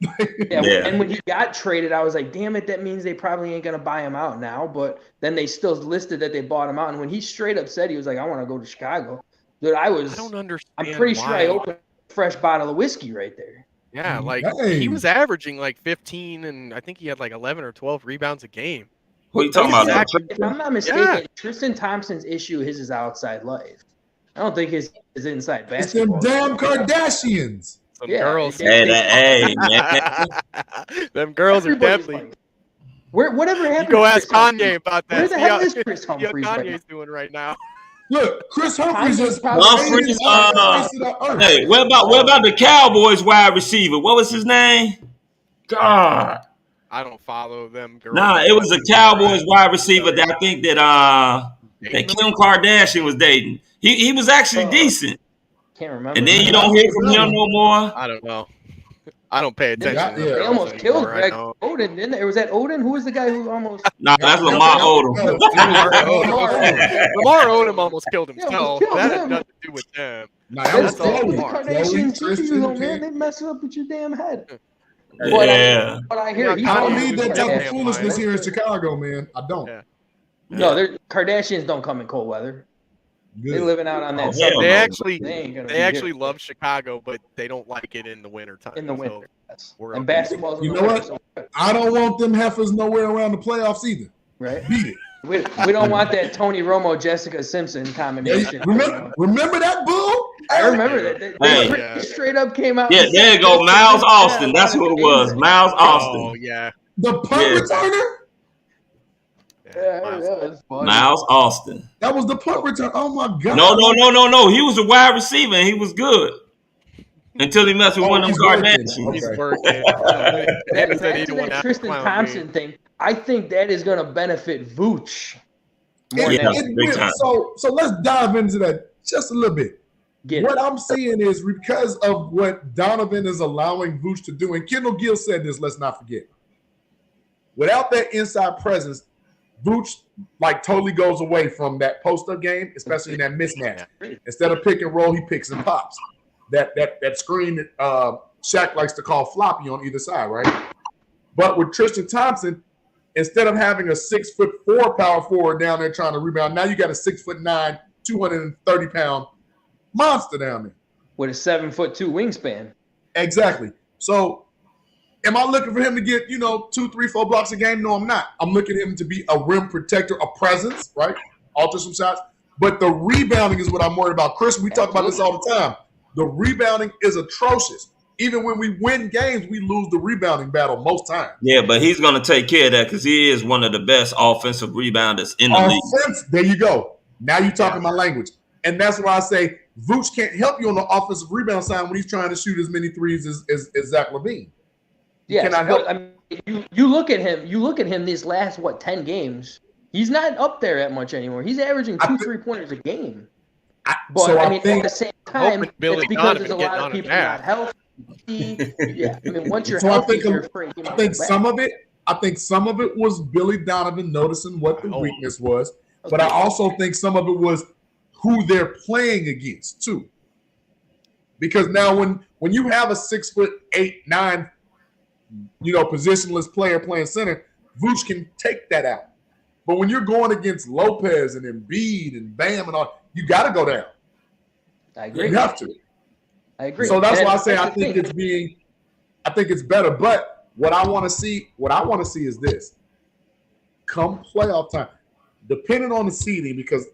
S14: Yeah. And when he got traded, I was like, damn it, that means they probably ain't going to buy him out now. But then they still listed that they bought him out. And when he straight up said, he was like, I want to go to Chicago. Dude, I don't
S19: understand.
S14: I'm pretty sure I opened a fresh bottle of whiskey right there.
S19: Yeah, like he was averaging like 15, and I think he had like 11 or 12 rebounds a game.
S18: What are you talking about?
S14: If I'm not mistaken, Tristan Thompson's issue is outside life. I don't think his inside basketball.
S2: It's them damn Kardashians.
S19: Some girls.
S18: Hey, man.
S19: Them girls are deadly.
S14: Whatever happened?
S19: You go ask Kanye about that.
S14: Where the hell is Chris Humphries?
S19: What Kanye's doing right now?
S2: Look, Chris Humphries is
S18: Hey, what about the Cowboys wide receiver? What was his name? God.
S19: I don't follow them girls.
S18: Nah, it was a Cowboys wide receiver that I think that Kim Kardashian was dating. He was actually decent.
S14: Can't remember.
S18: And then you don't hear from him no more.
S19: I don't know. I don't pay attention.
S14: They almost killed Greg Oden, didn't they? Or was that Oden? Who was the guy who almost?
S18: Nah, that's Lamar Odom.
S19: Lamar Odom almost killed himself. That had nothing to do with them.
S2: Nah, that was Chloe.
S14: Kardashians do you though, man. They mess up with your damn head.
S18: Yeah.
S14: But I hear
S2: I don't need that type of foolishness here in Chicago, man. I don't.
S14: Yeah. No, Kardashians don't come in cold weather. They're living out on that.
S19: They actually love Chicago, but they don't like it in the wintertime.
S14: In the winter,
S19: so
S14: and basketball's.
S2: You know what? I don't want them heifers nowhere around the playoffs either.
S14: Right?
S2: Beat it.
S14: We don't want that Tony Romo, Jessica Simpson combination.
S2: Remember that bull?
S14: I remember that. They straight up came out.
S18: Yeah, there you go. Miles Austin. That's who it was. Miles Austin.
S19: Oh, yeah.
S2: The punt returner?
S18: Miles Austin.
S2: That was the punt return. Oh my God.
S18: No. He was a wide receiver and he was good. Until he messed with one of them Kardashians.
S19: He's working.
S14: That Tristan Thompson thing, I think that is going to benefit Vooch.
S2: So let's dive into that just a little bit. What I'm seeing is because of what Donovan is allowing Vooch to do, and Kendall Gill said this, let's not forget. Without that inside presence, Vooch totally goes away from that post-up game, especially in that mismatch. Instead of pick and roll, he picks and pops. That screen that Shaq likes to call floppy on either side, right? But with Tristan Thompson, instead of having a 6'4" power forward down there trying to rebound, now you got a 6'9", 230-pound monster down there
S14: with a 7'2" wingspan.
S2: Exactly. So, am I looking for him to get 2, 3, 4 blocks a game? No, I'm not. I'm looking at him to be a rim protector, a presence, right? Alter some shots. But the rebounding is what I'm worried about. Chris, we talk about this all the time. The rebounding is atrocious. Even when we win games, we lose the rebounding battle most times.
S18: Yeah, but he's going to take care of that because he is one of the best offensive rebounders in the league.
S2: There you go. Now you're talking my language. And that's why I say Vooch can't help you on the offensive rebound side when he's trying to shoot as many threes as Zach LaVine.
S14: Yeah, but I mean, you look at him. You look at him these last 10 games. He's not up there that much anymore. He's averaging 2 3-pointers a game. But I mean, at the same time, it's because there's a lot of people not healthy. Yeah, I mean, once you're healthy, you're afraid.
S2: I think some of it was Billy Donovan noticing what the weakness was, but I also think some of it was who they're playing against too. Because now when you have a 6'8", 9, positionless player playing center, Vooch can take that out. But when you're going against Lopez and Embiid and Bam and all, you got to go down.
S14: I agree.
S2: You have to.
S14: I agree.
S2: So that's why I say I think it's better. But what I want to see is this. Come playoff time, depending on the seeding, because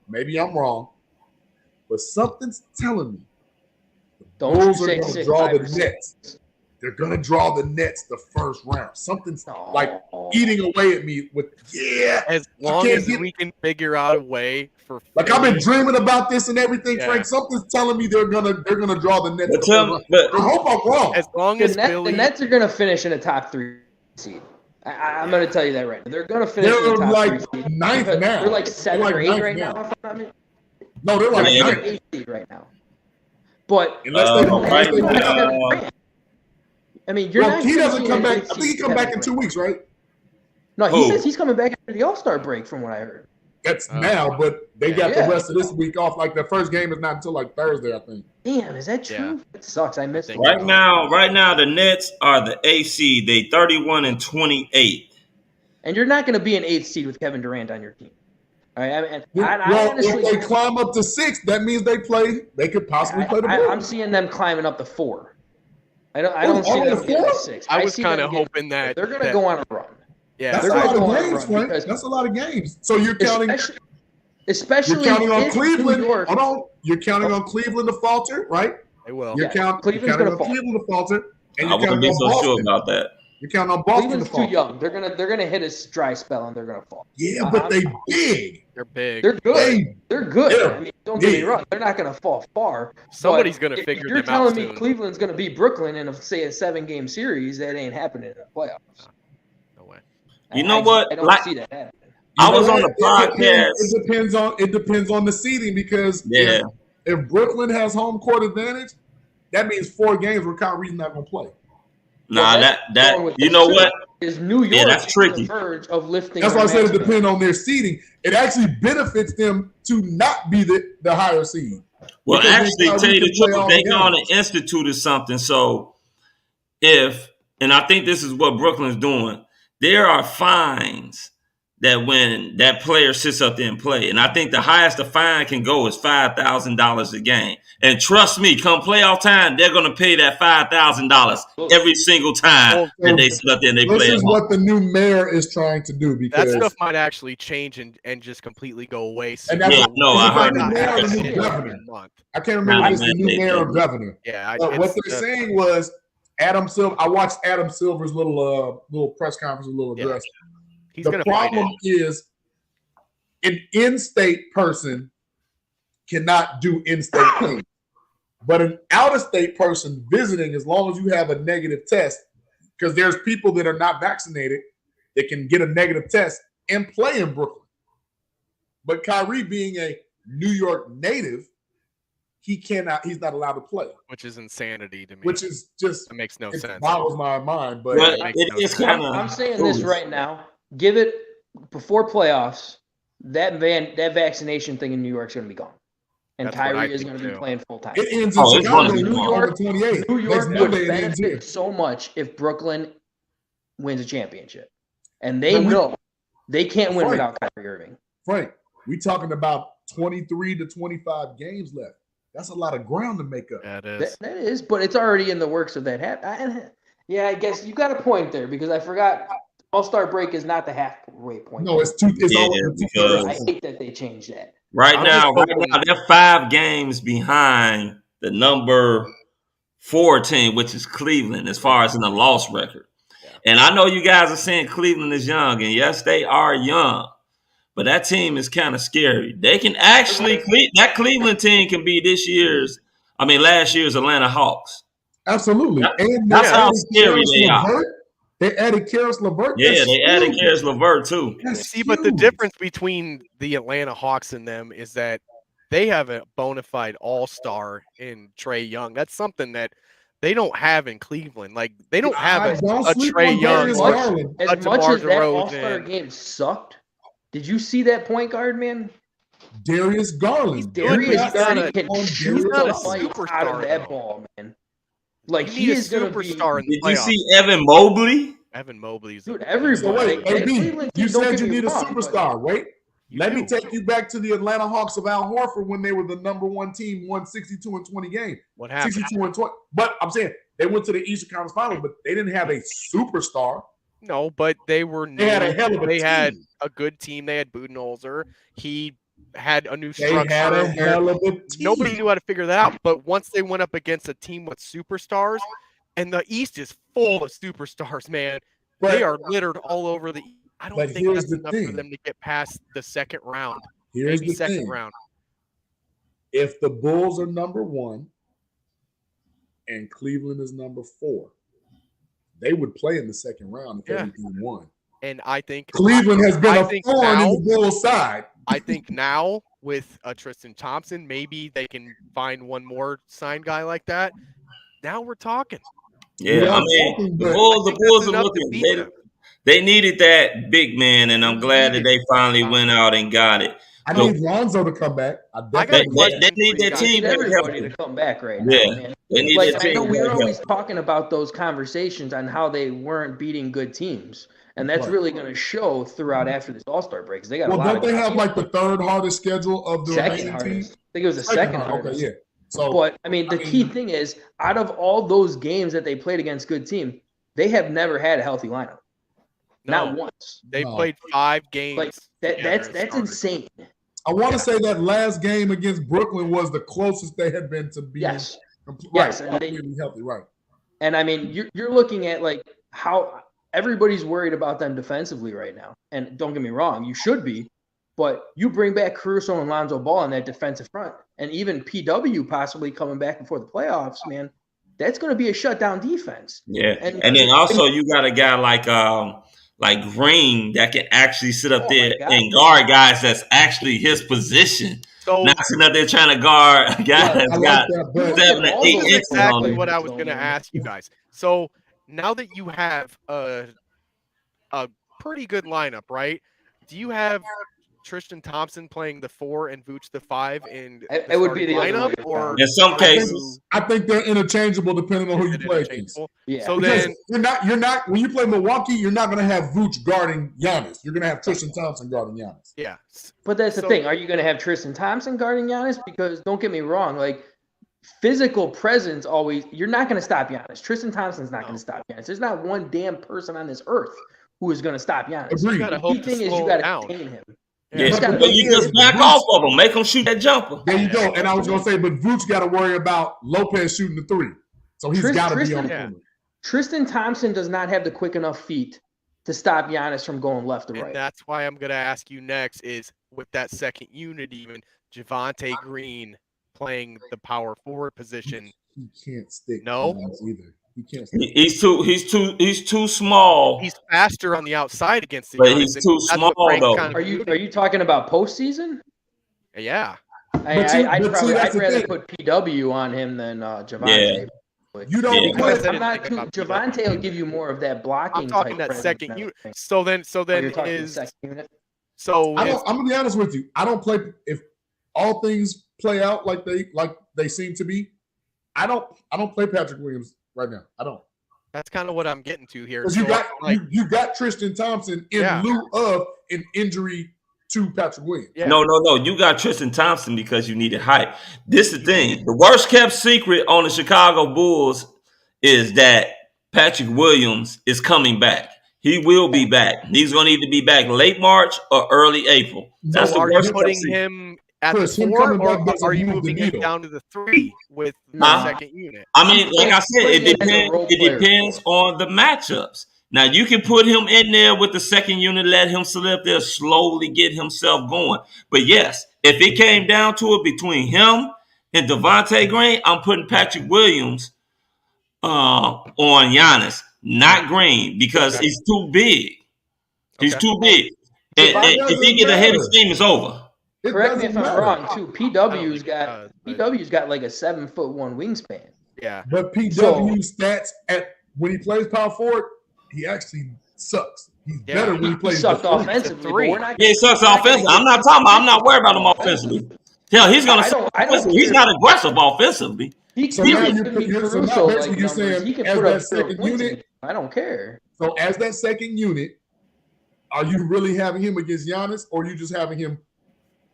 S2: maybe I'm wrong, but something's telling me the Bulls are going to draw the Nets. They're going to draw the Nets the first round. Something's eating away at me with,
S19: as long as we can figure out a way for
S2: I've been dreaming about this and everything, Frank. Something's telling me they're gonna draw the Nets. I hope I'm wrong.
S19: As long as
S14: the Nets are gonna finish in a top 3 seed. I'm going to tell you that right now. They're going to finish in the top
S2: like
S14: 3 seed.
S2: ninth now.
S14: They're like 7
S2: like
S14: or 8 right
S2: now.
S14: now. If I'm not
S2: No, they're like
S14: 8 seed right now. But
S2: unless they don't
S18: right
S2: Kevin
S18: now,
S14: I mean, you're not.
S2: He doesn't come back. I
S14: I
S2: think he come back in 2 weeks, right?
S14: No, he says he's coming back after the All-Star break, from what I heard.
S2: That's now, but they got the rest of this week off. Like the first game is not until like Thursday, I think.
S14: Damn, is that true? Yeah. It sucks. I missed it.
S18: Right now, the Nets are the 8th seed. They 31-28.
S14: And you're not going to be an 8th seed with Kevin Durant on your team. All right.
S2: If they climb up to 6, that means they could possibly play the Bulls.
S14: I'm seeing them climbing up to 4. I don't see them getting to 6.
S19: I was kind of hoping that
S14: they're going to go on a run.
S19: Yeah,
S2: that's a lot of games, Frank. That's a lot of games. So you're counting,
S14: especially
S2: you're counting on Cleveland.
S14: New York.
S2: Hold on, you're counting on Cleveland to falter, right?
S19: They will.
S2: You're counting on Cleveland to falter, and
S18: I wouldn't be so sure about that.
S2: You're counting on Boston
S14: Cleveland's
S2: to falter.
S14: too young. They're gonna hit a dry spell and they're gonna fall.
S2: Yeah, but they big.
S19: They're big.
S14: They're good. They're good.
S2: Yeah.
S14: I mean, don't get me wrong. They're not gonna fall far.
S19: Somebody's gonna figure them out.
S14: You're telling me Cleveland's gonna beat Brooklyn in a 7-game series? That ain't happening in the playoffs.
S19: No way.
S18: You know what?
S14: I don't see that happening.
S18: I was on the podcast.
S2: It depends on the seeding because if Brooklyn has home court advantage, that means 4 games where Kyrie's not going to play.
S18: Nah, that you know what?
S14: Is New York
S18: that's tricky.
S14: On the verge of lifting?
S2: That's why I said it depends on their seeding. It actually benefits them to not be the higher seed.
S18: Well,
S2: Because
S18: actually,
S2: then
S18: tell you the
S2: Kyrie can play
S18: truth,
S2: all
S18: they
S2: the
S18: gonna
S2: games.
S18: institute or something. So and I think this is what Brooklyn's doing, there are fines that when that player sits up there and play. And I think the highest the fine can go is $5,000 a game. And trust me, come playoff time, they're going to pay that $5,000 every single time that they sit up there and they play.
S2: This is what the new mayor is trying to do because
S19: that stuff might actually change and just completely go away.
S2: And that's
S18: I heard
S2: that. I can't remember if it's the new mayor or governor.
S19: Yeah,
S2: what they're saying was Adam Silver. I watched Adam Silver's little press conference, little address. The problem is an in-state person cannot do in-state things. But an out-of-state person visiting, as long as you have a negative test, because there's people that are not vaccinated that can get a negative test and play in Brooklyn. But Kyrie being a New York native, he's not allowed to play.
S19: Which is insanity to me.
S2: Which is just,
S19: it makes no sense.
S2: It boggles my mind. But
S14: I'm saying this right now. Give it before playoffs. That vaccination thing in New York's going to be gone, and Kyrie is going to be playing full time.
S2: It ends in Chicago.
S14: New York would benefit so much if Brooklyn wins a championship, and they know they can't win without Kyrie Irving.
S2: Frank, we talking about 23 to 25 games left. That's a lot of ground to make up.
S19: That is.
S14: That is, but it's already in the works of that. Yeah, I guess you got a point there because I forgot. All-Star break is not the halfway point.
S2: No, it's because
S14: I hate that they changed that.
S18: Right now, they're 5 games behind the number 4 team, which is Cleveland, as far as in the loss record. Yeah. And I know you guys are saying Cleveland is young, and yes, they are young, but that team is kind of scary. They can actually that Cleveland team can be last year's Atlanta Hawks.
S2: Absolutely, and
S18: that's how scary they are.
S2: They added Karis LeVert.
S18: Yeah, they added Karis LeVert too.
S19: See, but the difference between the Atlanta Hawks and them is that they have a bona fide all-star in Trae Young. That's something that they don't have in Cleveland. Like they don't have a Trae Young.
S14: As much as that all-star game sucked, did you see that point guard, man?
S2: Darius Garland.
S14: Darius Garland can shoot
S19: not a
S14: the lights
S19: superstar
S14: out of that ball, man. Like
S19: he is going to be.
S18: Did you see Evan Mobley?
S19: Evan Mobley's
S14: dude. Everybody.
S2: So wait, AB, you said you need a superstar. Wait, let me take you back to the Atlanta Hawks of Al Horford when they were the number 1 team, won 62 and 20 games.
S19: What happened?
S2: 62 and 20. But I'm saying they went to the Eastern Conference Finals, but they didn't have a superstar.
S19: No, but they were.
S2: They had a hell of a team.
S19: Had a good team. They had Budenholzer. He had a new structure.
S2: They had a hell of a team.
S19: Nobody knew how to figure that out. But once they went up against a team with superstars. And the East is full of superstars, man. They are littered all over the. I don't think that's enough for them to get past the second round.
S2: Here's the second
S19: round.
S2: If the Bulls are number 1 and Cleveland is number 4, they would play in the second round if everything won.
S19: And I think
S2: Cleveland has been a thorn in the Bulls' side.
S19: I think now with Tristan Thompson, maybe they can find one more signed guy like that. Now we're talking.
S18: Yeah, I mean, the Bulls are looking. They needed that big man, and I'm glad that they finally went out and got it.
S2: I need Lonzo to come back.
S18: They need that team
S14: everybody to come back right now, man.
S18: They need
S14: like,
S18: that
S14: I know
S18: team
S14: we were
S18: to
S14: always
S18: help.
S14: talking about those conversations on how they weren't beating good teams. And that's really going to show throughout after this All-Star break. They got a lot
S2: don't
S14: of
S2: they have like the third hardest schedule of the
S14: second
S2: remaining
S14: hardest.
S2: teams?
S14: I think it was the second hardest.
S2: Okay, yeah. So,
S14: but I mean, the key thing is, out of all those games that they played against good team, they have never had a healthy lineup. Not once.
S19: They played 5 games.
S14: Like that's insane.
S2: I want to say that last game against Brooklyn was the closest they had been to being completely healthy, right?
S14: And I mean, you're looking at like how everybody's worried about them defensively right now. And don't get me wrong, you should be. But you bring back Caruso and Lonzo Ball on that defensive front, and even PW possibly coming back before the playoffs, man, that's going to be a shutdown defense.
S18: Yeah, and then also you got a guy like Green that can actually sit up there and guard guys that's actually his position.
S19: So,
S18: not sitting up there trying to guard guys that's got 7 or 8 inches
S19: exactly
S18: on
S19: what I was going to ask you guys. So now that you have a pretty good lineup, right? Do you have Tristan Thompson playing the 4 and Vooch the 5 in the
S14: would be the
S19: lineup, or
S18: in some cases?
S2: I think they're interchangeable depending on who you play against.
S14: Yeah.
S19: So
S2: because
S19: then
S2: you're not when you play Milwaukee, you're not going to have Vooch guarding Giannis. You're going to have Tristan Thompson guarding Giannis.
S19: Yeah.
S14: But that's the thing. Are you going to have Tristan Thompson guarding Giannis? Because don't get me wrong, like physical presence always. You're not going to stop Giannis. Tristan Thompson's not going to stop Giannis. There's not one damn person on this earth who is going to stop Giannis.
S2: Agreed.
S14: The key thing is you got to contain him.
S18: Yeah, but you just back off of them, make them shoot that jumper.
S2: There you go. And I was going to say, but Vooch got to worry about Lopez shooting the 3, so he's got to be on the corner.
S14: Tristan Thompson does not have the quick enough feet to stop Giannis from going left to right.
S19: And that's why I'm going to ask you next is with that second unit, even Javonte Green playing the power forward position.
S2: He can't stick.
S19: No,
S2: either. He can't.
S18: He's too small.
S19: He's faster on the outside against the
S18: but he's too small though.
S14: Are you talking about postseason?
S19: Yeah.
S14: I'd rather put PW on him than Javonte.
S2: Yeah. You don't.
S14: Because I'm not too. Javonte will give you more of that blocking.
S19: I'm talking that second unit. So then is
S14: second unit.
S19: So
S2: I'm gonna be honest with you. I don't play if all things play out like they seem to be. I don't play Patrick Williams right now. I don't.
S19: That's kind of what I'm getting to here.
S2: Because you got Tristan Thompson in lieu of an injury to Patrick Williams.
S18: Yeah. No. You got Tristan Thompson because you needed height. This is the thing. The worst kept secret on the Chicago Bulls is that Patrick Williams is coming back. He will be back. He's going to either be back late March or early April. That's
S19: so are you putting him at the 4, or are you moving him down to the 3 with the second unit?
S18: I mean, like I said, it depends on the matchups. Now, you can put him in there with the second unit, let him sit up there, slowly get himself going. But yes, if it came down to it between him and Devontae Green, I'm putting Patrick Williams on Giannis, not Green, because he's too big. He's too big. And if he get ahead of steam, it's over.
S14: Correct me if I'm wrong, too. PW's got like a 7'1" wingspan.
S19: Yeah.
S2: But PW stats when he plays power forward, he actually sucks. He's better when he plays.
S14: He sucked offensively.
S18: He sucks offensively. I'm not worried about him offensively. Hell, he's gonna. He's not aggressive offensively.
S2: So now you're saying
S14: he can
S2: as
S14: put
S2: that
S14: up
S2: second unit.
S14: I don't care.
S2: So as that second unit, are you really having him against Giannis, or are you just having him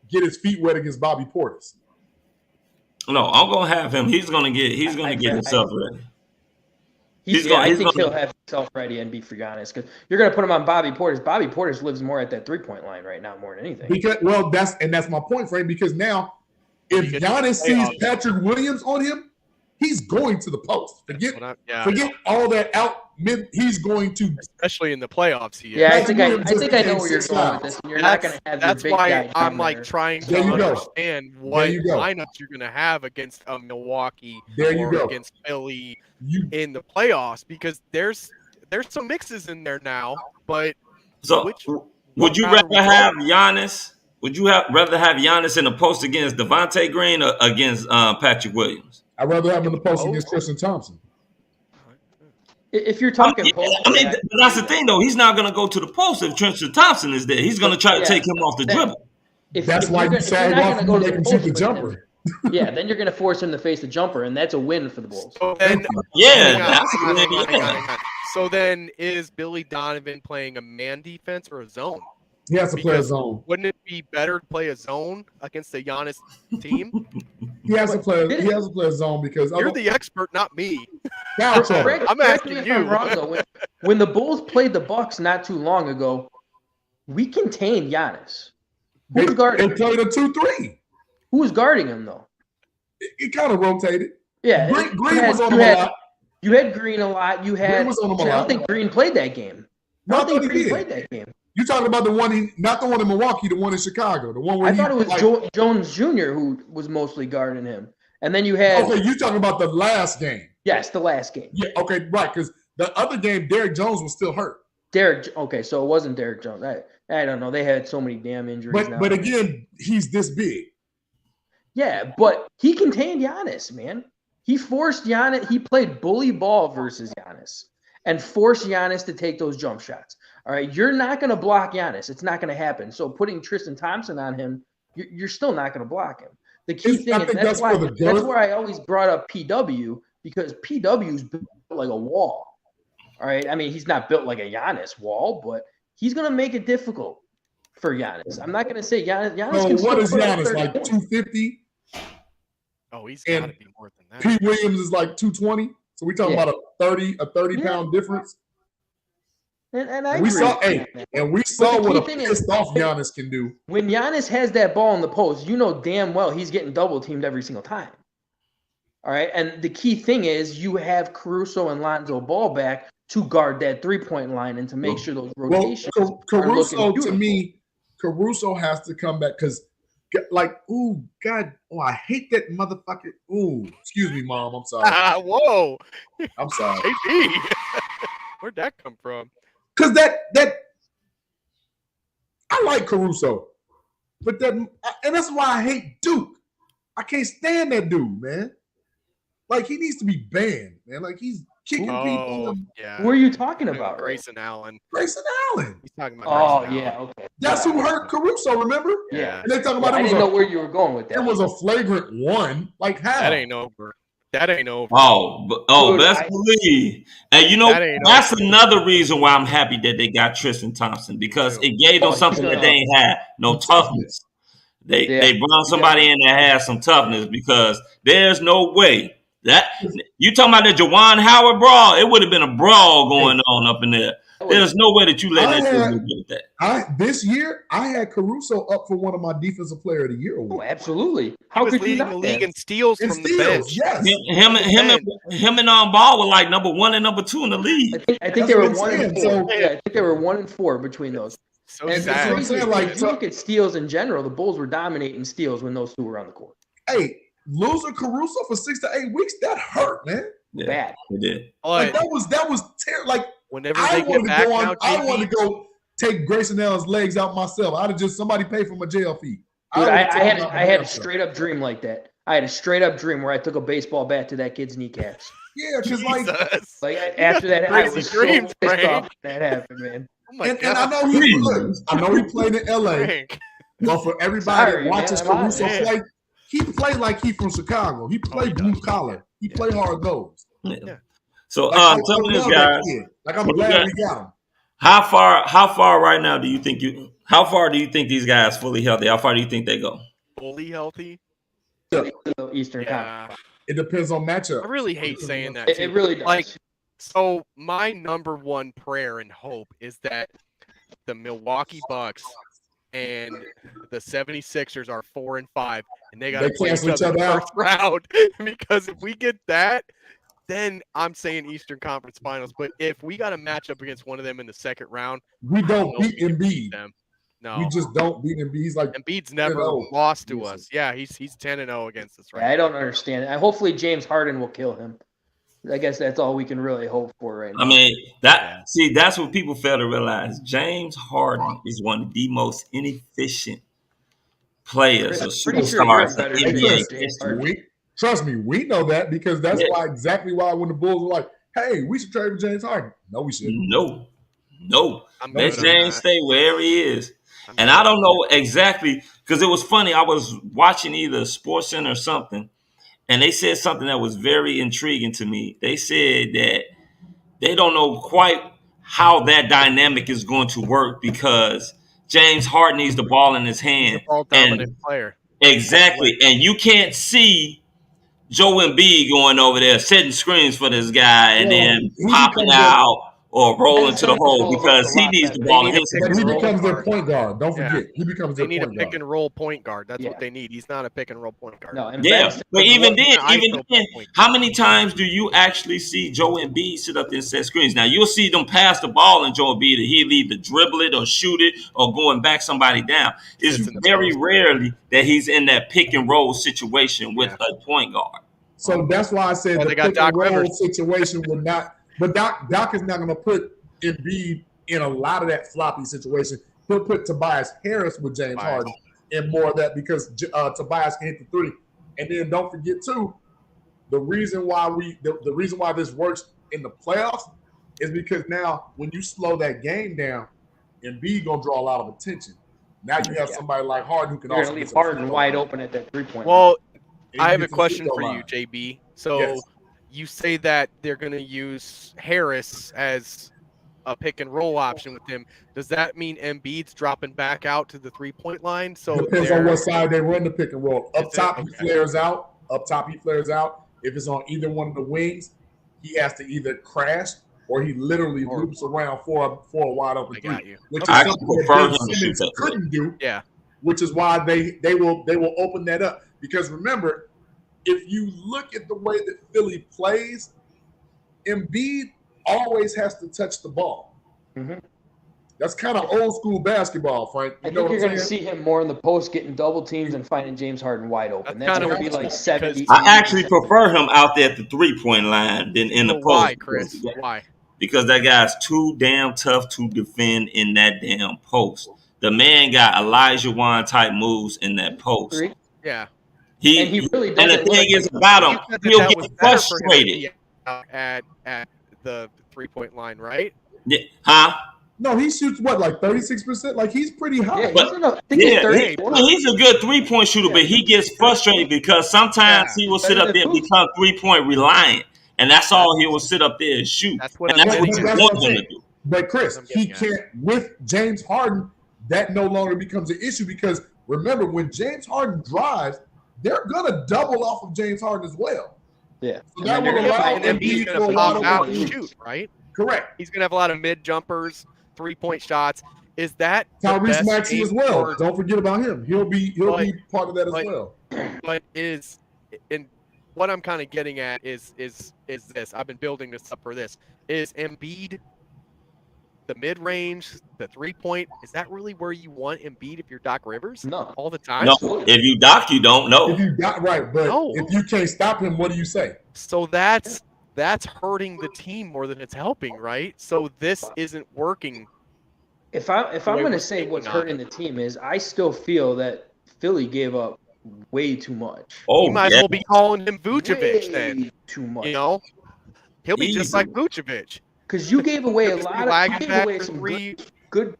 S2: get his feet wet against Bobby Portis?
S18: No, I'm gonna have him. He's gonna get himself ready.
S14: I think he'll have himself ready and be for Giannis because you're gonna put him on Bobby Portis. Bobby Portis lives more at that 3-point line right now more than anything.
S2: That's my point, Frank. Because now, if Giannis sees Patrick Williams on him, he's going to the post. Forget all that out. He's going to,
S19: especially in the playoffs.
S14: I think I know where you're going with this. And you're not going to have.
S19: That's why I'm like trying to understand what lineups you're going to have against Milwaukee or against Philly in the playoffs, because there's there's some mixes in there now, but
S18: So would you rather have Giannis? Would you rather have Giannis in a post against Devontae Green or against Patrick Williams?
S2: I'd rather have him in the post against Tristan Thompson.
S14: If you're talking post,
S18: that's the thing though. He's not going to go to the post if Tristan Thompson is there. He's going to try to take him off the dribble.
S2: That's why you sag off and make him shoot the jumper.
S14: Yeah, then you're going to force him to face the jumper, and that's a win for the Bulls.
S19: So then, So then, is Billy Donovan playing a man defense or a zone?
S2: He has to play a zone.
S19: Wouldn't it be better to play a zone against the Giannis team?
S2: He has to play a zone because
S19: you're the expert, not me.
S14: I'm asking you. I'm wrong, though. When the Bulls played the Bucks not too long ago, we contained Giannis. Who's guarding?
S2: They played a 2-3.
S14: Who was guarding him though?
S2: It kind of rotated.
S14: Yeah,
S2: Green was on him a lot.
S14: You had Green a lot. You had.
S2: Green was on him a lot.
S14: I don't think Green played that game.
S2: No, I don't think
S14: Green played that game.
S2: You're talking about the one, not the one in Milwaukee, the one in Chicago, the one where
S14: I thought it was Jones Jr. who was mostly guarding him, and then you had.
S2: Okay, you're talking about the last game.
S14: Yes, the last game.
S2: Yeah. Okay, right. Because the other game, Derrick Jones was still hurt.
S14: Okay, so it wasn't Derrick Jones. I don't know. They had so many damn injuries.
S2: But again, he's this big.
S14: Yeah, but he contained Giannis, man. He forced Giannis. He played bully ball versus Giannis and forced Giannis to take those jump shots. All right, you're not going to block Giannis. It's not going to happen. So putting Tristan Thompson on him, you're still not going to block him. The key thing is that's where I always brought up PW, because PW's built like a wall. All right, I mean, he's not built like a Giannis wall, but he's going to make it difficult for Giannis. I'm not going to say Giannis.
S2: So what is Giannis, like 250?
S19: Oh, he's got to be more than that.
S2: Pete Williams is like 220. So we're talking about a 30-pound difference.
S14: And I
S2: we
S14: agree.
S2: We saw what a pissed off Giannis can do.
S14: When Giannis has that ball in the post, you know damn well he's getting double teamed every single time. All right, and the key thing is you have Caruso and Lonzo Ball back to guard that 3-point line and to make sure those rotations.
S2: Well, Caruso to me, Caruso has to come back because. Like, ooh, God, I hate that motherfucker. Ooh, excuse me, Mom. I'm sorry.
S19: Whoa.
S2: I'm sorry.
S19: KB. Where'd that come from?
S2: Because I like Caruso, but and that's why I hate Duke. I can't stand that dude, man. Like, he needs to be banned, man. Like, he's kicking people.
S19: Yeah.
S14: Who are you talking about?
S19: Grayson Allen.
S2: Grayson Allen.
S19: He's talking about Grayson
S14: Allen.
S19: Okay.
S2: That's who hurt Caruso, remember?
S14: Yeah.
S2: And they talking about
S14: I didn't know where you were going with that.
S2: It was a flagrant one. Like, how?
S19: That ain't over.
S18: Best believe. And you know, that's another reason why I'm happy that they got Tristan Thompson, because it gave them something that they ain't had. No toughness. They brought somebody in that has some toughness, because there's no way that you talking about the Juwan Howard brawl, it would have been a brawl going on up in there. There's no way that you let that dude get that.
S2: This year, I had Caruso up for one of my Defensive Player of the Year awards.
S14: Oh, absolutely.
S19: How could you lead the league in steals from the bench?
S2: Yes.
S18: Him and Ball were like number 1 and number 2 in the league.
S14: I think they were 1 and 4. I think they were 1 and 4 between those.
S19: So
S14: and
S19: sad.
S14: If you look at steals in general, the Bulls were dominating steals when those two were on the court.
S2: Hey, losing Caruso for 6 to 8 weeks, that hurt, man.
S18: Yeah,
S14: bad.
S18: It did.
S2: Like, that was terrible. Like,
S19: whenever they get back now,
S2: I wanted to go take Grayson Allen's legs out myself. I'd have just somebody pay for my jail fee.
S14: Dude, I had a straight up dream like that. I had a straight up dream where I took a baseball bat to that kid's kneecaps.
S2: Yeah, because like
S14: after that, I was so pissed off that happened, man.
S19: Oh my
S2: and I know he played in LA. But for everybody that watches Caruso play, he played like he from Chicago. He played blue collar. He played hard nose.
S18: Yeah. So tell me this, guys.
S2: Like, I'm glad we got him.
S18: How far right now do you think how far do you think these guys fully healthy? How far do you think they go?
S19: Fully healthy?
S14: Eastern Conference.
S2: It depends on matchup.
S19: I really hate saying that.
S14: It really does.
S19: Like, so my number one prayer and hope is that the Milwaukee Bucks and the 76ers are 4 and 5, and they got to play each other in the first round. Because if we get that, then I'm saying Eastern Conference Finals. But if we got a matchup against one of them in the second round,
S2: we don't beat Embiid.
S19: No,
S2: we just don't beat Embiid. He's like
S19: Embiid's never lost to us. Yeah, he's 10-0 against us right now.
S14: I don't understand it. Hopefully James Harden will kill him. I guess that's all we can really hope for right now.
S18: I mean, that's what people fail to realize. James Harden is one of the most inefficient players or superstars in NBA history.
S2: Trust me, we know that because that's exactly why when the Bulls were like, hey, we should trade for James Harden. No, we shouldn't.
S18: No. Let James stay where he is. And I don't know exactly, because it was funny. I was watching either SportsCenter or something, and they said something that was very intriguing to me. They said that they don't know quite how that dynamic is going to work because James Harden needs the ball in his hand.
S19: He's a ball-dominant player.
S18: Exactly. And you can't see Joe Embiid going over there setting screens for this guy and then popping out or rolling to the hole because he needs the ball in his hand.
S2: He becomes their point guard. Don't forget. He becomes their point guard.
S19: They need a pick-and-roll point guard. That's what they need. He's not a pick-and-roll point guard.
S18: No, but even then, how many times do you actually see Joe Embiid sit up there and set screens? Now, you'll see them pass the ball and Joe Embiid, he'll either dribble it or shoot it or go and back somebody down. It's very rarely that he's in that pick-and-roll situation with a point guard.
S2: So that's why I said the pick-and-roll situation would not. But Doc is not going to put Embiid in a lot of that floppy situation. He'll put Tobias Harris with James Harden and more of that because Tobias can hit the three. And then don't forget too, the reason why this works in the playoffs is because now when you slow that game down, Embiid gonna draw a lot of attention. Now you have somebody like Harden who can also
S14: leave Harden wide open at that 3-point.
S19: Well, I have a question for you, JB. So you say that they're going to use Harris as a pick and roll option with him. Does that mean Embiid's dropping back out to the 3-point line? So
S2: depends on what side they run the pick and roll. Up top, he flares out. If it's on either one of the wings, he has to either crash or he literally loops around for a wide open three. Which is something that Simmons couldn't do.
S19: Yeah.
S2: Which is why they will open that up. Because remember, if you look at the way that Philly plays, Embiid always has to touch the ball.
S14: Mm-hmm.
S2: That's kind of old school basketball, Frank.
S14: I think you're going to see him more in the post, getting double teams and finding James Harden wide open. That's going to be like 70.
S18: I actually prefer him out there at the 3-point line than in the post.
S19: Why, Chris? Why?
S18: Because that guy's too damn tough to defend in that damn post. The man got Elijah Wan type moves in that post.
S19: Yeah.
S14: He really doesn't.
S18: And the thing is about him, he'll get frustrated
S19: at the 3-point line, right?
S18: Yeah. Huh?
S2: No, he shoots like 36%. Like he's pretty high.
S18: He's a good 3-point shooter, but he gets frustrated because sometimes he will sit up there and become 3-point reliant, and that's all he will sit up there and shoot. That's what he wants him to do.
S2: But Chris, he can't with James Harden. That no longer becomes an issue because remember when James Harden drives, they're gonna double off of James Harden as well.
S14: Yeah.
S2: So that will allow
S19: Embiid's gonna pop out and shoot, right?
S2: Correct.
S19: He's gonna have a lot of mid jumpers, 3-point shots. Is that
S2: Tyrese Maxey as well? Don't forget about him. He'll be part of that as well.
S19: But what I'm kind of getting at is this. I've been building this up for this. Is Embiid the mid-range, the 3-point, is that really where you want Embiid if you're Doc Rivers?
S14: No.
S19: All the time?
S18: No. If you Doc, you don't know.
S2: If you Doc, right, but if you can't stop him, what do you say?
S19: So that's hurting the team more than it's helping, right? So this isn't working.
S14: If I'm going to say what's hurting the team is I still feel that Philly gave up way too much.
S19: You might as well be calling him Vucevic then.
S14: Too much.
S19: You know? He'll be just like Vucevic.
S14: Because you gave away a lot of some good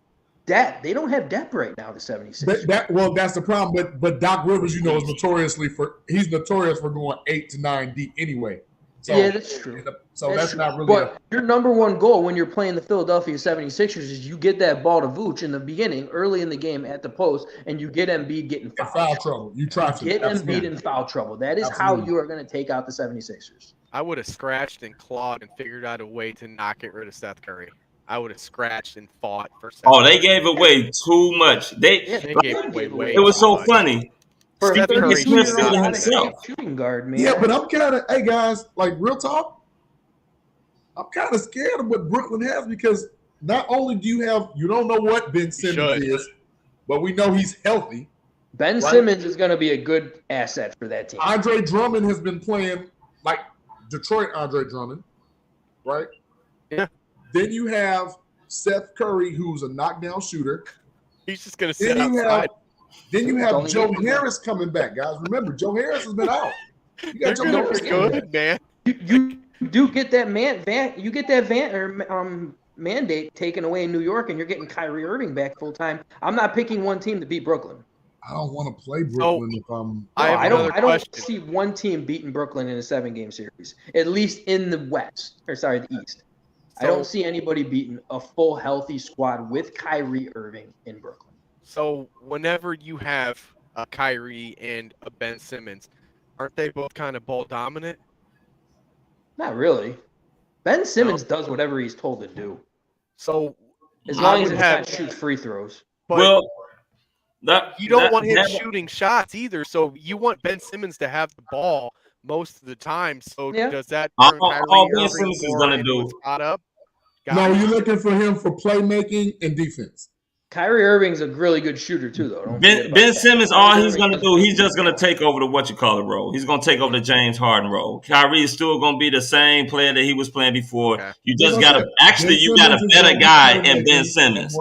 S14: depth. They don't have depth right now, the 76ers.
S2: That's the problem. But Doc Rivers, is notorious for going 8 to 9 deep anyway. So,
S14: yeah, that's true.
S2: So that's
S14: true.
S2: not really.
S14: But your number one goal when you're playing the Philadelphia 76ers is you get that ball to Vooch in the beginning, early in the game at the post, and you get Embiid getting
S2: foul trouble. You try to
S14: get Embiid in foul trouble. That is how you are going to take out the 76ers.
S19: I would have scratched and clawed and figured out a way to not get rid of Seth Curry. I would have scratched and fought for Seth Curry.
S18: They gave away too much. They
S19: gave away way
S18: It was so
S19: much.
S18: funny. Stephen Smith said it himself.
S14: Shooting guard, man.
S2: Yeah, but I'm kind of, hey guys, like real talk, I'm kind of scared of what Brooklyn has because not only do you don't know what Ben Simmons is, but we know he's healthy.
S14: Ben Simmons is going to be a good asset for that team.
S2: Andre Drummond has been playing like Detroit Andre Drummond, right?
S19: Yeah.
S2: Then you have Seth Curry, who's a knockdown shooter.
S19: He's just going to sit outside.
S2: Then you have Joe Harris coming back, guys. Remember, Joe Harris has been out. You got Joe Harris
S14: good,
S19: man.
S14: You do get that mandate taken away in New York, and you're getting Kyrie Irving back full time. I'm not picking one team to beat Brooklyn.
S2: I don't want to play Brooklyn if I'm.
S14: I don't see one team beating Brooklyn in a 7-game series, at least in the West, the East. I don't see anybody beating a full healthy squad with Kyrie Irving in Brooklyn.
S19: So whenever you have a Kyrie and a Ben Simmons, aren't they both kind of ball dominant?
S14: Not really. Ben Simmons does whatever he's told to do.
S19: So
S14: as long as it's not shoot free throws.
S19: But you don't want him shooting shots either. So you want Ben Simmons to have the ball most of the time. So does that turn
S18: all Ben Simmons is going to do?
S2: No, you're looking for him for playmaking and defense.
S14: Kyrie Irving's a really good shooter too, though.
S18: Ben Simmons, all he's going to do, he's just going to take over the role. He's going to take over the James Harden role. Kyrie is still going to be the same player that he was playing before. Okay. You just got to you got a better guy in Ben Simmons.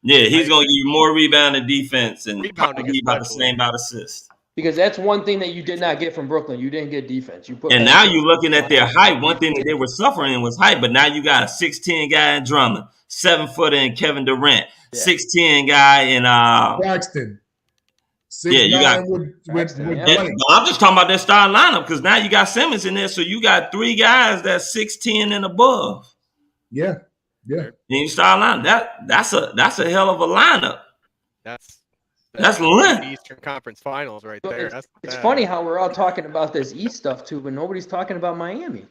S18: Yeah, he's going to give you more rebound and defense, and probably about the same about assists.
S14: Because that's one thing that you did not get from Brooklyn. You didn't get defense.
S18: And now you're looking at their height. One thing that they were suffering was height, but now you got a 6'10" guy in Drummond, 7-footer in Kevin Durant, 6'10" guy in
S2: Braxton.
S18: You got. I'm just talking about their starting lineup because now you got Simmons in there, so you got 3 guys that's 6'10" and above.
S2: Yeah.
S18: And you start lineup. That's a hell of a lineup. That's lit.
S19: Eastern Conference Finals right there.
S14: It's funny how we're all talking about this East stuff too, but nobody's talking about Miami.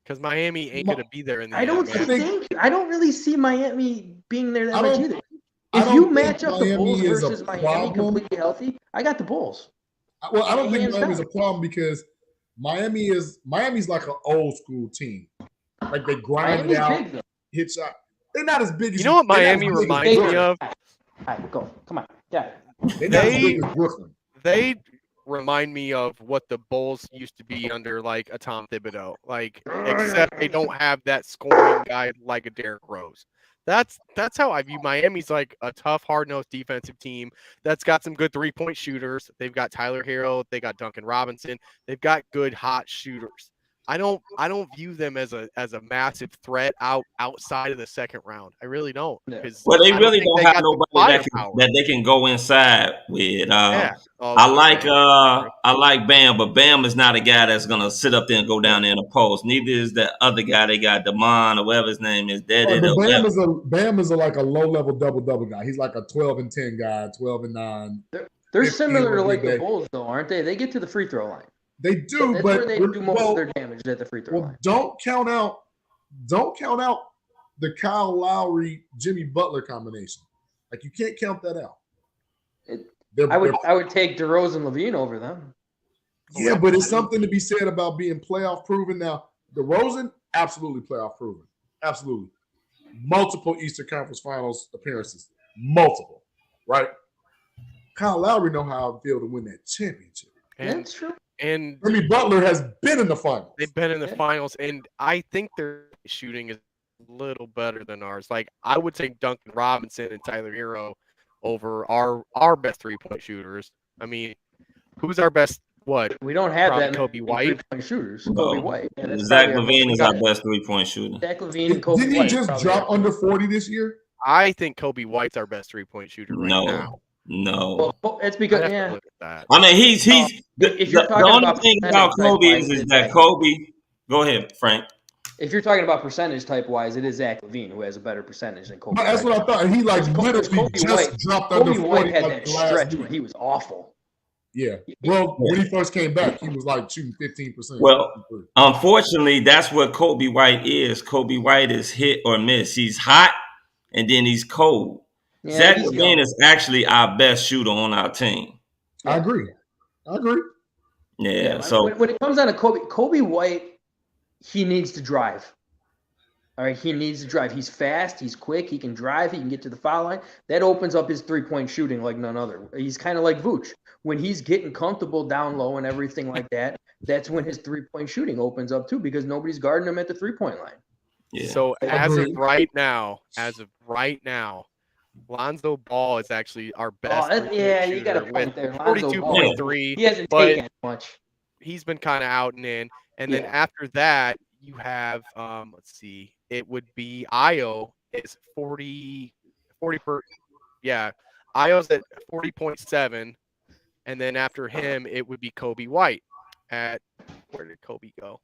S19: Because Miami ain't going to be there in the
S14: I don't really see Miami being there that much either. If you match up the Bulls versus Miami completely healthy, I got the Bulls.
S2: Well, I don't think Miami's a problem because Miami's like an old school team. Like they grind it out, hit shot. They're not as big as
S19: you know what Miami reminds me of.
S14: All right, go. Come on. Yeah.
S19: They remind me of what the Bulls used to be under like a Tom Thibodeau. Like, except they don't have that scoring guy like a Derrick Rose. That's how I view Miami's like a tough, hard-nosed defensive team that's got some good 3-point shooters. They've got Tyler Hero, they got Duncan Robinson, they've got good hot shooters. I don't view them as a massive threat outside of the second round. I really don't.
S18: Well, they really don't have nobody that they can go inside with. I like Bam, but Bam is not a guy that's gonna sit up there and go down there in a post. Neither is that other guy they got, Damon or whatever his name is.
S2: Bam is like a low-level double-double guy. He's like a 12 and 10 guy, 12 and 9.
S14: They're similar to like the Bulls, though, aren't they? They get to the free throw line.
S2: They do,
S14: that's
S2: but
S14: where they do most of their damage at the free throw line.
S2: Don't count out the Kyle Lowry Jimmy Butler combination. Like you can't count that out.
S14: I would take DeRozan and Levine over them.
S2: Yeah, but it's something to be said about being playoff proven. Now, DeRozan, absolutely playoff proven, absolutely. Multiple Eastern Conference Finals appearances, multiple, right? Kyle Lowry know how I feel to win that championship.
S14: That's true.
S19: And
S2: Jimmy Butler has been in the finals.
S19: They've been in the finals, and I think their shooting is a little better than ours. Like I would take Duncan Robinson and Tyler Hero over our best 3-point shooters. I mean, who's our best? What
S14: we don't have
S19: probably
S14: that
S19: Kobe White
S14: 3-point shooters. Kobe White.
S18: Yeah, Zach LaVine is our best 3-point shooter.
S14: Zach LaVine and Kobe
S2: Didn't he just drop under 40 this year?
S19: I think Kobe White's our best 3-point shooter right now.
S18: No,
S14: well, it's because
S18: I mean he's the only thing about Kobe is that Kobe. Go ahead, Frank.
S14: If you're talking about percentage type wise, it is Zach LaVine who has a better percentage than Kobe.
S2: But that's what I thought. He like literally just dropped under 40.
S14: Kobe White had that stretch when he was awful.
S2: Yeah. Well, when he first came back, he was like shooting 15%.
S18: Well, unfortunately, that's what Kobe White is. Kobe White is hit or miss. He's hot and then he's cold. Yeah, Zach LaVine is actually our best shooter on our team.
S2: I agree.
S18: Yeah. So
S14: when it comes down to Kobe White, he needs to drive. All right, he needs to drive. He's fast. He's quick. He can drive. He can get to the foul line. That opens up his three-point shooting like none other. He's kind of like Vooch. When he's getting comfortable down low and everything like that, that's when his three-point shooting opens up too, because nobody's guarding him at the three-point line.
S18: Yeah.
S19: So as of right now, Lonzo Ball is actually our best.
S14: You got a point there.
S19: 42.3.
S14: He hasn't taken much.
S19: He's been kind of out and in. And then after that, you have, let's see, it would be Io is 40 per. Yeah. Io's at 40.7. And then after him, it would be Kobe White at, where did Kobe go?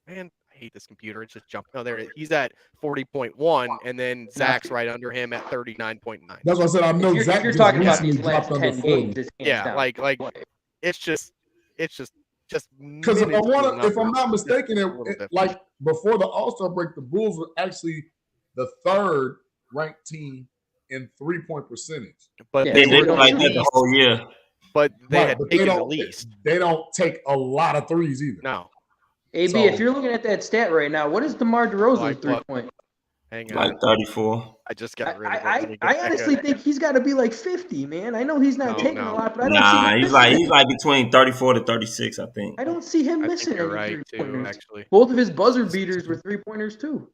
S19: Man, I hate this computer. It's just jumping. Oh, there it is. He's at 40.1, and then Zach's right under him at 39.9.
S2: That's what I said. I know Zach.
S14: You're talking about these last 10 games.
S19: Yeah, like it's just
S2: because if I'm not mistaken, it like before the All-Star break, the Bulls were actually the third ranked team in 3-point percentage.
S18: But they didn't like that the whole year.
S19: But they had taken the least.
S2: They don't take a lot of threes either.
S19: No.
S14: AB, if you're looking at that stat right now, what is DeMar DeRozan's 3-point?
S19: Hang on.
S18: Like 34.
S19: I just got rid of it.
S14: I honestly think he's got to be like 50, man. I know he's not taking a lot, but I don't see him
S18: he's like between 34 to 36, I think.
S14: I don't see him missing any
S19: right
S14: three-pointers.
S19: too, actually.
S14: Both of his buzzer beaters were three-pointers too.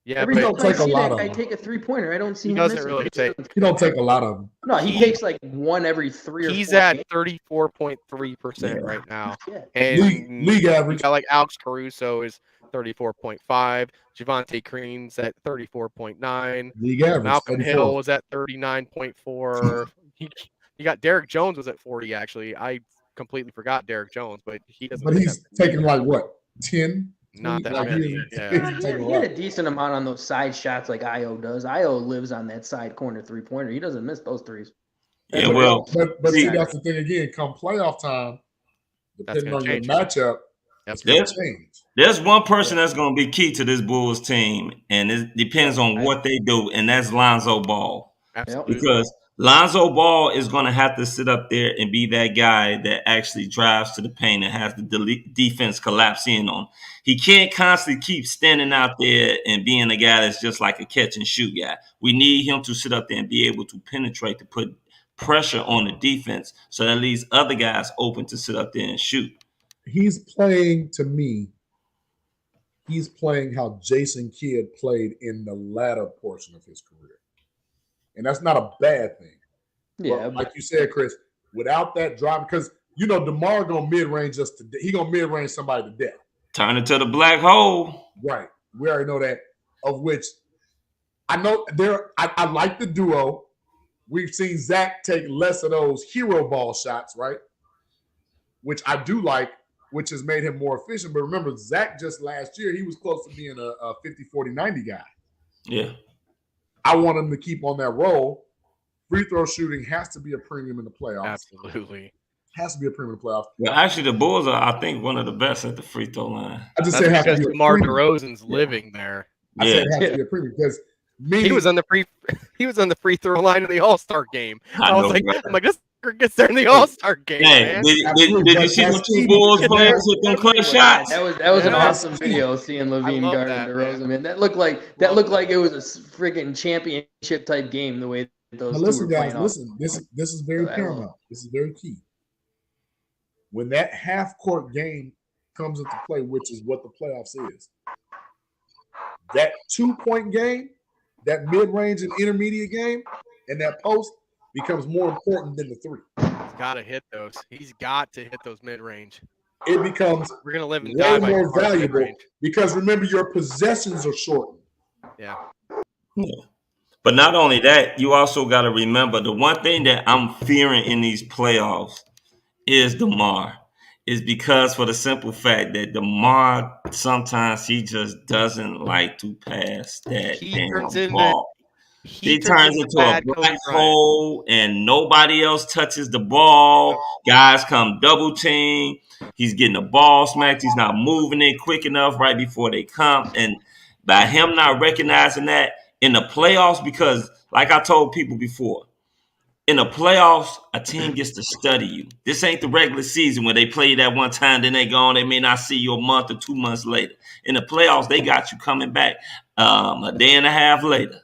S19: Yeah,
S14: every time I see that guy take a three-pointer, I don't see him missing.
S19: Really take.
S2: He don't take a lot of them.
S14: No, he takes like one every 3 or 4.
S19: He's at 34.3% right now.
S14: Yeah.
S19: And
S2: league average.
S19: You got like Alex Caruso is 34.5. Javante Green's at 34.9.
S2: League average.
S19: Malcolm
S2: 34.
S19: Hill was at 39.4. You got Derek Jones was at 40. Actually, I completely forgot Derek Jones, but he doesn't.
S2: But he's taking like what 10.
S19: Not that
S2: like
S19: many.
S14: He had a decent amount on those side shots like Io does. Io lives on that side corner three-pointer. He doesn't miss those threes.
S18: Yeah, well,
S2: but see, that's the thing again. Come playoff time, depending on your matchup,
S18: there's one person that's going to be key to this Bulls team, and it depends on what they do, and that's Lonzo Ball.
S19: Absolutely.
S18: Because Lonzo Ball is going to have to sit up there and be that guy that actually drives to the paint and has the defense collapse in on. He can't constantly keep standing out there and being a guy that's just like a catch and shoot guy. We need him to sit up there and be able to penetrate, to put pressure on the defense so that leaves other guys open to sit up there and shoot.
S2: He's playing, to me, he's playing how Jason Kidd played in the latter portion of his career. And that's not a bad thing.
S14: Yeah.
S2: But like you said, Chris, without that drive, because, DeMar going to mid-range he going to mid-range somebody to death.
S18: Turn it to the black hole.
S2: Right. We already know that, of which I know I like the duo. We've seen Zach take less of those hero ball shots, right? Which I do like, which has made him more efficient. But remember, Zach just last year, he was close to being a 50-40-90 guy.
S18: Yeah.
S2: I want him to keep on that roll. Free throw shooting has to be a premium in the playoffs.
S19: Absolutely.
S2: Has to be a premium in the playoffs.
S18: Well, actually, the Bulls are, I think, one of the best at the free throw line.
S2: I just say it has to be
S19: DeMar DeRozan's living there.
S2: I said it has to be a premium because
S19: he was on the free throw line in the All-Star game. I was like, this gets there in the All-Star game.
S18: Hey,
S19: man.
S18: did you see the two Bulls players with them clutch shots?
S14: That was an awesome video seeing Levine guarding DeRozan, man. That looked like it was a freaking championship type game the way those
S2: listen,
S14: two were
S2: guys,
S14: playing.
S2: listen. This is very paramount. This is very key. When that half-court game comes into play, which is what the playoffs is, that 2-point game, that mid-range and intermediate game, and that post becomes more important than the three.
S19: He's got to hit those. He's got to hit those mid-range.
S2: It becomes
S19: we're gonna live and die
S2: way more
S19: by
S2: valuable
S19: mid-range.
S2: because remember your possessions are shortened.
S19: Yeah.
S18: But not only that, you also got to remember the one thing that I'm fearing in these playoffs is DeMar. Is because for the simple fact that DeMar sometimes he just doesn't like to pass that damn ball. He turns into a black hole and nobody else touches the ball. Guys come double team. He's getting the ball smacked. He's not moving it quick enough right before they come. And by him not recognizing that in the playoffs, because like I told people before, In the playoffs, a team gets to study you. This ain't the regular season where they play you that one time, then they gone. They may not see you a month or 2 months later. In the playoffs, they got you coming back a day and a half later.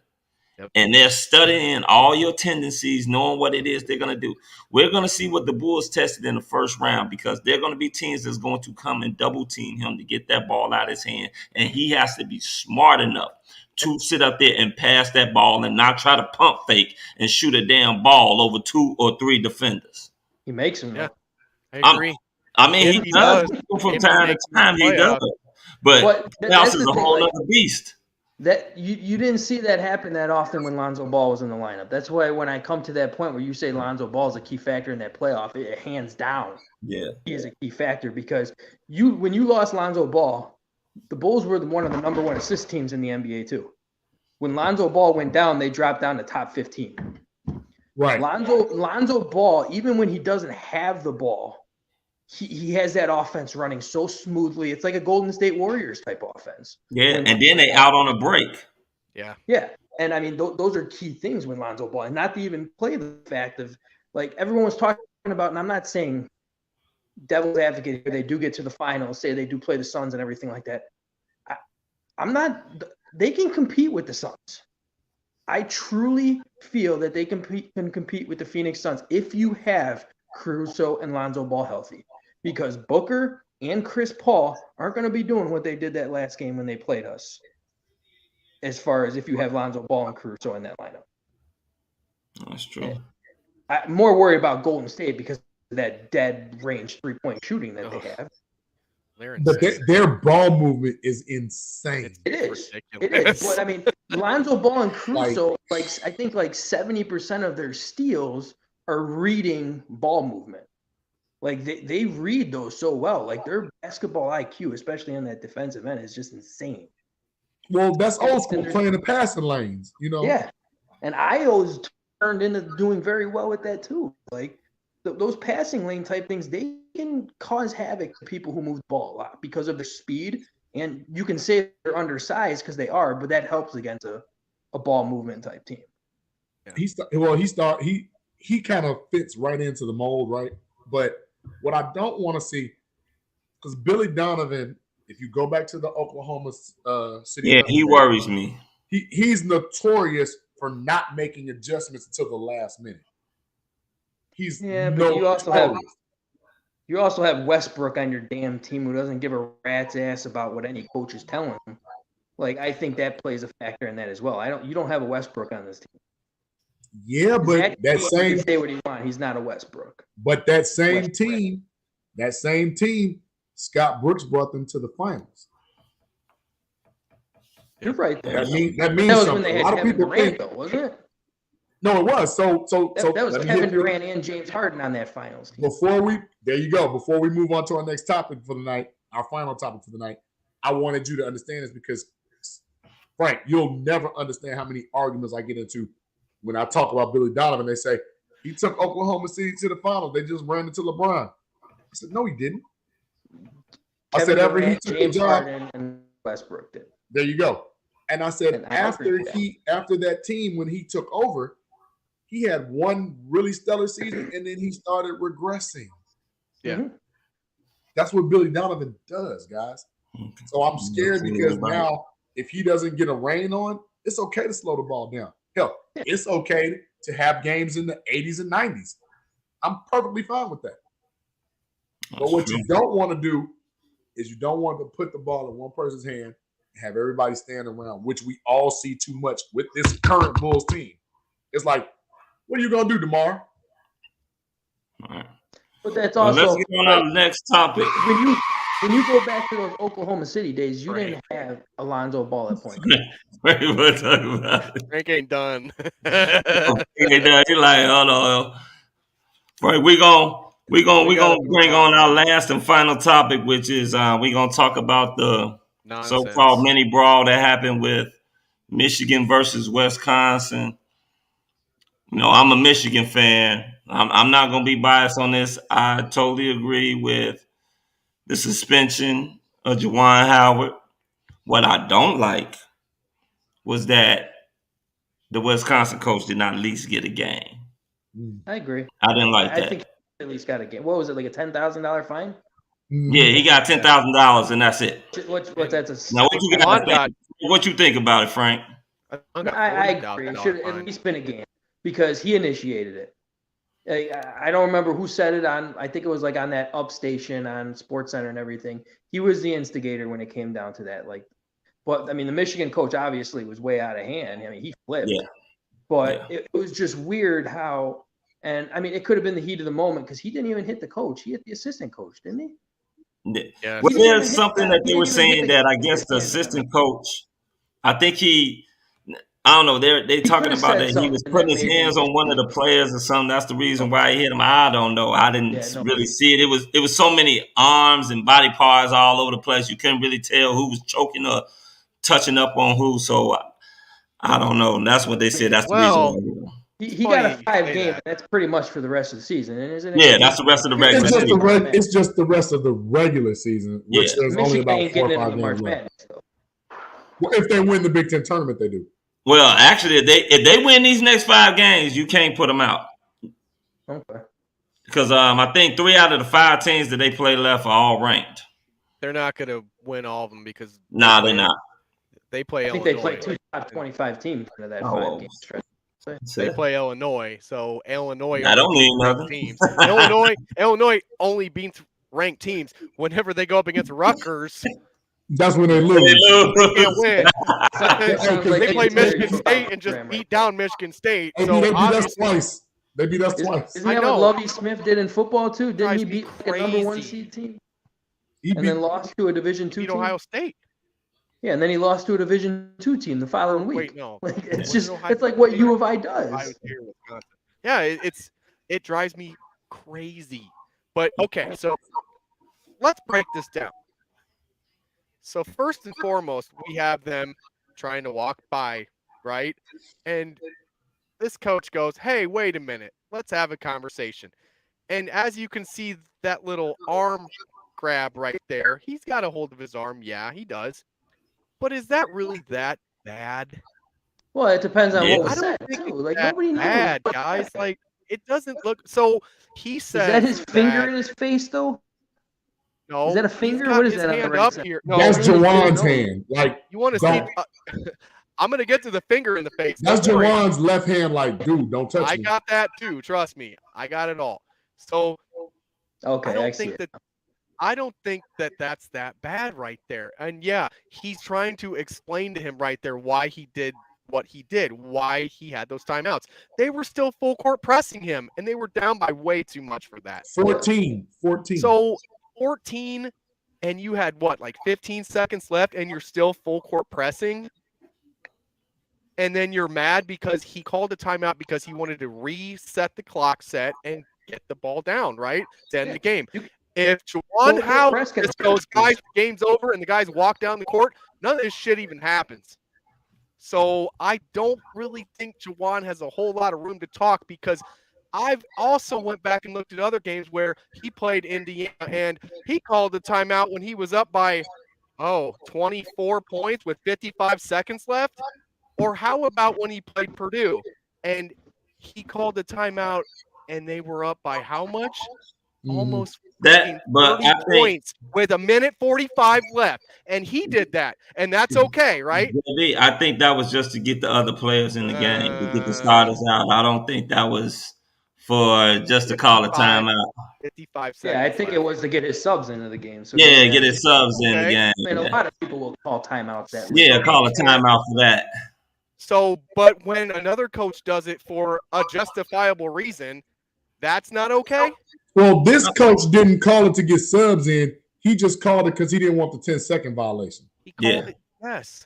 S18: Yep. And they're studying all your tendencies, knowing what it is they're going to do. We're going to see what the Bulls tested in the first round because they're going to be teams that's going to come and double team him to get that ball out of his hand. And he has to be smart enough to sit up there and pass that ball and not try to pump fake and shoot a damn ball over 2 or 3 defenders.
S14: He makes them.
S19: Yeah, I agree.
S18: He does from time to time. He does. But playoffs is a whole other beast.
S14: That you didn't see that happen that often when Lonzo Ball was in the lineup. That's why when I come to that point where you say Lonzo Ball is a key factor in that playoff, it hands down.
S18: Yeah,
S14: he is a key factor because when you lost Lonzo Ball, the Bulls were one of the number 1 assist teams in the NBA too. When Lonzo Ball went down, they dropped down to top 15.
S2: Right.
S14: Lonzo Ball, even when he doesn't have the ball, he has that offense running so smoothly. It's like a Golden State Warriors type offense.
S18: Yeah, and then they out on a break.
S19: Yeah.
S14: Yeah, and I mean, those are key things when Lonzo Ball, and not to even play the fact of, like, everyone was talking about, and I'm not saying devil's advocate here, they do get to the finals, say they do play the Suns and everything like that. They can compete with the Suns. I truly feel that they can compete with the Phoenix Suns if you have Caruso and Lonzo Ball healthy. Because Booker and Chris Paul aren't going to be doing what they did that last game when they played us, as far as if you have Lonzo Ball and Caruso in that lineup.
S18: That's true.
S14: I'm more worried about Golden State because of that dead range 3-point shooting that they have.
S2: But their ball movement is insane.
S14: It is. But I mean, Lonzo Ball and Caruso, I think 70% of their steals are reading ball movement. Like they read those so well. Like their basketball IQ, especially on that defensive end, is just insane.
S2: Well, that's old school, playing the passing lanes, you know.
S14: Yeah, and Io's turned into doing very well with that too. Like those passing lane type things, they can cause havoc to people who move the ball a lot because of their speed. And you can say they're undersized because they are, but that helps against a ball movement type team.
S2: Yeah. He kind of fits right into the mold, right? But what I don't want to see, because Billy Donovan, if you go back to the Oklahoma City,
S18: yeah, he worries me.
S2: He's notorious for not making adjustments until the last minute.
S14: But you also have Westbrook on your damn team who doesn't give a rat's ass about what any coach is telling him. Like, I think that plays a factor in that as well. You don't have a Westbrook on this team.
S2: Yeah, but that same,
S14: say what he wants. He's not a Westbrook.
S2: But that same team, Scott Brooks brought them to the finals.
S14: You're right there.
S2: That means
S14: was
S2: something.
S14: When they had Kevin Durant, though, wasn't it?
S2: No, it was. So
S14: that was Kevin Durant and James Harden on that finals team.
S2: Before we move on to our next topic for the night, our final topic for the night, I wanted you to understand this because, Frank, you'll never understand how many arguments I get into when I talk about Billy Donovan. They say he took Oklahoma City to the finals. They just ran into LeBron. I said, no, he didn't. I said after he took
S14: James
S2: the job,
S14: Harden and Westbrook did.
S2: There you go. And I said after that team, when he took over, he had one really stellar season, and then he started regressing.
S19: Yeah.
S14: Mm-hmm.
S2: That's what Billy Donovan does, guys. So I'm scared because now if he doesn't get a rein on, it's okay to slow the ball down. Hell, it's okay to have games in the 80s and 90s. I'm perfectly fine with that. But what you don't want to do is you don't want to put the ball in one person's hand and have everybody stand around, which we all see too much with this current Bulls team. It's like, what are you going to do tomorrow?
S18: All right.
S14: But that's also
S18: let's get on our next topic.
S14: When you go back to those Oklahoma City days, you didn't have Alonzo Ball at point guard.
S18: We're talking about it.
S19: Frank ain't done.
S18: He ain't done. He's like, hold on. Right, we're gonna bring on our last and final topic, which is we're gonna talk about the so-called mini brawl that happened with Michigan versus Wisconsin. You know, I'm a Michigan fan. I'm not going to be biased on this. I totally agree with the suspension of Juwan Howard. What I don't like was that the Wisconsin coach did not at least get a game.
S14: I agree.
S18: I didn't like that.
S14: I think he at least got a game. What was it, like a $10,000 fine?
S18: Yeah, he got $10,000 and that's it.
S14: What's that?
S18: Now, what you think about it, Frank?
S14: I agree. It should at least been a game because he initiated it. I don't remember who said it on. I think it was like on that Up station on SportsCenter and everything. He was the instigator when it came down to that. Like, but I mean, the Michigan coach obviously was way out of hand. I mean, he flipped.
S18: Yeah.
S14: But it was just weird how. And I mean, it could have been the heat of the moment because he didn't even hit the coach. He hit the assistant coach, didn't he?
S18: Yeah. Well, there's something that they were saying that I guess the assistant coach, I think I don't know. They're talking about that he was putting his hands on one of the players or something. That's the reason why he hit him. I don't know. I didn't really see it. It was so many arms and body parts all over the place. You couldn't really tell who was choking or touching up on who. So I don't know. And that's what they said. That's the reason.
S14: He got a 5 game. That's pretty much for the rest of the season, isn't it?
S18: Yeah, that's the rest of the regular season.
S2: It's just the rest of the regular season, which there's only about 4 or 5 games left. Well, if they win the Big Ten tournament, they do.
S18: Well, actually, if they win these next 5 games, you can't put them out.
S14: Okay.
S18: Because I think 3 out of the 5 teams that they play left are all ranked.
S19: They're not going to win all of them because
S18: they're not.
S19: They play.
S14: I think they play 2 top 25 teams into that 5 game stretch.
S19: They play Illinois, so Illinois.
S18: I don't mean nothing.
S19: Teams. Illinois only beats ranked teams whenever they go up against Rutgers.
S2: That's when they lose.
S19: They can't win. They play Michigan State and just beat down Michigan State. So
S2: they beat us twice. They beat us twice.
S14: Isn't that what Lovie Smith did in football too? Didn't he beat a number 1 seed team? And then lost to a Division II team?
S19: Ohio State.
S14: Yeah, and then he lost to a Division II team the following week.
S19: Wait, no.
S14: Like, it's like what U of I does.
S19: Yeah, it drives me crazy. But okay, so let's break this down. So first and foremost, we have them trying to walk by, right? And this coach goes, "Hey, wait a minute. Let's have a conversation." And as you can see that little arm grab right there, he's got a hold of his arm. Yeah, he does. But is that really that bad?
S14: Well, it depends on what was
S19: said.
S14: Like nobody knows.
S19: Bad, guys. Like it doesn't look. So he says.
S14: Is that his finger in his face though?
S19: No.
S14: Is that a finger? What is that?
S19: Hand up here. No,
S2: that's Jawan's hand. Like
S19: you want to see? I'm gonna get to the finger in the face.
S2: That's Jawan's left hand. Like, dude, don't touch me.
S19: I got that too. Trust me, I got it all. So
S14: okay,
S19: I don't think that that's that bad right there. And yeah, he's trying to explain to him right there why he did what he did, why he had those timeouts. They were still full court pressing him, and they were down by way too much for that.
S2: 14.
S19: So 14, and you had what, like 15 seconds left, and you're still full court pressing? And then you're mad because he called a timeout because he wanted to reset the clock set and get the ball down, right? To end the game. If Juwan Howard just goes, guys, the game's over, and the guys walk down the court, none of this shit even happens. So I don't really think Juwan has a whole lot of room to talk because I've also went back and looked at other games where he played Indiana, and he called the timeout when he was up by, 24 points with 55 seconds left. Or how about when he played Purdue, and he called the timeout, and they were up by how much? Almost 30 points with 1:45 left, and he did that, and that's okay, right?
S18: I think that was just to get the other players in the game, to get the starters out. I don't think that was for just to call a timeout.
S19: 55 seconds.
S14: Yeah, I think it was to get his subs into the game. So
S18: get his subs in the game.
S14: I mean, a lot of people will call timeouts that.
S18: Yeah, call a timeout for that.
S19: So, but when another coach does it for a justifiable reason, that's not okay?
S2: Well, this coach didn't call it to get subs in. He just called it because he didn't want the 10-second violation.
S19: He called it, yes.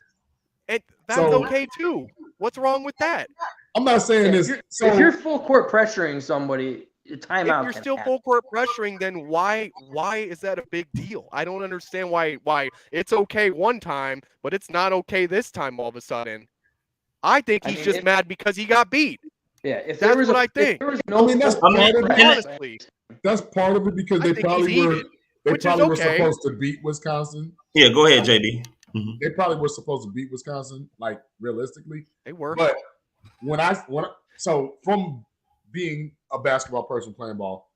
S19: And that's okay, too. What's wrong with that?
S2: I'm not saying this.
S14: If you're full court pressuring somebody, timeout.
S19: If you're still full court pressuring, then why is that a big deal? I don't understand why it's okay one time, but it's not okay this time all of a sudden. I think he's just mad because he got beat.
S14: Yeah, if
S19: that's what I think.
S2: That's part of it.
S19: Honestly,
S2: that's part of it because they probably were supposed to beat Wisconsin.
S18: Yeah, go ahead, JD.
S2: Mm-hmm. They probably were supposed to beat Wisconsin, like realistically.
S19: They were.
S2: But so from being a basketball person playing ball,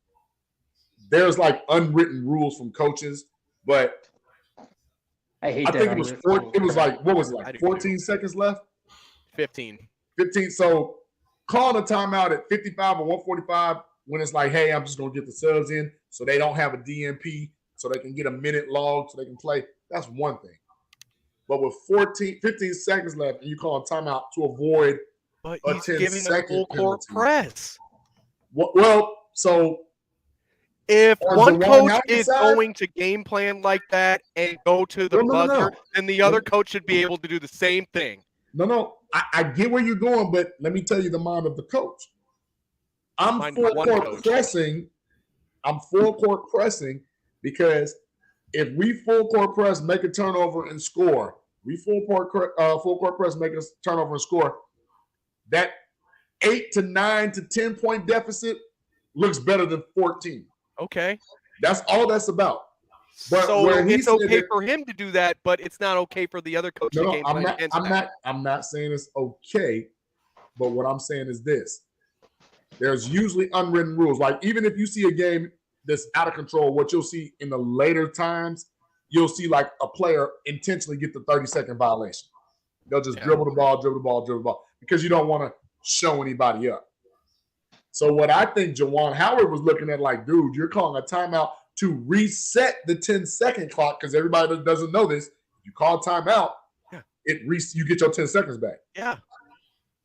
S2: there's like unwritten rules from coaches, but
S14: I think
S2: it was it was like, what was it, like 14 seconds left?
S19: 15.
S2: So calling a timeout at 55 or 145 when it's like, hey, I'm just going to get the subs in so they don't have a DNP so they can get a minute log so they can play. That's one thing. But with 15 seconds left and you call a timeout to avoid
S19: but
S2: a
S19: he's
S2: 10
S19: giving a full court
S2: penalty.
S19: press.
S2: Well, so
S19: if one coach is
S2: side,
S19: going to game plan like that and go to the buzzer, then the other coach should be able to do the same thing.
S2: No. I get where you're going, but let me tell you the mind of the coach. I'm full court pressing. I'm full court pressing because if we full court press, make a turnover and score, we full court press, make a turnover and score, that 8 to 9 to 10 point deficit looks better than 14.
S19: Okay.
S2: That's all that's about. But
S19: so it's okay for him to do that, but it's not okay for the other coach to game plan against that.
S2: I'm not saying it's okay, but what I'm saying is this. There's usually unwritten rules. Like, even if you see a game that's out of control, what you'll see in the later times, you'll see like a player intentionally get the 30-second violation. They'll just dribble the ball, because you don't want to show anybody up. So what I think Juwan Howard was looking at, like, dude, you're calling a timeout to reset the 10-second clock, because everybody that doesn't know this, if you call timeout, you get your 10 seconds back.
S19: Yeah.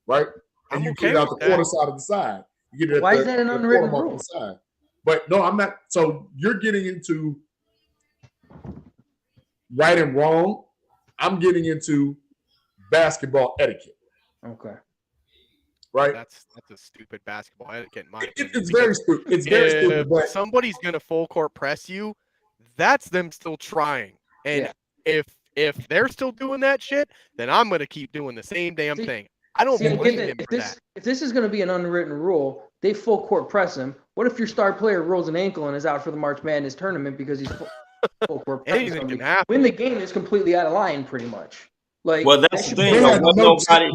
S2: Right? And you get it out the quarter side of the side. You get it
S14: Why is that an unwritten rule?
S2: Side. But no, I'm not. So you're getting into right and wrong. I'm getting into basketball etiquette.
S14: Okay.
S2: Right?
S19: That's a stupid basketball etiquette.
S2: It's very stupid. It's very stupid. But
S19: somebody's gonna full court press you, that's them still trying. And if they're still doing that shit, then I'm gonna keep doing the same damn thing. I don't blame him for that.
S14: If this is going to be an unwritten rule, they full court press him. What if your star player rolls an ankle and is out for the March Madness tournament because he's full court pressing?
S19: Anything can happen.
S14: When the game is completely out of line, pretty much. Like,
S18: well, that's the thing.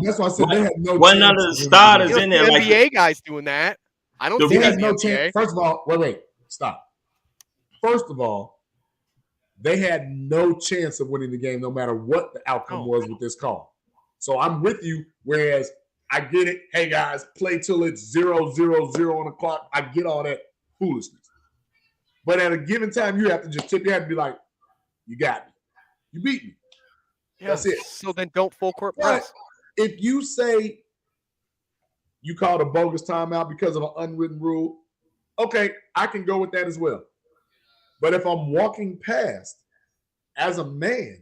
S18: That's why I said they had no chance. None of the starters in there.
S19: Like NBA guys doing that. I don't see that in the NBA.
S2: First of all, wait, stop. First of all, they had no chance of winning the game, no matter what the outcome was with this call. So I'm with you, whereas I get it. Hey, guys, play till it's 0-0-0 on the clock. I get all that foolishness. But at a given time, you have to just tip your head and be like, you got me. You beat me.
S19: Yeah,
S2: that's it.
S19: So then don't full court press.
S2: If you say you called a bogus timeout because of an unwritten rule, okay, I can go with that as well. But if I'm walking past as a man,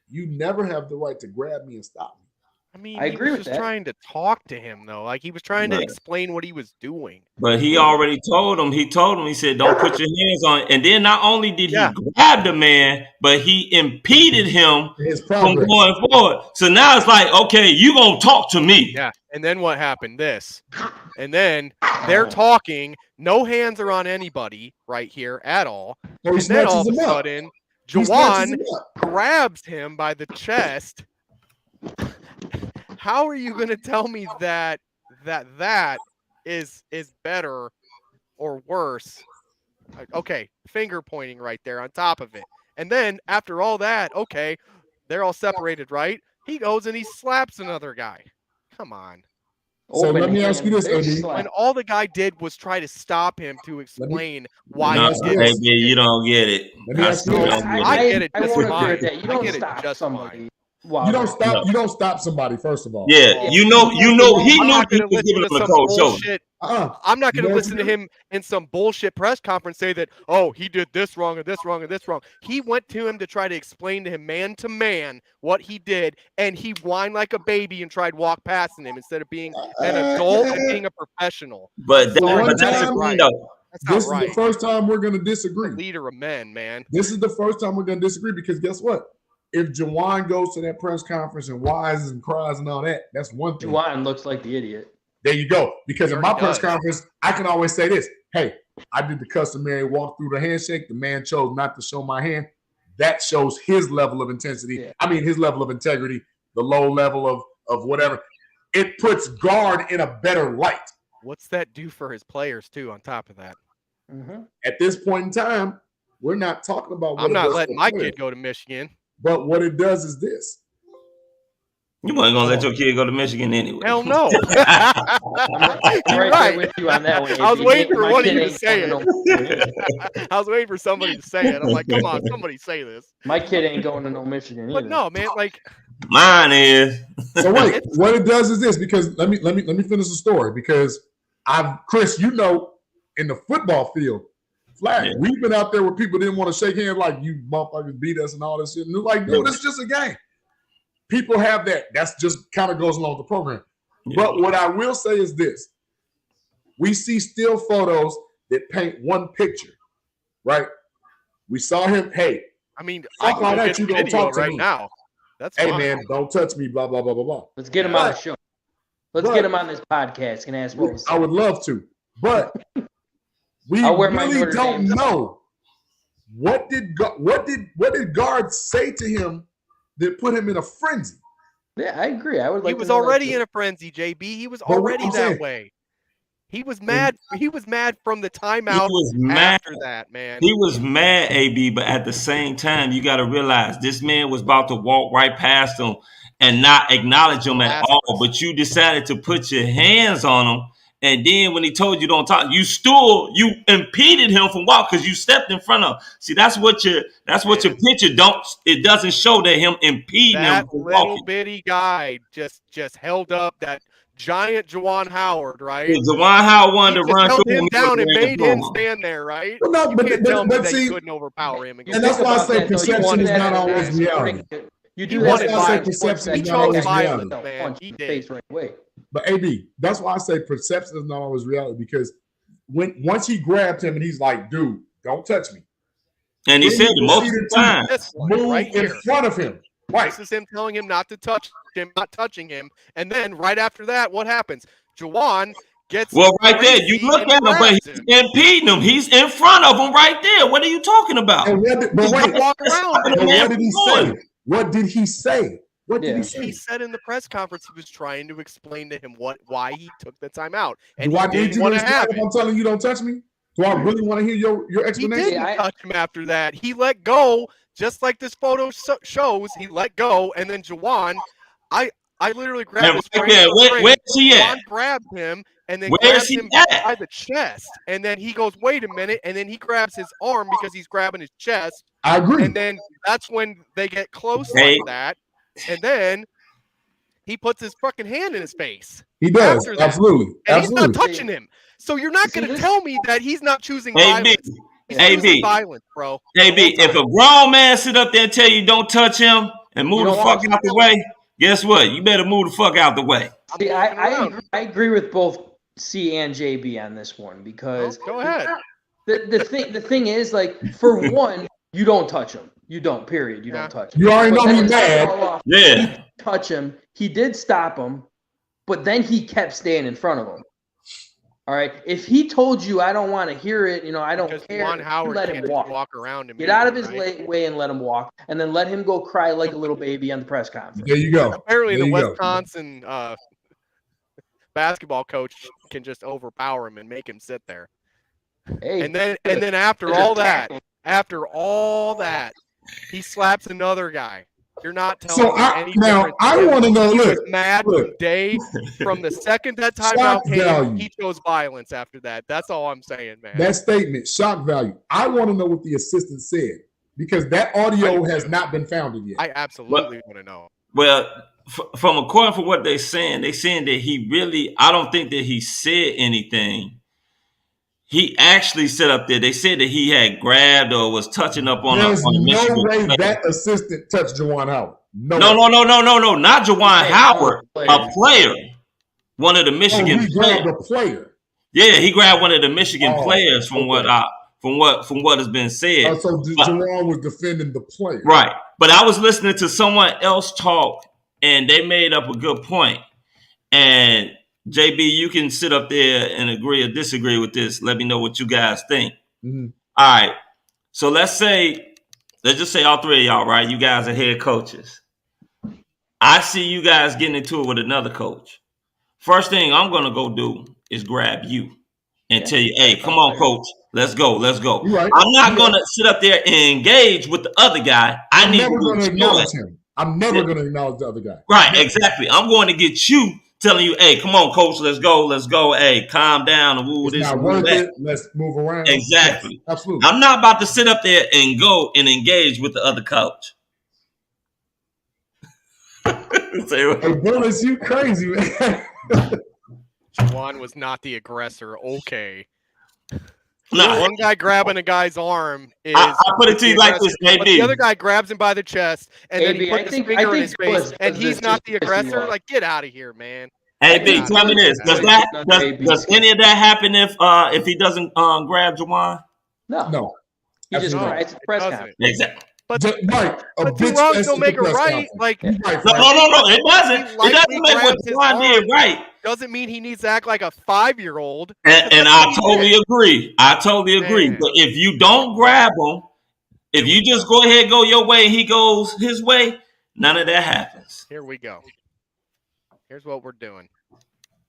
S2: you never have the right to grab me and stop me.
S19: I mean, I agree with that. He was trying to talk to him, though. Like, he was trying to explain what he was doing.
S18: But he already told him. He said, don't put your hands on it. And then not only did he grab the man, but he impeded him from going forward. So now it's like, okay, you going to talk to me.
S19: Yeah. And then what happened? And then they're talking. No hands are on anybody right here at all. And then all of a sudden, Juwan grabs him by the chest. How are you going to tell me that is better or worse? Okay, finger pointing right there on top of it. And then after all that, okay, they're all separated, right? He goes and he slaps another guy. Come on.
S2: So let me ask you this, AD.
S19: When all the guy did was try to stop him to explain why he did
S18: it. You don't get it.
S19: I get it just fine.
S14: You don't stop somebody.
S2: You don't stop somebody, first of all.
S18: Yeah, you know he knew he was giving him a cold shoulder.
S19: I'm not going to listen to him in some bullshit press conference say that, oh, he did this wrong or this wrong or this wrong. He went to him to try to explain to him man to man what he did, and he whined like a baby and tried walk past him instead of being an adult and being a professional.
S18: But that's right.
S2: This is the first time we're going to disagree.
S19: Leader of men, man.
S2: This is the first time we're going to disagree because guess what? If Juwan goes to that press conference and whines and cries and all that, that's one thing.
S14: Juwan looks like the idiot.
S2: There you go. Because in my press conference, I can always say this. Hey, I did the customary walk through the handshake. The man chose not to show my hand. That shows his level of intensity. Yeah. I mean, his level of integrity, the low level of whatever. It puts guard in a better light
S19: What's that do for his players too? On top of that,
S2: At this point in time, we're not talking about.
S19: I'm not letting my kid go to Michigan.
S2: But what it does is this.
S18: You weren't gonna let your kid go to Michigan anyway.
S19: Hell no.
S14: I'm right there with you on that one.
S19: I was waiting for one of you to say it. I was waiting for somebody to say it. I'm like, come on, somebody say this.
S14: My kid ain't going to no Michigan either.
S19: But no, man, like
S18: mine is.
S2: So wait, what it does is this, because let me finish the story, because Chris, you know, in the football field, flag, we've been out there where people didn't want to shake hands, like you motherfuckers beat us and all this shit. And they're like, dude, it's just a game. People have that. That's just kind of goes along with the program. Yeah. But what I will say is this. We see still photos that paint one picture, right? We saw him, hey.
S19: I mean, I can go get video right now. That's
S2: hey,
S19: fine.
S2: man, don't touch me, blah, blah, blah, blah, blah.
S14: Let's get him on the show. Let's get him on this podcast. Can ask what was
S2: I would love to. But we really don't know. What did guards say to him that put him in a frenzy?
S14: Yeah, I agree. I would like.
S19: He was already in a frenzy, JB. He was already that way. He was mad. He was mad from the timeout after that, man.
S18: He was mad, AB, but at the same time, you got to realize this man was about to walk right past him and not acknowledge him at all. But you decided to put your hands on him. And then when he told you don't talk, you impeded him from walking because you stepped in front of him. See, that's what your picture it doesn't show that him impeding him from
S19: walking. That little
S18: walking.
S19: bitty guy just held up that giant Juwan Howard, right?
S18: Yeah, Juwan Howard wanted to run
S19: through him down and made him stand there, right?
S2: Well, no,
S19: you can't tell me that you couldn't overpower him.
S2: And that's why I say perception is not always reality.
S14: You do
S2: that's why I say perception is not always reality.
S19: Man, he did.
S14: Right away.
S2: But AB, that's why I say perception is not always reality, because once he grabbed him and he's like, dude, don't touch me.
S18: And he said it multiple times.
S2: Move
S19: right
S2: in front of him. Right.
S19: This is him telling him not to touch him, not touching him. And then right after that, what happens? Juwan gets
S18: right there. You look at him, but he's impeding him. He's in front of him right there. What are you talking about?
S19: Walk around.
S2: What did he say? What did he say? What did he say?
S19: He said in the press conference he was trying to explain to him why he took the time out. And
S2: do I
S19: he
S2: need
S19: didn't
S2: you
S19: want
S2: to
S19: to have it.
S2: I'm telling you, don't touch me. Do I really want to hear your explanation?
S19: He didn't touch him after that. He let go, just like this photo shows. He let go, and then Juwan, I literally grabbed his frame.
S18: Where's he at?
S19: Juwan grabbed him and then
S18: Where's
S19: grabbed him by the chest. And then he goes, wait a minute. And then he grabs his arm because he's grabbing his chest.
S2: I agree.
S19: And then that's when they get close like that. And then he puts his fucking hand in his face.
S2: He does. Absolutely.
S19: And he's not touching him. So you're not going to tell me that he's not choosing violence. He's choosing violence, bro.
S18: AB, if a grown man sit up there and tell you don't touch him and move the fuck out the way, guess what? You better move the fuck out the way.
S14: See, I agree with both C and JB on this one, because
S19: go ahead.
S14: The thing is, like, for one, you don't touch him. You don't. Period. You don't touch him.
S2: You already know he's mad.
S18: Yeah.
S14: He touch him. He did stop him, but then he kept staying in front of him. All right. If he told you, I don't want to hear it, I don't care.
S19: Juwan Howard
S14: let him
S19: walk around him.
S14: Get out of his way and let him walk, and then let him go cry like a little baby on the press conference.
S2: There you go.
S19: Apparently, the Wisconsin basketball coach can just overpower him and make him sit there.
S14: Hey.
S19: And then after all that, he slaps another guy. You're not telling me any difference.
S2: I want to know.
S19: He was mad from the second that timeout came. He chose violence after that. That's all I'm saying, man.
S2: That statement, shock value. I want to know what the assistant said, because that audio has not been founded yet.
S19: I absolutely want to know.
S18: Well, from according to what they're saying that he really, I don't think that he said anything. He actually set up there. They said that he had grabbed or was touching up on
S2: There's
S18: on the
S2: no
S18: Michigan
S2: way
S18: player.
S2: that assistant touched Juwan Howard. No,
S18: not Juwan Howard, a player. One of the Michigan
S2: he grabbed a player.
S18: Yeah, he grabbed one of the Michigan players from what has been said.
S2: So Juwan was defending the player.
S18: Right. But I was listening to someone else talk, and they made up a good point. And JB, you can sit up there and agree or disagree with this. Let me know what you guys think.
S2: Mm-hmm.
S18: All right. So let's just say all three of y'all, right? You guys are head coaches. I see you guys getting into it with another coach. First thing I'm going to go do is grab you and tell you, hey, come on, coach, let's go.
S2: Right.
S18: I'm not going to sit up there and engage with the other guy.
S2: I'm never going to acknowledge him. I'm never going to acknowledge the other guy.
S18: Right, exactly. I'm going to get you telling you, hey, come on, coach, let's go. Hey, calm down and woo
S2: it's
S18: this.
S2: Not worth it. Let's move around.
S18: Exactly.
S2: Yes, absolutely.
S18: I'm not about to sit up there and go and engage with the other coach.
S2: Hey, Bullis, you crazy, man.
S19: Juwan was not the aggressor. Okay.
S18: No,
S19: one guy grabbing a guy's arm is.
S18: I put it to you like this,
S19: but the other guy grabs him by the chest, and then he puts his finger in his face, and he's not the aggressor. Like, get out of here, man.
S18: Hey, B, tell me this: does any of that happen if he doesn't grab Juwan?
S21: No. He just it's a press conference.
S18: Exactly.
S19: But two wrongs don't make a right. Like
S18: no, it doesn't. It doesn't make what Juwan did right.
S19: Doesn't mean he needs to act like a 5-year-old.
S18: And I totally agree. But if you don't grab him, if you just go ahead, go your way, he goes his way, none of that happens.
S19: Here we go. Here's what we're doing.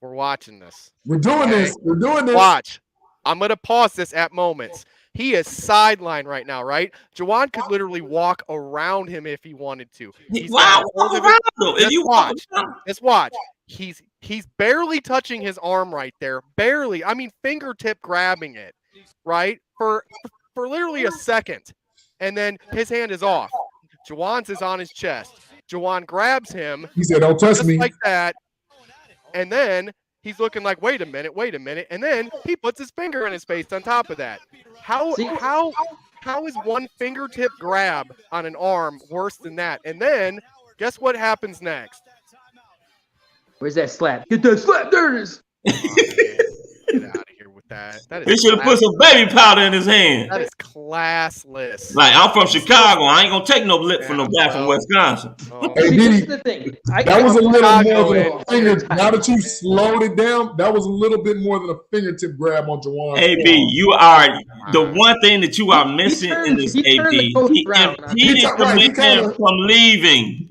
S19: We're watching this.
S2: We're doing this.
S19: Watch. I'm going to pause this at moments. He is sidelined right now, right? Juwan could literally walk around him if he wanted to.
S18: Wow, walk around him.
S19: Let's watch. He's barely touching his arm right there. Barely. I mean, fingertip grabbing it, right? For literally a second. And then his hand is off. Juwan's is on his chest. Juwan grabs him.
S2: He said, don't touch me.
S19: Like that. And then he's looking like, wait a minute. And then he puts his finger in his face on top of that. How is one fingertip grab on an arm worse than that? And then guess what happens next?
S21: Where's that slap? Get that slap. There it is.
S19: Get out of here with that.
S18: He should have put some baby powder in his hand.
S19: That is classless.
S18: Like, I'm from Chicago. I ain't going to take no lip from no guy from Wisconsin.
S2: Hey, Diddy, the thing. That was a little more than a finger. Now that you slowed it down, that was a little bit more than a fingertip grab on Juwan.
S18: AB, you are the one thing that you are missing in this AB. He impeded the man from leaving.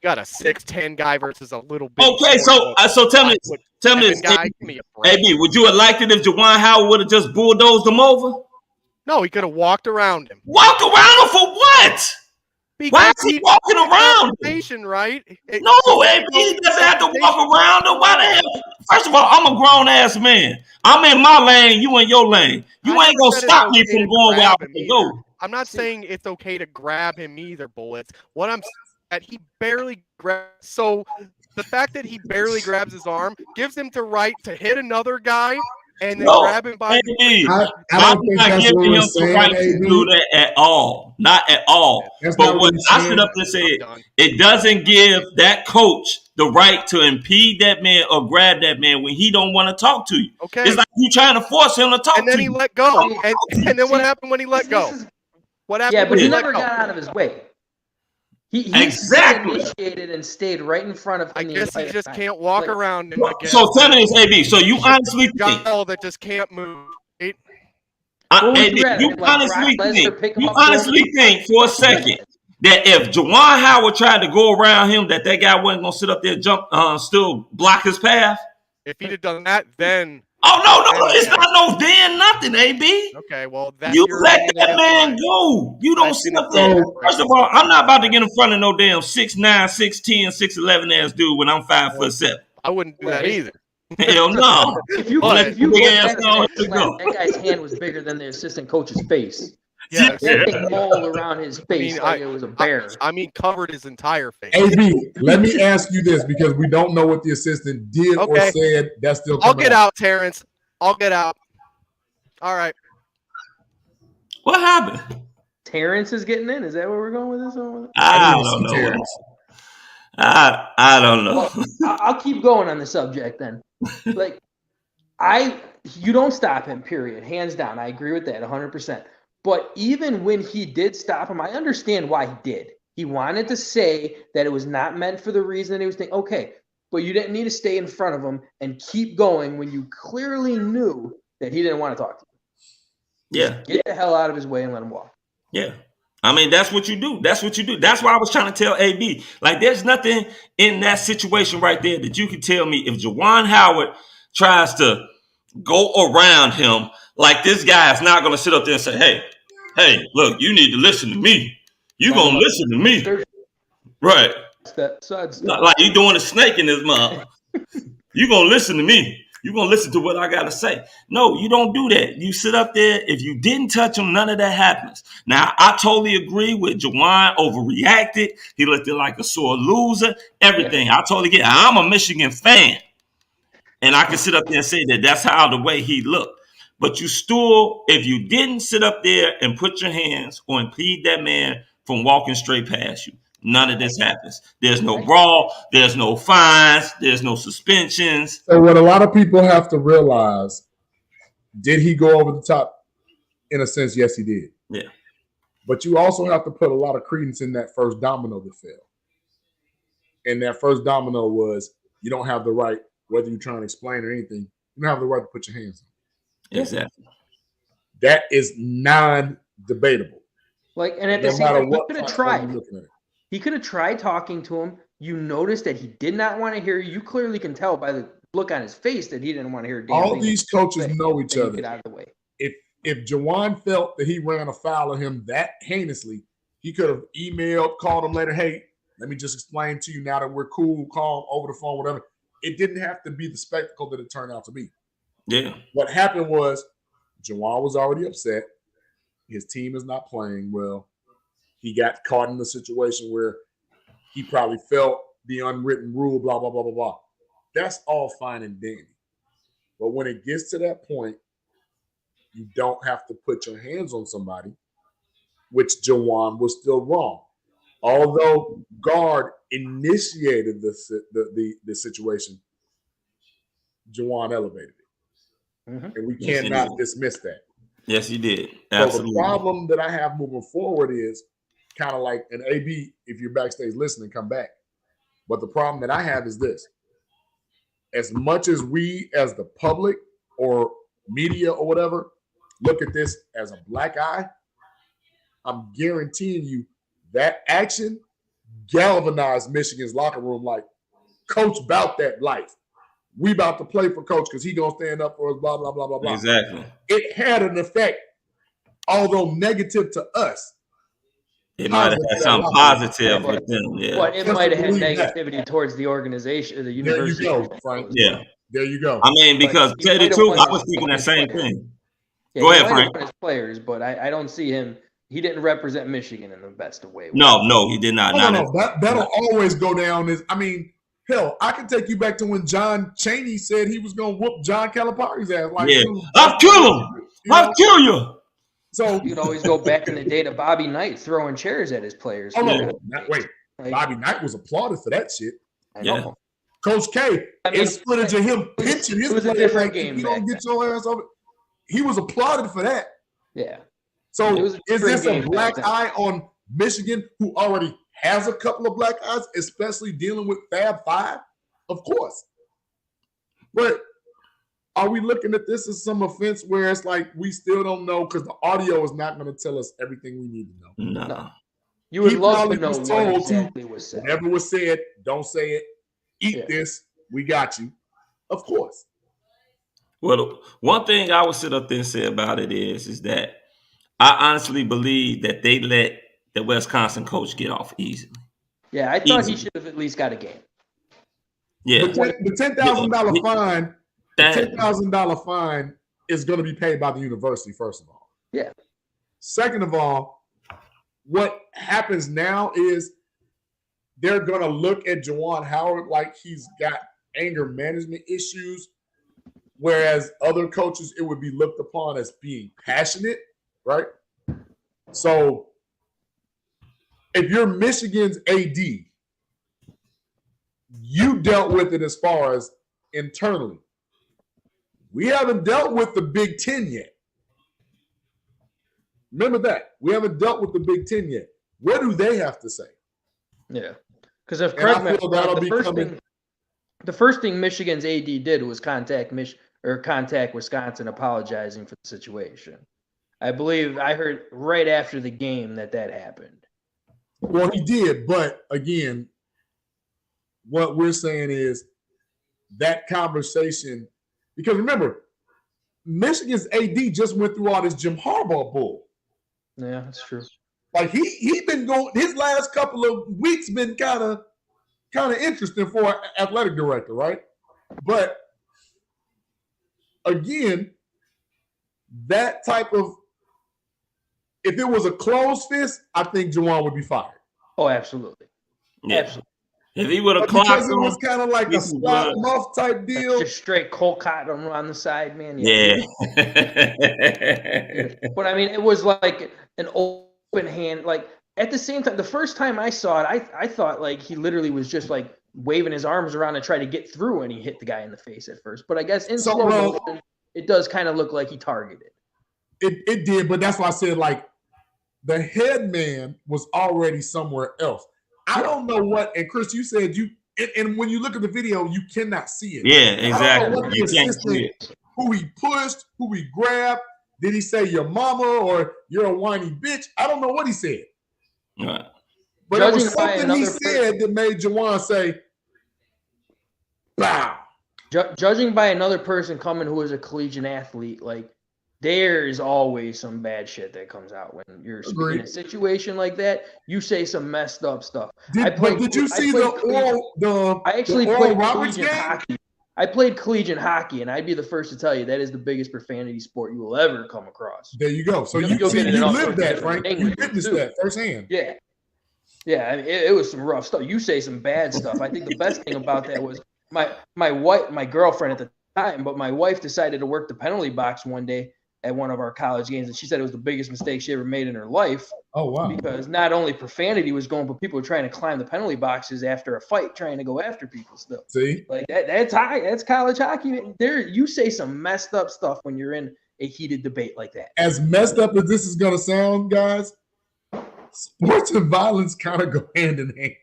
S19: Got a 6'10" guy versus a little bit.
S18: Okay, so tell me this, AB, would you have liked it if Juwan Howard would have just bulldozed him over?
S19: No, he could have walked around him.
S18: Walked around him for what?
S19: Because
S18: why is he walking around
S19: him? Right?
S18: No, AB, he doesn't have to walk around him. Why the hell? First of all, I'm a grown ass man. I'm in my lane. You in your lane. You ain't gonna stop me from going where I want to go.
S19: I'm not saying it's okay to grab him either, Bullets. What I'm that he barely grabs. So the fact that he barely grabs his arm gives him the right to hit another guy and then grab him by
S2: the I'm not giving him the right
S18: to do that at all. Not at all. But what I stood up and said, it doesn't give that coach the right to impede that man or grab that man when he don't want to talk to you.
S19: Okay.
S18: It's like you trying to force him to talk to you.
S19: And then he let go. And then what happened when he let go? What happened?
S21: Yeah, but he never got out of his way. He initiated and stayed right in front of him.
S19: I guess he just can't walk around him again.
S18: So tell me this, AB. So you honestly think
S19: that just can't move.
S18: AB, you honestly think for a second that if Juwan Howard tried to go around him, that guy wasn't gonna sit up there and jump, still block his path?
S19: If he'd have done that, then.
S18: Oh no, it's not no then nothing, AB.
S19: Okay, well
S18: you let that man go. You don't sit up there. First of all, I'm not about to get in front of no damn 6'9", 6'10", 6'11" ass dude when I'm 5'7".
S19: I wouldn't do that either.
S18: Hell no.
S21: If you look back, that guy's hand was bigger than the assistant coach's face.
S19: Yeah,
S21: that thing mauled around his face like it was a bear.
S19: I mean, covered his entire face.
S2: AB, let me ask you this because we don't know what the assistant did or said. That's still coming
S19: I'll get out, Terrence. I'll get out. All right.
S18: What happened?
S21: Terrence is getting in. Is that where we're going with this?
S18: I don't know. I don't know.
S21: Well, I'll keep going on the subject then. Like, you don't stop him, period. Hands down. I agree with that 100%. But even when he did stop him, I understand why he did. He wanted to say that it was not meant for the reason he was thinking, okay, but you didn't need to stay in front of him and keep going when you clearly knew that he didn't want to talk to you.
S18: Yeah.
S21: Get the hell out of his way and let him walk.
S18: Yeah. I mean, that's what you do. That's why I was trying to tell AB. Like, there's nothing in that situation right there that you can tell me if Juwan Howard tries to go around him like this guy is not going to sit up there and say, hey, look, you need to listen to me. You going to listen to me. Right. Like you doing a snake in his mouth. You going to listen to me. You're going to listen to what I got to say. No, you don't do that. You sit up there. If you didn't touch him, none of that happens. Now, I totally agree with Juwan overreacted. He looked like a sore loser. Everything. I totally get it. I'm a Michigan fan. And I can sit up there and say that that's how the way he looked. But you still, if you didn't sit up there and put your hands or impede that man from walking straight past you, none of this happens. There's no brawl. There's no fines. There's no suspensions.
S2: So what a lot of people have to realize, did he go over the top? In a sense, yes, he did.
S18: Yeah.
S2: But you also have to put a lot of credence in that first domino that fell. And that first domino was, you don't have the right, whether you're trying to explain or anything, you don't have the right to put your hands on.
S18: Exactly.
S2: That is non-debatable.
S21: Like, and at the same time, he could have tried. He could have tried talking to him. You noticed that he did not want to hear you. You clearly can tell by the look on his face that he didn't want to hear.
S2: All these coaches know each other.
S21: Get out of the way.
S2: If Juwan felt that he ran afoul of him that heinously, he could have emailed, called him later. Hey, let me just explain to you now that we're cool, calm, over the phone, whatever. It didn't have to be the spectacle that it turned out to be.
S18: Yeah.
S2: What happened was Juwan was already upset. His team is not playing well. He got caught in a situation where he probably felt the unwritten rule, blah, blah, blah, blah, blah. That's all fine and dandy. But when it gets to that point, you don't have to put your hands on somebody, which Juwan was still wrong. Although guard initiated the situation, Juwan elevated it. Mm-hmm. And we cannot dismiss that.
S18: Yes, he did. Absolutely.
S2: So the problem that I have moving forward is kind of like an AB, if you're backstage listening, come back. But the problem that I have is this. As much as we as the public or media or whatever look at this as a black eye, I'm guaranteeing you that action galvanized Michigan's locker room like, Coach about that life. We about to play for Coach because he going to stand up for us, blah, blah, blah, blah, blah.
S18: Exactly.
S2: It had an effect, although negative to us.
S18: It might have had some positive with them, yeah.
S21: But it might have had negativity towards the organization, the university.
S2: There you go, Frank.
S18: Yeah.
S2: There you go.
S18: I mean, because to tell you the truth, I was thinking that same thing.
S21: Yeah,
S18: go ahead, Frank.
S21: His players, but I don't see him. He didn't represent Michigan in the best of ways.
S18: No, he did not.
S2: No. That'll always go down as, I mean, hell, I can take you back to when John Chaney said he was going to whoop John Calipari's ass. Like,
S18: yeah, I'll kill him. I'll kill you.
S21: So you could always go back in the day to Bobby Knight throwing chairs at his players.
S2: Oh, no. Wait. Bobby Knight was applauded for that shit. I know. Coach K, it's footage of him pinching his players.
S21: It was a different game.
S2: You don't get your ass over. He was applauded for that.
S21: Yeah.
S2: So is this a black eye on Michigan who already has a couple of black eyes, especially dealing with Fab Five? Of course. But are we looking at this as some offense where it's like we still don't know because the audio is not going to tell us everything we need to
S18: know? No.
S21: You would love to know what exactly was said.
S2: Whatever was said, don't say it. Eat this. We got you. Of course.
S18: Well, one thing I would sit up there and say about it is that I honestly believe that they let the Wisconsin coach get off easily.
S21: Yeah, I thought he should have at least got a game.
S18: Yeah.
S2: The $10,000 fine. The $10,000 fine is going to be paid by the university, first of all.
S21: Yeah.
S2: Second of all, what happens now is they're going to look at Juwan Howard like he's got anger management issues, whereas other coaches, it would be looked upon as being passionate, right? So if you're Michigan's AD, you dealt with it as far as internally. We haven't dealt with the Big Ten yet. Remember that. We haven't dealt with the Big Ten yet. What do they have to say?
S21: Yeah. Because if the first thing Michigan's AD did was contact Wisconsin apologizing for the situation. I believe I heard right after the game that happened.
S2: Well, he did, but again, what we're saying is that conversation, because remember, Michigan's AD just went through all this Jim Harbaugh bull.
S21: Yeah, that's true.
S2: Like he been going. His last couple of weeks been kind of interesting for an athletic director, right? But again, that type of, if it was a closed fist, I think Juwan would be fired.
S21: Oh, absolutely.
S18: Yeah.
S21: Absolutely.
S18: If he would have
S2: Because
S18: clocked
S2: it was
S18: him,
S2: kind of like a slap muff type deal.
S21: Just straight cold cotton on the side, man.
S18: Yeah.
S21: But I mean, it was like an open hand. Like at the same time, the first time I saw it, I thought like he literally was just like waving his arms around to try to get through, and he hit the guy in the face at first. But I guess in slow motion, it does kind of look like he targeted.
S2: It did, but that's why I said like the head man was already somewhere else. I don't know what, and Chris, you said and when you look at the video, you cannot see it.
S18: Yeah, exactly.
S2: I don't know what the assistant, who he pushed, who he grabbed. Did he say your mama or you're a whiny bitch? I don't know what he said.
S18: Right.
S2: But it was something he said that made Juwan say, "Bow."
S21: Judging by another person coming who is a collegiate athlete, like there is always some bad shit that comes out when you're in a situation like that. You say some messed up stuff.
S2: Did you see the Oral Roberts game?
S21: Hockey. I played collegiate hockey, and I'd be the first to tell you that is the biggest profanity sport you will ever come across.
S2: There you go. So you lived that, Frank. You witnessed that firsthand.
S21: Yeah. Yeah, I mean, it was some rough stuff. You say some bad stuff. I think the best thing about that was my wife, my girlfriend at the time, but my wife decided to work the penalty box one day at one of our college games, and she said it was the biggest mistake she ever made in her life.
S2: Oh, wow.
S21: Because not only profanity was going, but people were trying to climb the penalty boxes after a fight, trying to go after people still.
S2: See?
S21: Like that's college hockey. There, you say some messed up stuff when you're in a heated debate like that.
S2: As messed up as this is going to sound, guys, sports and violence kind of go hand in hand.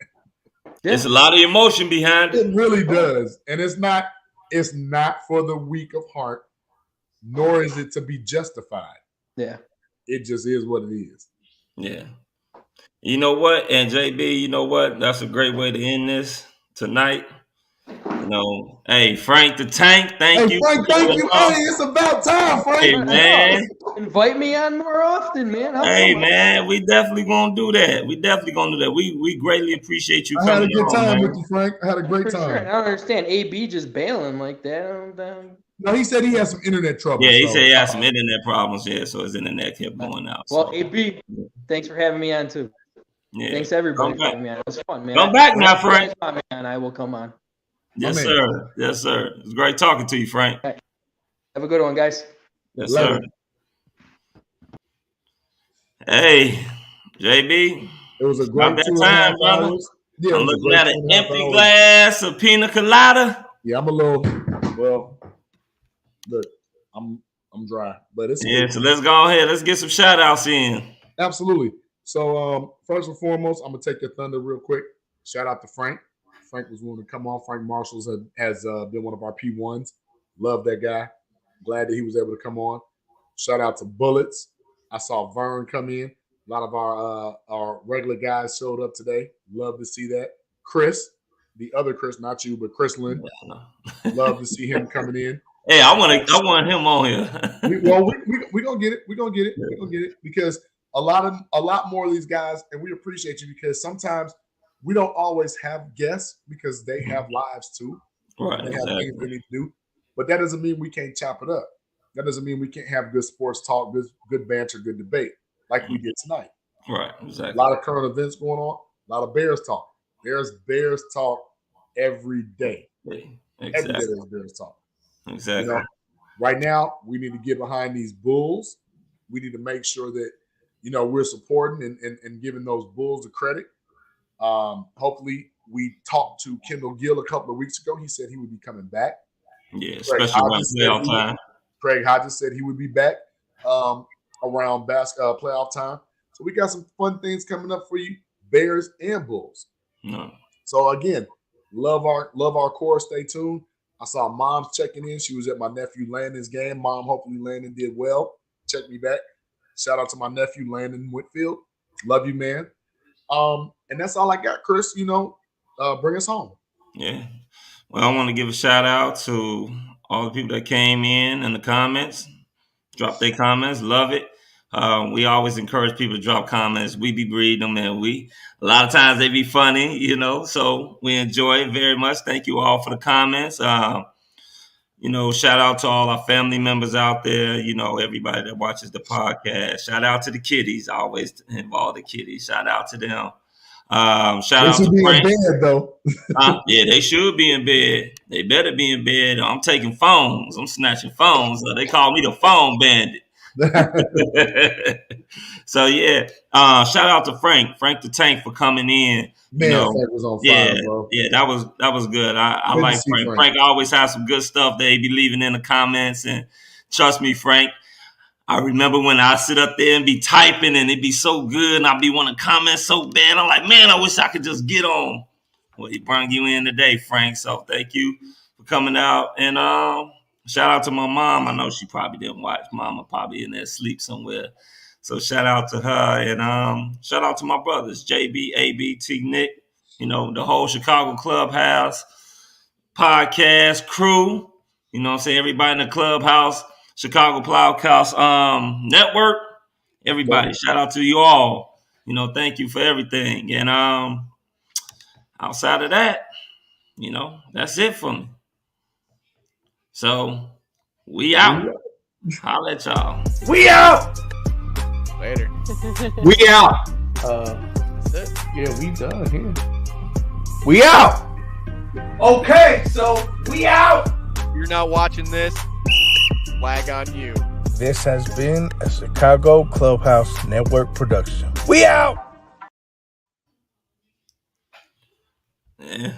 S18: There's a lot of emotion behind it.
S2: It really does. And it's not for the weak of heart, nor is it to be justified.
S21: Yeah.
S2: It just is what it is.
S18: Yeah. You know what? And JB, you know what? That's a great way to end this tonight. You know, hey, Frank the Tank, thank you.
S2: Frank, thank you. Hey, it's about time, Frank.
S18: Hey, man.
S21: Invite me on more often, man.
S18: Hey, man, we definitely gonna do that. We greatly appreciate you coming on.
S2: I had a good time with you, Frank. I had a great time.
S21: Sure. I don't understand AB just bailing like that.
S2: No, he said he had some internet trouble.
S18: Yeah, he said he had some internet problems. Yeah, so his internet kept going out.
S21: Well, AB, thanks for having me on too. Yeah. Thanks everybody for having me on. It was fun, man.
S18: Come back now, Frank.
S21: And I will come on.
S18: Yes, sir. Yes, sir. It's great talking to you, Frank.
S21: Right. Have a good one, guys.
S18: Yes, sir. Hey, JB.
S2: It was a great
S18: time, brother. Yeah, I'm looking at an empty glass of pina colada.
S2: Yeah, I'm a little. Well, look, I'm dry, but it's
S18: cool. So let's go ahead. Let's get some shout outs in.
S2: Absolutely. So first and foremost, I'm gonna take your thunder real quick. Shout out to Frank. Frank was willing to come on. Frank Marshalls has been one of our P1s. Love that guy. Glad that he was able to come on. Shout out to Bullets. I saw Vern come in. A lot of our regular guys showed up today. Love to see that. Chris, the other Chris, not you, but Chris Lynn. Love to see him coming in.
S18: Hey, I want him on here.
S2: We're gonna get it. We're gonna get it because a lot more of these guys, and we appreciate you because sometimes we don't always have guests because they have lives too.
S18: Right.
S2: They have things they need to do. But that doesn't mean we can't chop it up. That doesn't mean we can't have good sports talk, good banter, good debate like we did tonight.
S18: Right, exactly.
S2: A lot of current events going on, a lot of Bears talk. There's Bears talk every day.
S18: Exactly.
S2: Every day there's Bears talk.
S18: Exactly.
S2: You know, right now, we need to get behind these Bulls. We need to make sure that, we're supporting and giving those Bulls the credit. Hopefully, we talked to Kendall Gill a couple of weeks ago. He said he would be coming back.
S18: Yeah, especially around playoff time.
S2: Craig Hodges said he would be back around playoff time. So we got some fun things coming up for you, Bears and Bulls.
S18: No.
S2: So again, love our core. Stay tuned. I saw Mom's checking in. She was at my nephew Landon's game. Mom, hopefully Landon did well. Check me back. Shout out to my nephew Landon Whitfield. Love you, man. And that's all I got, Chris. Bring us home.
S18: Yeah. Well, I want to give a shout out to all the people that came in the comments, drop their comments. Love it. We always encourage people to drop comments. We be reading them, and a lot of times they be funny, you know, so we enjoy it very much. Thank you all for the comments. You know, shout out to all our family members out there, you know, everybody that watches the podcast. Shout out to the kiddies. I always involve the kiddies. Shout out to them. Shout out to Frank.
S2: They should be in bed, though.
S18: Yeah, they should be in bed. They better be in bed. I'm taking phones. I'm snatching phones. They call me the phone bandit. So yeah, shout out to Frank the Tank for coming in.
S2: Man,
S18: you know,
S2: Frank was on fire, bro.
S18: Yeah, that was good. I like Frank. Frank always has some good stuff that he be leaving in the comments, and trust me, Frank. I remember when I sit up there and be typing and it'd be so good and I'd be wanting to comment so bad. I'm like, man, I wish I could just get on. Well, he brought you in today, Frank. So thank you for coming out. And shout out to my mom. I know she probably didn't watch. Mama probably in there asleep somewhere. So shout out to her. And shout out to my brothers, JB, AB, T, Nick, you know, the whole Chicago Clubhouse podcast crew. You know what I'm saying? Everybody in the Clubhouse. Chicago Clubhouse Network. Everybody, shout out to you all. You know, thank you for everything. And outside of that, you know, that's it for me. So we out. Holla at y'all.
S4: We out.
S19: Later.
S4: We out.
S19: That's it.
S1: Yeah, we done here.
S4: We out. Okay, so we out.
S19: If you're not watching this, flag on you.
S1: This has been a Chicago Clubhouse Network production.
S4: We out.
S18: Yeah.